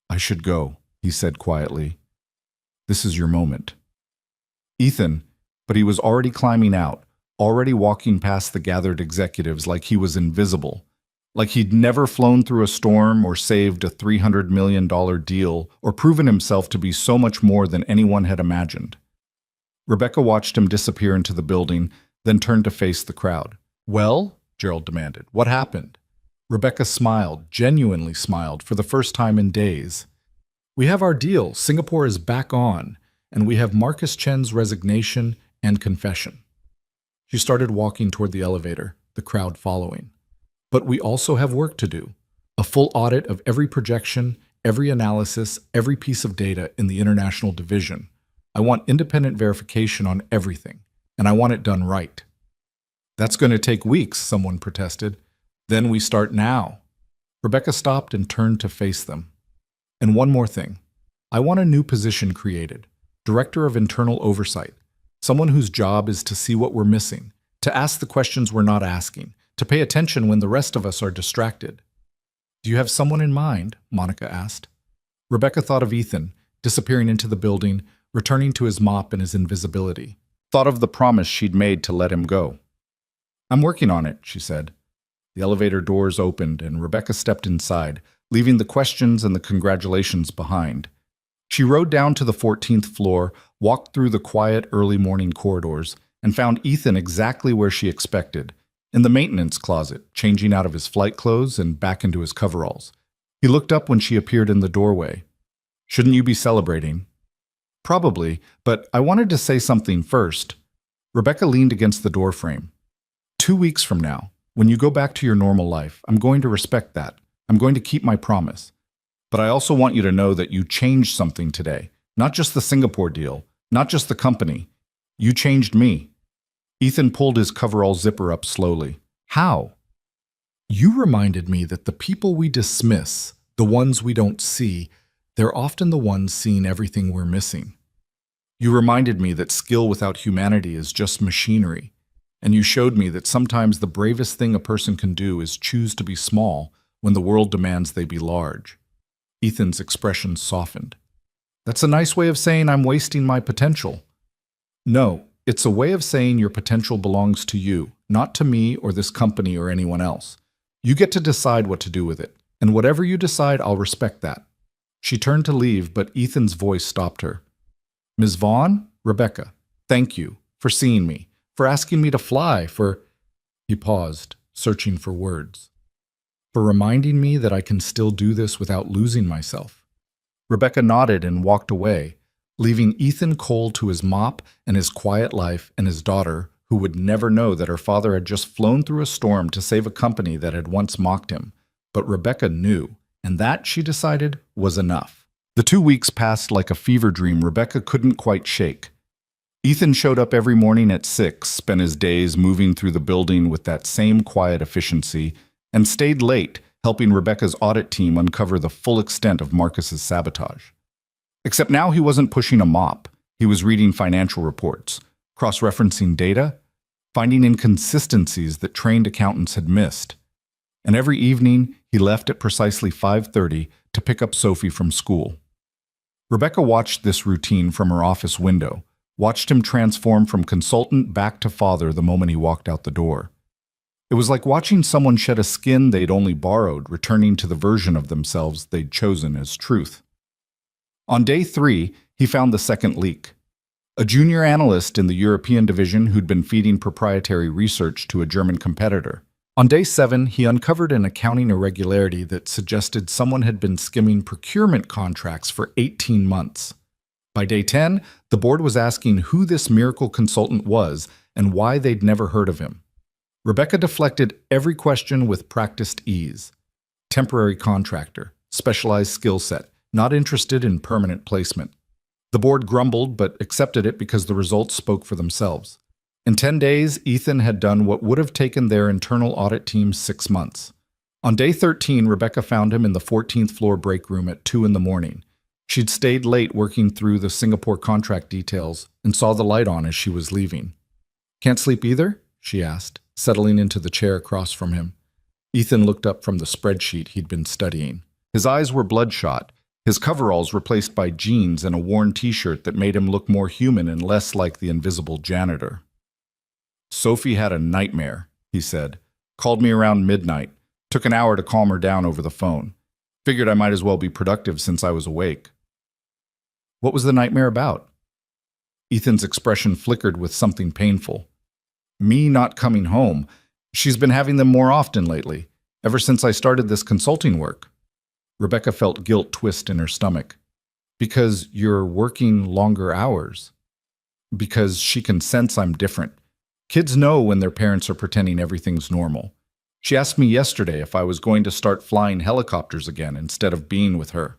"I should go," he said quietly. "This is your moment." Ethan, but he was already climbing out, already walking past the gathered executives like he was invisible, like he'd never flown through a storm or saved a $300 million deal or proven himself to be so much more than anyone had imagined. Rebecca watched him disappear into the building, then turned to face the crowd. "Well?" Gerald demanded. "What happened?" Rebecca smiled, genuinely smiled, for the first time in days. "We have our deal. Singapore is back on, and we have Marcus Chen's resignation and confession." She started walking toward the elevator, the crowd following. "But we also have work to do. A full audit of every projection, every analysis, every piece of data in the international division. I want independent verification on everything, and I want it done right." "That's going to take weeks," someone protested. "Then we start now." Rebecca stopped and turned to face them. "And one more thing. I want a new position created, Director of Internal Oversight, someone whose job is to see what we're missing, to ask the questions we're not asking, to pay attention when the rest of us are distracted." "Do you have someone in mind?" Monica asked. Rebecca thought of Ethan, disappearing into the building, returning to his mop and his invisibility. Thought of the promise she'd made to let him go. "I'm working on it," she said. The elevator doors opened and Rebecca stepped inside, leaving the questions and the congratulations behind. She rode down to the 14th floor, walked through the quiet early morning corridors, and found Ethan exactly where she expected, in the maintenance closet, changing out of his flight clothes and back into his coveralls. He looked up when she appeared in the doorway. "Shouldn't you be celebrating?" "Probably, but I wanted to say something first." Rebecca leaned against the doorframe. 2 weeks from now, when you go back to your normal life, I'm going to respect that. I'm going to keep my promise. But I also want you to know that you changed something today. Not just the Singapore deal, not just the company. You changed me. Ethan pulled his coverall zipper up slowly. "How?" You reminded me that the people we dismiss, the ones we don't see, they're often the ones seeing everything we're missing. You reminded me that skill without humanity is just machinery. And you showed me that sometimes the bravest thing a person can do is choose to be small when the world demands they be large. Ethan's expression softened. "That's a nice way of saying I'm wasting my potential." "No, it's a way of saying your potential belongs to you, not to me or this company or anyone else. You get to decide what to do with it, and whatever you decide, I'll respect that." She turned to leave, but Ethan's voice stopped her. "Ms. Vaughn, Rebecca, thank you for seeing me, for asking me to fly, for—" He paused, searching for words. "For reminding me that I can still do this without losing myself." Rebecca nodded and walked away, leaving Ethan cold to his mop and his quiet life and his daughter, who would never know that her father had just flown through a storm to save a company that had once mocked him. But Rebecca knew, and that, she decided, was enough. The 2 weeks passed like a fever dream Rebecca couldn't quite shake. Ethan showed up every morning at 6, spent his days moving through the building with that same quiet efficiency, and stayed late, helping Rebecca's audit team uncover the full extent of Marcus's sabotage. Except now he wasn't pushing a mop. He was reading financial reports, cross-referencing data, finding inconsistencies that trained accountants had missed. And every evening, he left at precisely 5:30 to pick up Sophie from school. Rebecca watched this routine from her office window, watched him transform from consultant back to father the moment he walked out the door. It was like watching someone shed a skin they'd only borrowed, returning to the version of themselves they'd chosen as truth. On day 3, he found the second leak. A junior analyst in the European division who'd been feeding proprietary research to a German competitor. On day 7, he uncovered an accounting irregularity that suggested someone had been skimming procurement contracts for 18 months. By day 10, the board was asking who this miracle consultant was and why they'd never heard of him. Rebecca deflected every question with practiced ease. Temporary contractor, specialized skill set, not interested in permanent placement. The board grumbled but accepted it because the results spoke for themselves. In 10 days, Ethan had done what would have taken their internal audit team 6 months. On day 13, Rebecca found him in the 14th floor break room at 2 in the morning. She'd stayed late working through the Singapore contract details and saw the light on as she was leaving. "Can't sleep either?" she asked, settling into the chair across from him. Ethan looked up from the spreadsheet he'd been studying. His eyes were bloodshot, his coveralls replaced by jeans and a worn t-shirt that made him look more human and less like the invisible janitor. "Sophie had a nightmare," he said. "Called me around midnight. Took an hour to calm her down over the phone. Figured I might as well be productive since I was awake." "What was the nightmare about?" Ethan's expression flickered with something painful. "Me not coming home. She's been having them more often lately, ever since I started this consulting work." Rebecca felt guilt twist in her stomach. "Because you're working longer hours." "Because she can sense I'm different. Kids know when their parents are pretending everything's normal. She asked me yesterday if I was going to start flying helicopters again instead of being with her."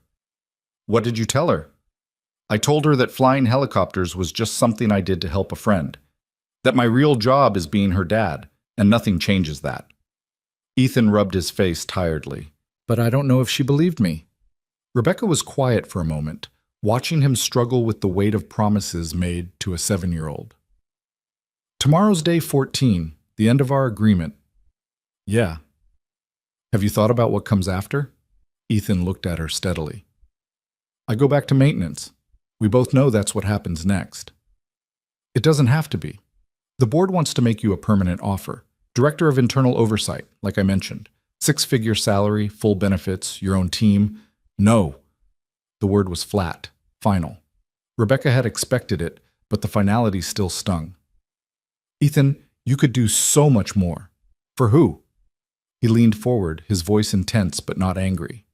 "What did you tell her?" "I told her that flying helicopters was just something I did to help a friend. That my real job is being her dad, and nothing changes that." Ethan rubbed his face tiredly. "But I don't know if she believed me." Rebecca was quiet for a moment, watching him struggle with the weight of promises made to a 7-year-old. "Tomorrow's day 14, the end of our agreement." "Yeah." "Have you thought about what comes after?" Ethan looked at her steadily. "I go back to maintenance. We both know that's what happens next." "It doesn't have to be. The board wants to make you a permanent offer. Director of Internal Oversight, like I mentioned. Six-figure salary, full benefits, your own team. No. The word was flat, final. Rebecca had expected it, but the finality still stung. Ethan, you could do so much more. For who? He leaned forward, his voice intense but not angry.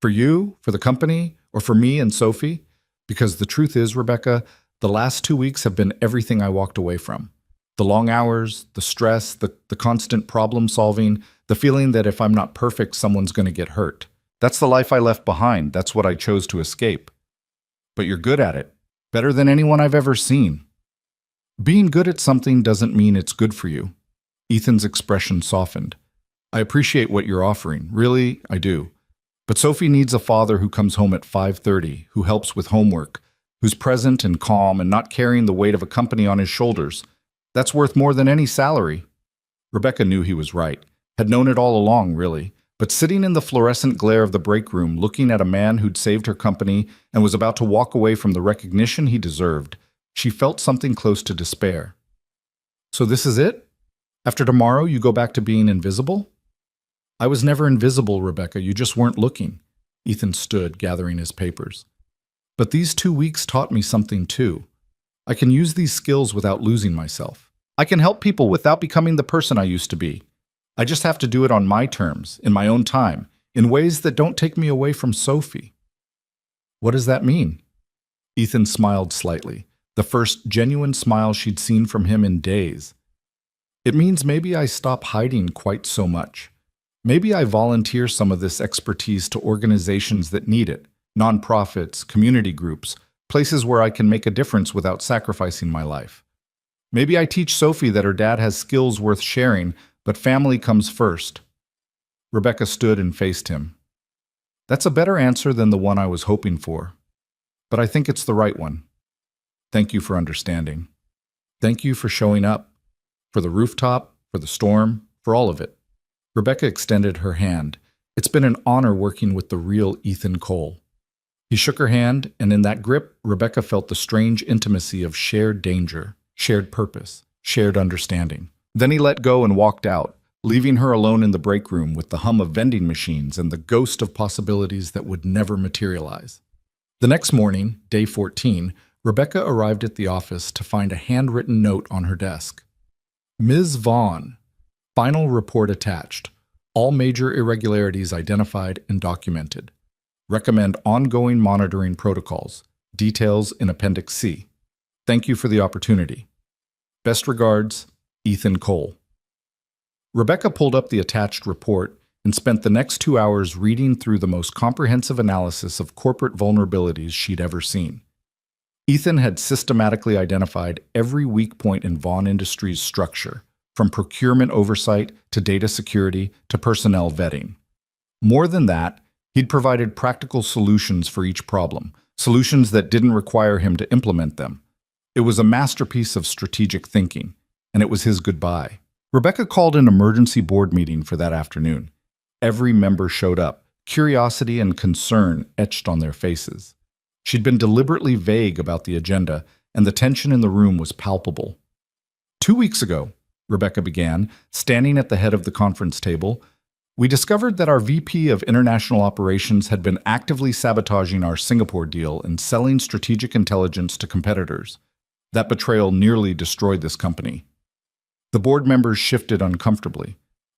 For you, for the company, or for me and Sophie? Because the truth is, Rebecca, the last 2 weeks have been everything I walked away from. The long hours, the stress, the constant problem solving, the feeling that if I'm not perfect, someone's going to get hurt. That's the life I left behind. That's what I chose to escape. But you're good at it. Better than anyone I've ever seen. Being good at something doesn't mean it's good for you. Ethan's expression softened. I appreciate what you're offering. Really, I do. But Sophie needs a father who comes home at 5:30, who helps with homework, who's present and calm and not carrying the weight of a company on his shoulders. That's worth more than any salary. Rebecca knew he was right, had known it all along, really. But sitting in the fluorescent glare of the break room, looking at a man who'd saved her company and was about to walk away from the recognition he deserved, she felt something close to despair. So this is it? After tomorrow, you go back to being invisible? I was never invisible, Rebecca. You just weren't looking. Ethan stood, gathering his papers. But these 2 weeks taught me something too. I can use these skills without losing myself. I can help people without becoming the person I used to be. I just have to do it on my terms, in my own time, in ways that don't take me away from Sophie. What does that mean? Ethan smiled slightly, the first genuine smile she'd seen from him in days. It means maybe I stop hiding quite so much. Maybe I volunteer some of this expertise to organizations that need it, nonprofits, community groups, places where I can make a difference without sacrificing my life. Maybe I teach Sophie that her dad has skills worth sharing, but family comes first. Rebecca stood and faced him. That's a better answer than the one I was hoping for, but I think it's the right one. Thank you for understanding. Thank you for showing up, for the rooftop, for the storm, for all of it. Rebecca extended her hand. It's been an honor working with the real Ethan Cole. He shook her hand, and in that grip, Rebecca felt the strange intimacy of shared danger, shared purpose, shared understanding. Then he let go and walked out, leaving her alone in the break room with the hum of vending machines and the ghost of possibilities that would never materialize. The next morning, day 14, Rebecca arrived at the office to find a handwritten note on her desk. Ms. Vaughn, final report attached. All major irregularities identified and documented. Recommend ongoing monitoring protocols. Details in Appendix C. Thank you for the opportunity. Best regards, Ethan Cole. Rebecca pulled up the attached report and spent the next 2 hours reading through the most comprehensive analysis of corporate vulnerabilities she'd ever seen. Ethan had systematically identified every weak point in Vaughn Industries' structure, from procurement oversight to data security to personnel vetting. More than that, he'd provided practical solutions for each problem, solutions that didn't require him to implement them. It was a masterpiece of strategic thinking, and it was his goodbye. Rebecca called an emergency board meeting for that afternoon. Every member showed up, curiosity and concern etched on their faces. She'd been deliberately vague about the agenda, and the tension in the room was palpable. 2 weeks ago, Rebecca began, standing at the head of the conference table, we discovered that our VP of International Operations had been actively sabotaging our Singapore deal and selling strategic intelligence to competitors. That betrayal nearly destroyed this company. The board members shifted uncomfortably.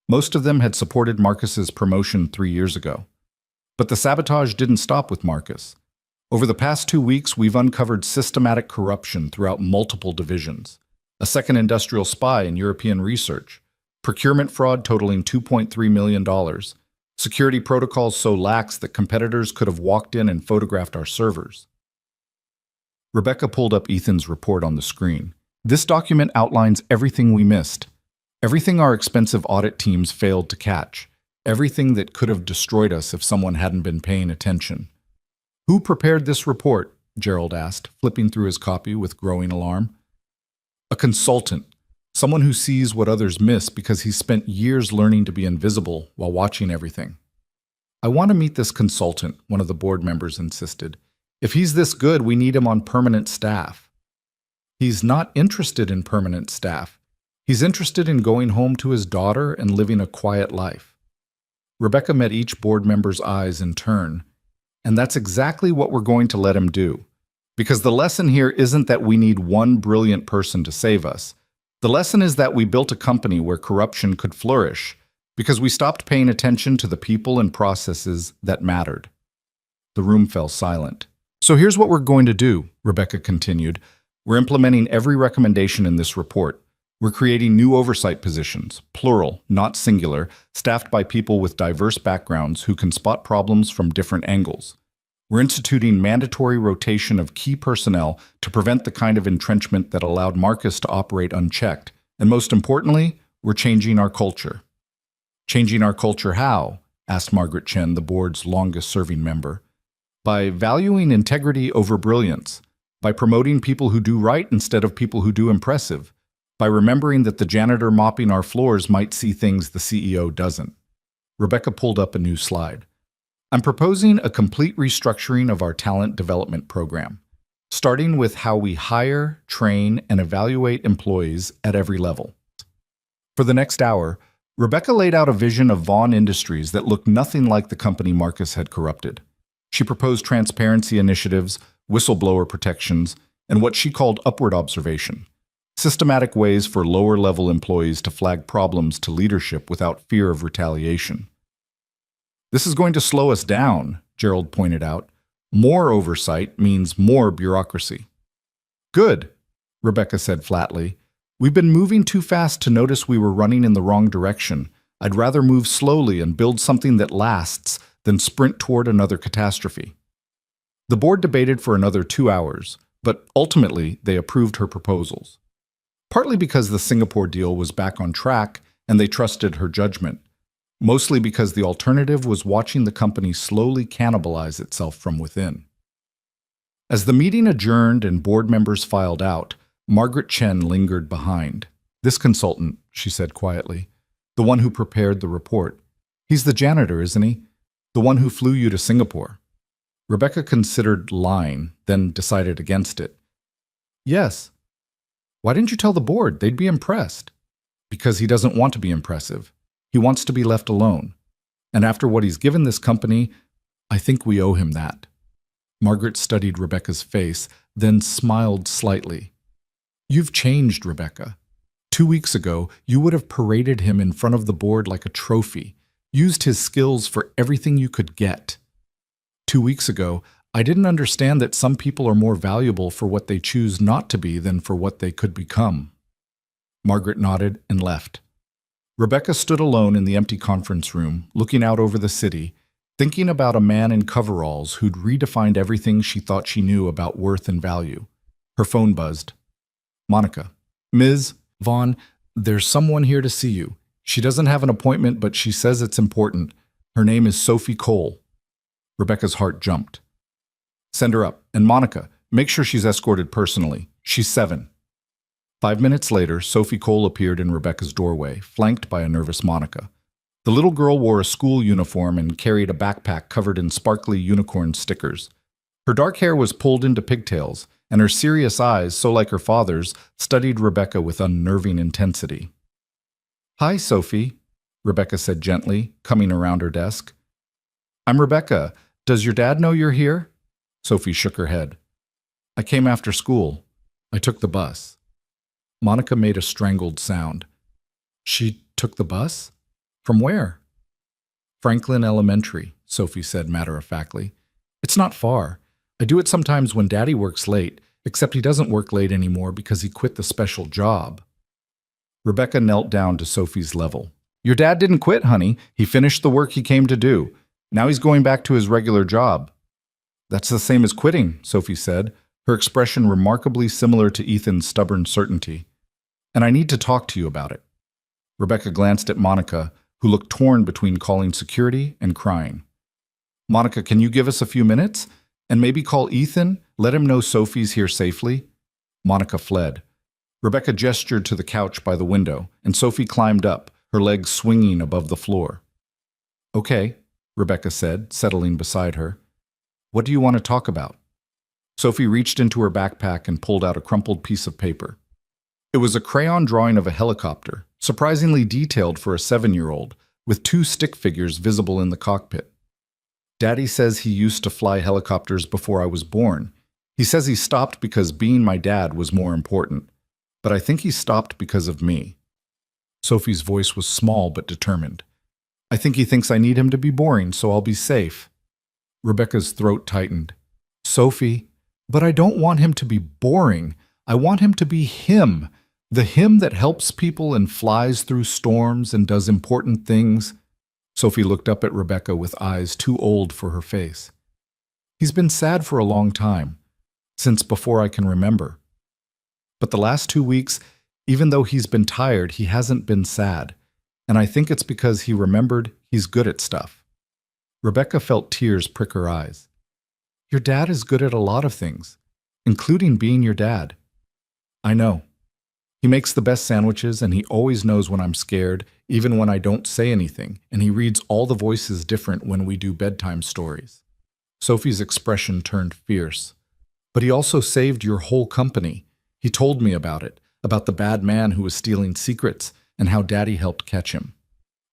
Most of them had supported Marcus's promotion 3 years ago. But the sabotage didn't stop with Marcus. Over the past 2 weeks, we've uncovered systematic corruption throughout multiple divisions. A second industrial spy in European research, procurement fraud totaling $2.3 million, security protocols so lax that competitors could have walked in and photographed our servers. Rebecca pulled up Ethan's report on the screen. This document outlines everything we missed, everything our expensive audit teams failed to catch, everything that could have destroyed us if someone hadn't been paying attention. Who prepared this report? Gerald asked, flipping through his copy with growing alarm. A consultant, someone who sees what others miss because he's spent years learning to be invisible while watching everything. I want to meet this consultant, one of the board members insisted. If he's this good, we need him on permanent staff. He's not interested in permanent staff. He's interested in going home to his daughter and living a quiet life. Rebecca met each board member's eyes in turn. And that's exactly what we're going to let him do. Because the lesson here isn't that we need one brilliant person to save us. The lesson is that we built a company where corruption could flourish, because we stopped paying attention to the people and processes that mattered. The room fell silent. So here's what we're going to do, Rebecca continued. We're implementing every recommendation in this report. We're creating new oversight positions, plural, not singular, staffed by people with diverse backgrounds who can spot problems from different angles. We're instituting mandatory rotation of key personnel to prevent the kind of entrenchment that allowed Marcus to operate unchecked. And most importantly, we're changing our culture. Changing our culture how? Asked Margaret Chen, the board's longest-serving member. By valuing integrity over brilliance, by promoting people who do right instead of people who do impressive, by remembering that the janitor mopping our floors might see things the CEO doesn't. Rebecca pulled up a new slide. I'm proposing a complete restructuring of our talent development program, starting with how we hire, train, and evaluate employees at every level. For the next hour, Rebecca laid out a vision of Vaughn Industries that looked nothing like the company Marcus had corrupted. She proposed transparency initiatives, whistleblower protections, and what she called upward observation, systematic ways for lower-level employees to flag problems to leadership without fear of retaliation. This is going to slow us down, Gerald pointed out. More oversight means more bureaucracy. Good, Rebecca said flatly. We've been moving too fast to notice we were running in the wrong direction. I'd rather move slowly and build something that lasts than sprint toward another catastrophe. The board debated for another 2 hours, but ultimately they approved her proposals. Partly because the Singapore deal was back on track and they trusted her judgment. Mostly because the alternative was watching the company slowly cannibalize itself from within. As the meeting adjourned and board members filed out, Margaret Chen lingered behind. This consultant, she said quietly, the one who prepared the report. He's the janitor, isn't he? The one who flew you to Singapore. Rebecca considered lying, then decided against it. Yes. Why didn't you tell the board? They'd be impressed. Because he doesn't want to be impressive. He wants to be left alone. And after what he's given this company, I think we owe him that. Margaret studied Rebecca's face, then smiled slightly. You've changed, Rebecca. 2 weeks ago, you would have paraded him in front of the board like a trophy, used his skills for everything you could get. 2 weeks ago, I didn't understand that some people are more valuable for what they choose not to be than for what they could become. Margaret nodded and left. Rebecca stood alone in the empty conference room, looking out over the city, thinking about a man in coveralls who'd redefined everything she thought she knew about worth and value. Her phone buzzed. Monica. Ms. Vaughn, there's someone here to see you. She doesn't have an appointment, but she says it's important. Her name is Sophie Cole. Rebecca's heart jumped. Send her up. And Monica, make sure she's escorted personally. She's 7. 5 minutes later, Sophie Cole appeared in Rebecca's doorway, flanked by a nervous Monica. The little girl wore a school uniform and carried a backpack covered in sparkly unicorn stickers. Her dark hair was pulled into pigtails, and her serious eyes, so like her father's, studied Rebecca with unnerving intensity. Hi, Sophie, Rebecca said gently, coming around her desk. I'm Rebecca. Does your dad know you're here? Sophie shook her head. I came after school. I took the bus. Monica made a strangled sound. She took the bus? From where? Franklin Elementary, Sophie said matter-of-factly. It's not far. I do it sometimes when Daddy works late, except he doesn't work late anymore because he quit the special job. Rebecca knelt down to Sophie's level. Your dad didn't quit, honey. He finished the work he came to do. Now he's going back to his regular job. That's the same as quitting, Sophie said, her expression remarkably similar to Ethan's stubborn certainty. And I need to talk to you about it. Rebecca glanced at Monica, who looked torn between calling security and crying. Monica, can you give us a few minutes? And maybe call Ethan, let him know Sophie's here safely? Monica fled. Rebecca gestured to the couch by the window, and Sophie climbed up, her legs swinging above the floor. Okay, Rebecca said, settling beside her. What do you want to talk about? Sophie reached into her backpack and pulled out a crumpled piece of paper. It was a crayon drawing of a helicopter, surprisingly detailed for a 7-year-old, with two stick figures visible in the cockpit. Daddy says he used to fly helicopters before I was born. He says he stopped because being my dad was more important, but I think he stopped because of me. Sophie's voice was small but determined. I think he thinks I need him to be boring, so I'll be safe. Rebecca's throat tightened. Sophie, but I don't want him to be boring. I want him to be him. The him that helps people and flies through storms and does important things. Sophie looked up at Rebecca with eyes too old for her face. He's been sad for a long time, since before I can remember. But the last 2 weeks, even though he's been tired, he hasn't been sad. And I think it's because he remembered he's good at stuff. Rebecca felt tears prick her eyes. Your dad is good at a lot of things, including being your dad. I know. He makes the best sandwiches, and he always knows when I'm scared, even when I don't say anything, and he reads all the voices different when we do bedtime stories. Sophie's expression turned fierce. But he also saved your whole company. He told me about it, about the bad man who was stealing secrets, and how Daddy helped catch him.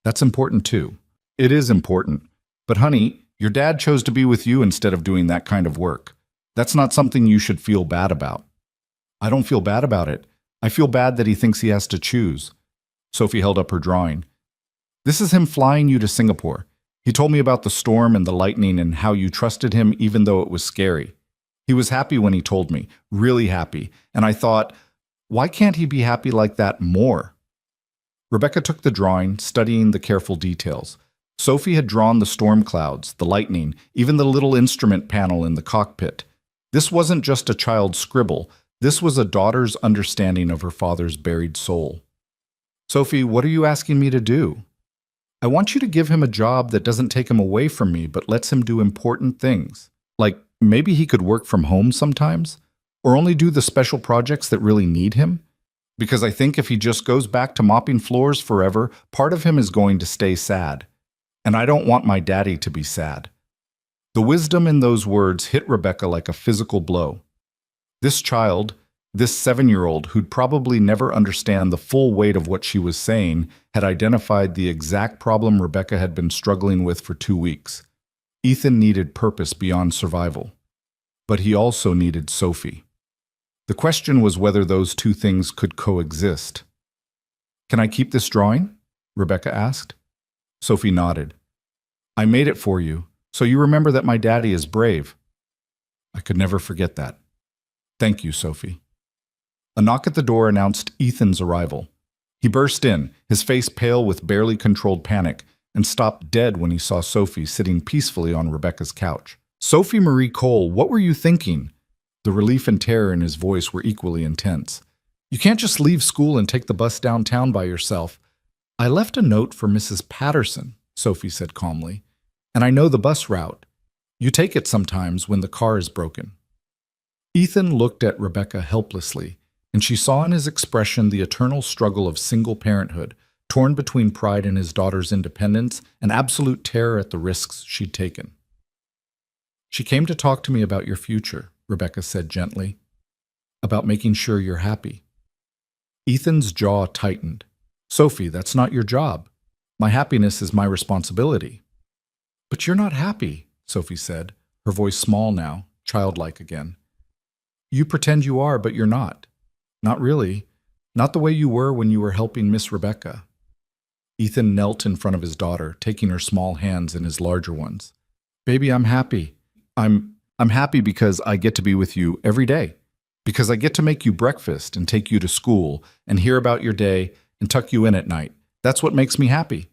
That's important too. It is important. But honey, your dad chose to be with you instead of doing that kind of work. That's not something you should feel bad about. I don't feel bad about it. I feel bad that he thinks he has to choose. Sophie held up her drawing. This is him flying you to Singapore. He told me about the storm and the lightning and how you trusted him even though it was scary. He was happy when he told me, really happy, and I thought, why can't he be happy like that more? Rebecca took the drawing, studying the careful details. Sophie had drawn the storm clouds, the lightning, even the little instrument panel in the cockpit. This wasn't just a child's scribble. This was a daughter's understanding of her father's buried soul. Sophie, what are you asking me to do? I want you to give him a job that doesn't take him away from me but lets him do important things. Like maybe he could work from home sometimes? Or only do the special projects that really need him? Because I think if he just goes back to mopping floors forever, part of him is going to stay sad. And I don't want my daddy to be sad. The wisdom in those words hit Rebecca like a physical blow. This child, this 7-year-old who'd probably never understand the full weight of what she was saying, had identified the exact problem Rebecca had been struggling with for 2 weeks. Ethan needed purpose beyond survival. But he also needed Sophie. The question was whether those two things could coexist. Can I keep this drawing? Rebecca asked. Sophie nodded. I made it for you, so you remember that my daddy is brave. I could never forget that. Thank you, Sophie. A knock at the door announced Ethan's arrival. He burst in, his face pale with barely controlled panic, and stopped dead when he saw Sophie sitting peacefully on Rebecca's couch. Sophie Marie Cole, what were you thinking? The relief and terror in his voice were equally intense. You can't just leave school and take the bus downtown by yourself. I left a note for Mrs. Patterson, Sophie said calmly, and I know the bus route. You take it sometimes when the car is broken. Ethan looked at Rebecca helplessly, and she saw in his expression the eternal struggle of single parenthood, torn between pride in his daughter's independence and absolute terror at the risks she'd taken. She came to talk to me about your future, Rebecca said gently, about making sure you're happy. Ethan's jaw tightened. Sophie, that's not your job. My happiness is my responsibility. But you're not happy, Sophie said, her voice small now, childlike again. You pretend you are, but you're not. Not really. Not the way you were when you were helping Miss Rebecca. Ethan knelt in front of his daughter, taking her small hands in his larger ones. Baby, I'm happy. I'm happy because I get to be with you every day. Because I get to make you breakfast and take you to school and hear about your day and tuck you in at night. That's what makes me happy.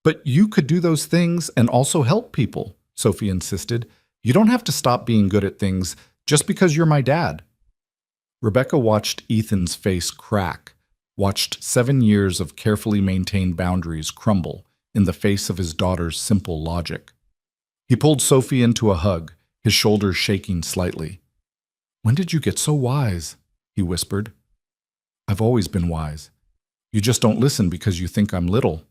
But you could do those things and also help people, Sophie insisted. You don't have to stop being good at things just because you're my dad. Rebecca watched Ethan's face crack, watched 7 years of carefully maintained boundaries crumble in the face of his daughter's simple logic. He pulled Sophie into a hug, his shoulders shaking slightly. When did you get so wise? He whispered. I've always been wise. You just don't listen because you think I'm little.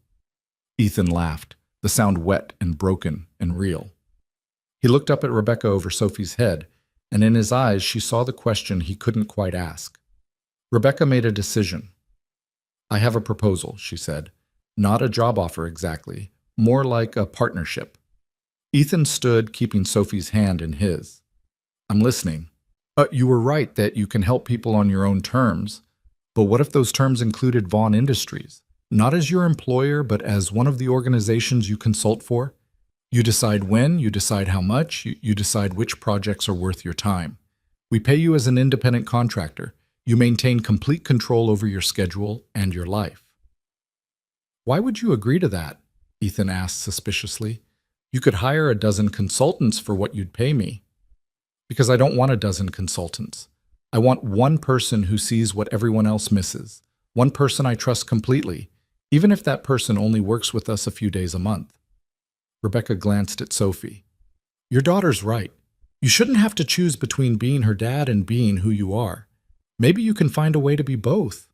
Ethan laughed, the sound wet and broken and real. He looked up at Rebecca over Sophie's head, and in his eyes she saw the question he couldn't quite ask. Rebecca made a decision. I have a proposal, she said. Not a job offer exactly, more like a partnership. Ethan stood, keeping Sophie's hand in his. I'm listening. You were right that you can help people on your own terms. But what if those terms included Vaughn Industries? Not as your employer, but as one of the organizations you consult for? You decide when, you decide how much, you decide which projects are worth your time. We pay you as an independent contractor. You maintain complete control over your schedule and your life. Why would you agree to that? Ethan asked suspiciously. You could hire a dozen consultants for what you'd pay me. Because I don't want a dozen consultants. I want one person who sees what everyone else misses. One person I trust completely, even if that person only works with us a few days a month. Rebecca glanced at Sophie. Your daughter's right. You shouldn't have to choose between being her dad and being who you are. Maybe you can find a way to be both.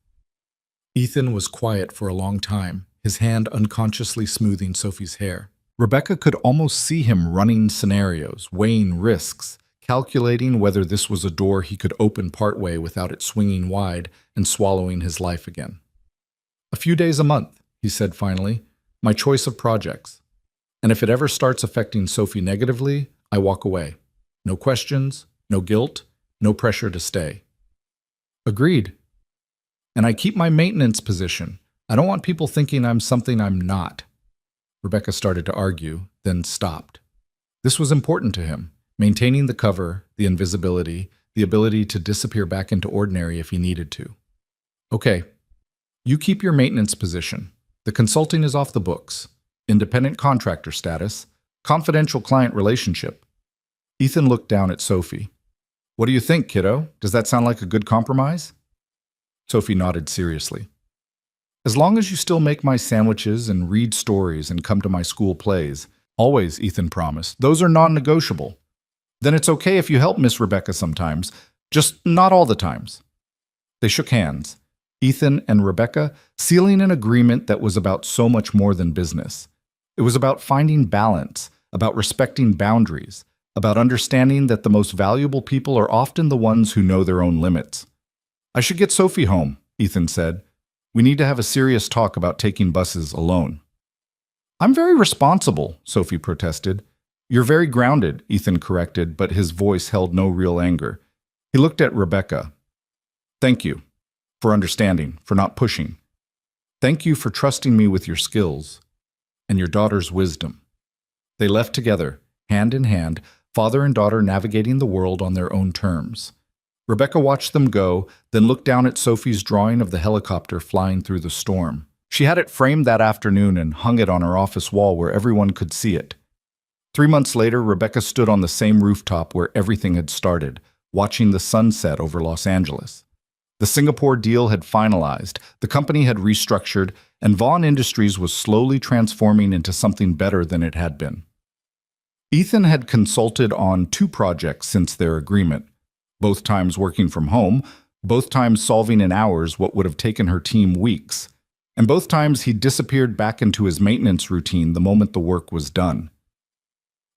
Ethan was quiet for a long time, his hand unconsciously smoothing Sophie's hair. Rebecca could almost see him running scenarios, weighing risks, calculating whether this was a door he could open partway without it swinging wide and swallowing his life again. A few days a month, he said finally, my choice of projects. And if it ever starts affecting Sophie negatively, I walk away. No questions, no guilt, no pressure to stay. Agreed. And I keep my maintenance position. I don't want people thinking I'm something I'm not. Rebecca started to argue, then stopped. This was important to him, maintaining the cover, the invisibility, the ability to disappear back into ordinary if he needed to. Okay, you keep your maintenance position. The consulting is off the books. Independent contractor status. Confidential client relationship. Ethan looked down at Sophie. What do you think, kiddo? Does that sound like a good compromise? Sophie nodded seriously. As long as you still make my sandwiches and read stories and come to my school plays. Always, Ethan promised. Those are non-negotiable. Then it's okay if you help Miss Rebecca sometimes, just not all the times. They shook hands, Ethan and Rebecca sealing an agreement that was about so much more than business. It was about finding balance, about respecting boundaries, about understanding that the most valuable people are often the ones who know their own limits. I should get Sophie home, Ethan said. We need to have a serious talk about taking buses alone. I'm very responsible, Sophie protested. You're very grounded, Ethan corrected, but his voice held no real anger. He looked at Rebecca. Thank you for understanding, for not pushing. Thank you for trusting me with your skills and your daughter's wisdom. They left together, hand in hand, father and daughter navigating the world on their own terms. Rebecca watched them go, then looked down at Sophie's drawing of the helicopter flying through the storm. She had it framed that afternoon and hung it on her office wall where everyone could see it. 3 months later, Rebecca stood on the same rooftop where everything had started, watching the sunset over Los Angeles. The Singapore deal had finalized, the company had restructured, and Vaughn Industries was slowly transforming into something better than it had been. Ethan had consulted on 2 projects since their agreement, both times working from home, both times solving in hours what would have taken her team weeks, and both times he disappeared back into his maintenance routine the moment the work was done.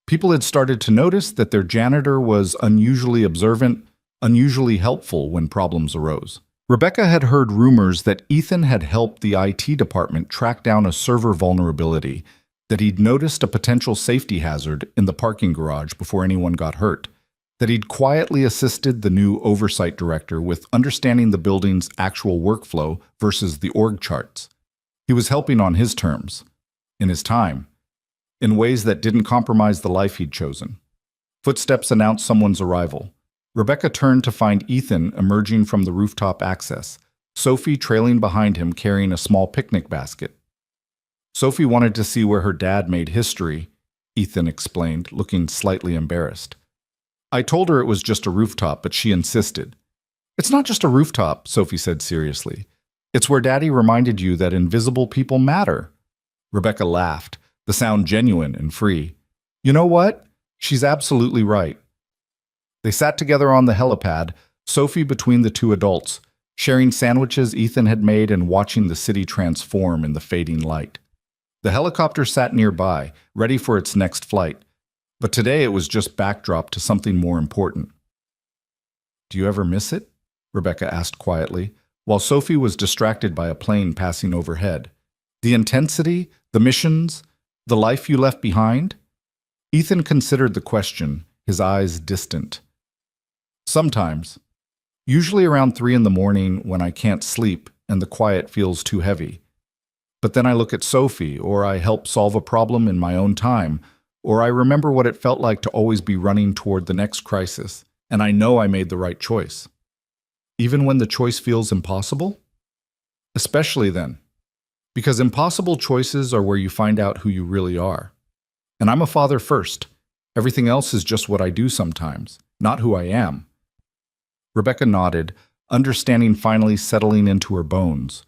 People had started to notice that their janitor was unusually observant, unusually helpful when problems arose. Rebecca had heard rumors that Ethan had helped the IT department track down a server vulnerability, that he'd noticed a potential safety hazard in the parking garage before anyone got hurt, that he'd quietly assisted the new oversight director with understanding the building's actual workflow versus the org charts. He was helping on his terms, in his time, in ways that didn't compromise the life he'd chosen. Footsteps announced someone's arrival. Rebecca turned to find Ethan emerging from the rooftop access, Sophie trailing behind him carrying a small picnic basket. Sophie wanted to see where her dad made history, Ethan explained, looking slightly embarrassed. I told her it was just a rooftop, but she insisted. It's not just a rooftop, Sophie said seriously. It's where Daddy reminded you that invisible people matter. Rebecca laughed, the sound genuine and free. You know what? She's absolutely right. They sat together on the helipad, Sophie between the 2 adults, sharing sandwiches Ethan had made and watching the city transform in the fading light. The helicopter sat nearby, ready for its next flight, but today it was just backdrop to something more important. Do you ever miss it? Rebecca asked quietly, while Sophie was distracted by a plane passing overhead. The intensity, the missions, the life you left behind? Ethan considered the question, his eyes distant. Sometimes. Usually around 3 in the morning when I can't sleep and the quiet feels too heavy. But then I look at Sophie, or I help solve a problem in my own time, or I remember what it felt like to always be running toward the next crisis, and I know I made the right choice. Even when the choice feels impossible? Especially then. Because impossible choices are where you find out who you really are. And I'm a father first. Everything else is just what I do sometimes, not who I am. Rebecca nodded, understanding finally settling into her bones.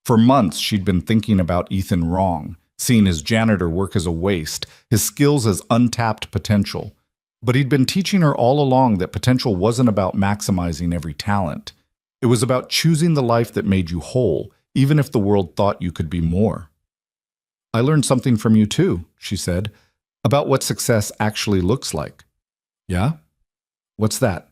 For months, she'd been thinking about Ethan wrong, seeing his janitor work as a waste, his skills as untapped potential. But he'd been teaching her all along that potential wasn't about maximizing every talent. It was about choosing the life that made you whole, even if the world thought you could be more. I learned something from you too, she said, about what success actually looks like. Yeah? What's that?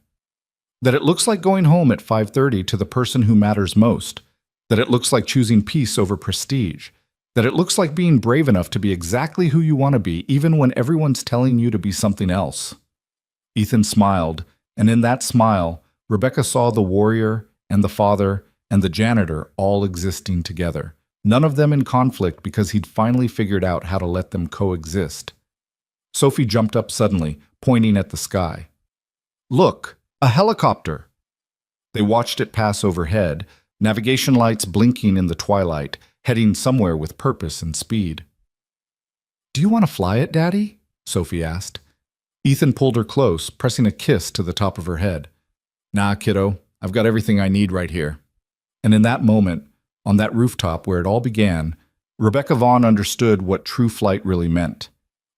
That it looks like going home at 5:30 to the person who matters most. That it looks like choosing peace over prestige. That it looks like being brave enough to be exactly who you want to be, even when everyone's telling you to be something else. Ethan smiled, and in that smile, Rebecca saw the warrior and the father and the janitor all existing together, none of them in conflict because he'd finally figured out how to let them coexist. Sophie jumped up suddenly, pointing at the sky. Look, a helicopter! They watched it pass overhead, navigation lights blinking in the twilight, heading somewhere with purpose and speed. Do you want to fly it, Daddy? Sophie asked. Ethan pulled her close, pressing a kiss to the top of her head. Nah, kiddo, I've got everything I need right here. And in that moment, on that rooftop where it all began, Rebecca Vaughn understood what true flight really meant.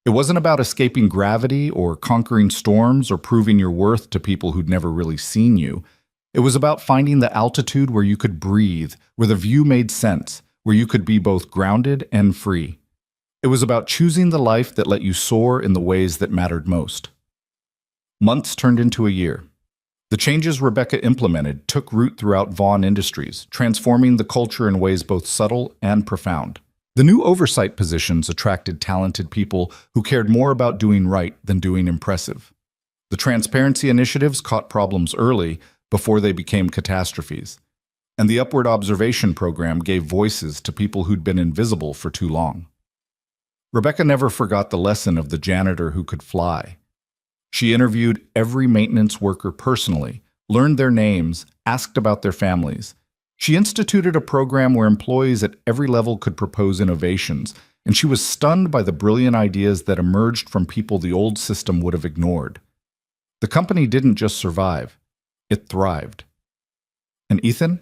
It wasn't about escaping gravity or conquering storms or proving your worth to people who'd never really seen you. It was about finding the altitude where you could breathe, where the view made sense, where you could be both grounded and free. It was about choosing the life that let you soar in the ways that mattered most. Months turned into a year. The changes Rebecca implemented took root throughout Vaughn Industries, transforming the culture in ways both subtle and profound. The new oversight positions attracted talented people who cared more about doing right than doing impressive. The transparency initiatives caught problems early before they became catastrophes. And the upward observation program gave voices to people who'd been invisible for too long. Rebecca never forgot the lesson of the janitor who could fly. She interviewed every maintenance worker personally, learned their names, asked about their families. She instituted a program where employees at every level could propose innovations, and she was stunned by the brilliant ideas that emerged from people the old system would have ignored. The company didn't just survive, it thrived. And Ethan?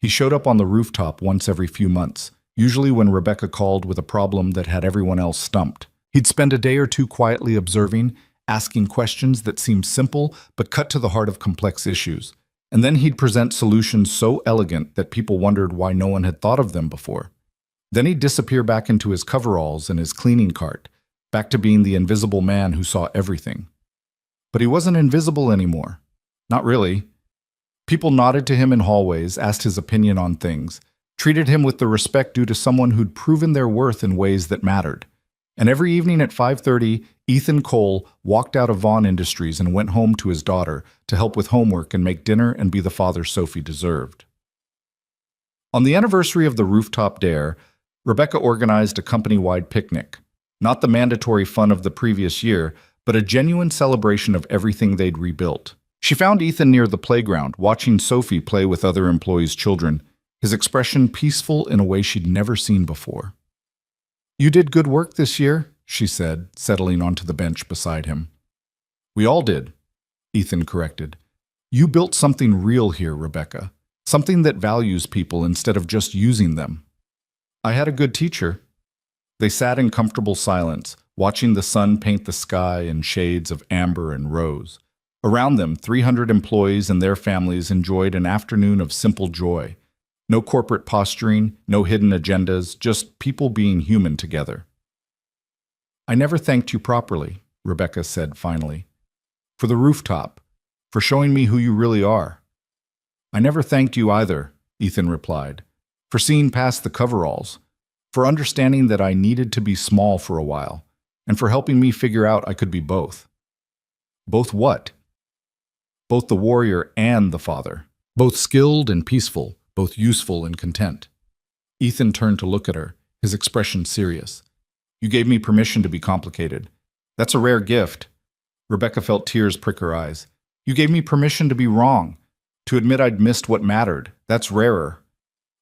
He showed up on the rooftop once every few months, usually when Rebecca called with a problem that had everyone else stumped. He'd spend a day or two quietly observing, asking questions that seemed simple but cut to the heart of complex issues. And then he'd present solutions so elegant that people wondered why no one had thought of them before. Then he'd disappear back into his coveralls and his cleaning cart, back to being the invisible man who saw everything. But he wasn't invisible anymore. Not really. People nodded to him in hallways, asked his opinion on things, treated him with the respect due to someone who'd proven their worth in ways that mattered. And every evening at 5:30, Ethan Cole walked out of Vaughn Industries and went home to his daughter to help with homework and make dinner and be the father Sophie deserved. On the anniversary of the rooftop dare, Rebecca organized a company-wide picnic. Not the mandatory fun of the previous year, but a genuine celebration of everything they'd rebuilt. She found Ethan near the playground, watching Sophie play with other employees' children, his expression peaceful in a way she'd never seen before. You did good work this year, she said, settling onto the bench beside him. We all did, Ethan corrected. You built something real here, Rebecca. Something that values people instead of just using them. I had a good teacher. They sat in comfortable silence, watching the sun paint the sky in shades of amber and rose. Around them, 300 employees and their families enjoyed an afternoon of simple joy. No corporate posturing, no hidden agendas, just people being human together. I never thanked you properly, Rebecca said finally. For the rooftop, for showing me who you really are. I never thanked you either, Ethan replied. For seeing past the coveralls, for understanding that I needed to be small for a while, and for helping me figure out I could be both. Both what? Both the warrior and the father. Both skilled and peaceful, both useful and content. Ethan turned to look at her, his expression serious. You gave me permission to be complicated. That's a rare gift. Rebecca felt tears prick her eyes. You gave me permission to be wrong, to admit I'd missed what mattered. That's rarer.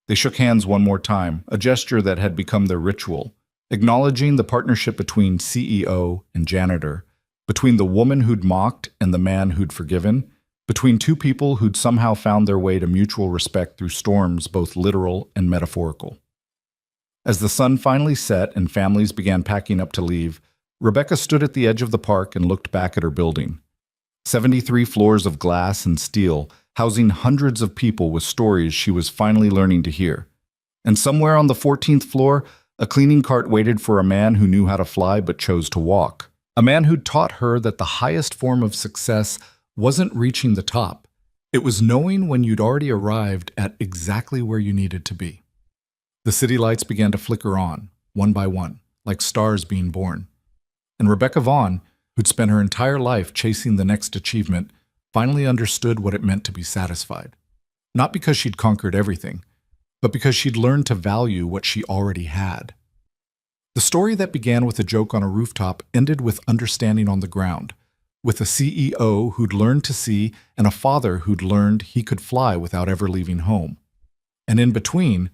They shook hands one more time, a gesture that had become their ritual, acknowledging the partnership between CEO and janitor, between the woman who'd mocked and the man who'd forgiven, between two people who'd somehow found their way to mutual respect through storms both literal and metaphorical. As the sun finally set and families began packing up to leave, Rebecca stood at the edge of the park and looked back at her building. 73 floors of glass and steel, housing hundreds of people with stories she was finally learning to hear. And somewhere on the 14th floor, a cleaning cart waited for a man who knew how to fly but chose to walk. A man who'd taught her that the highest form of success wasn't reaching the top. It was knowing when you'd already arrived at exactly where you needed to be. The city lights began to flicker on, one by one, like stars being born. And Rebecca Vaughn, who'd spent her entire life chasing the next achievement, finally understood what it meant to be satisfied. Not because she'd conquered everything, but because she'd learned to value what she already had. The story that began with a joke on a rooftop ended with understanding on the ground, with a CEO who'd learned to see and a father who'd learned he could fly without ever leaving home. And in between,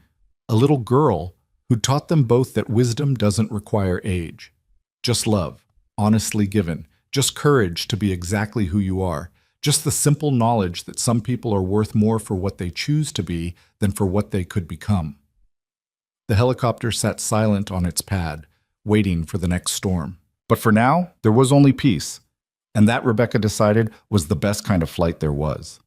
a little girl who'd taught them both that wisdom doesn't require age. Just love, honestly given, just courage to be exactly who you are, just the simple knowledge that some people are worth more for what they choose to be than for what they could become. The helicopter sat silent on its pad, waiting for the next storm. But for now, there was only peace, and that, Rebecca decided, was the best kind of flight there was.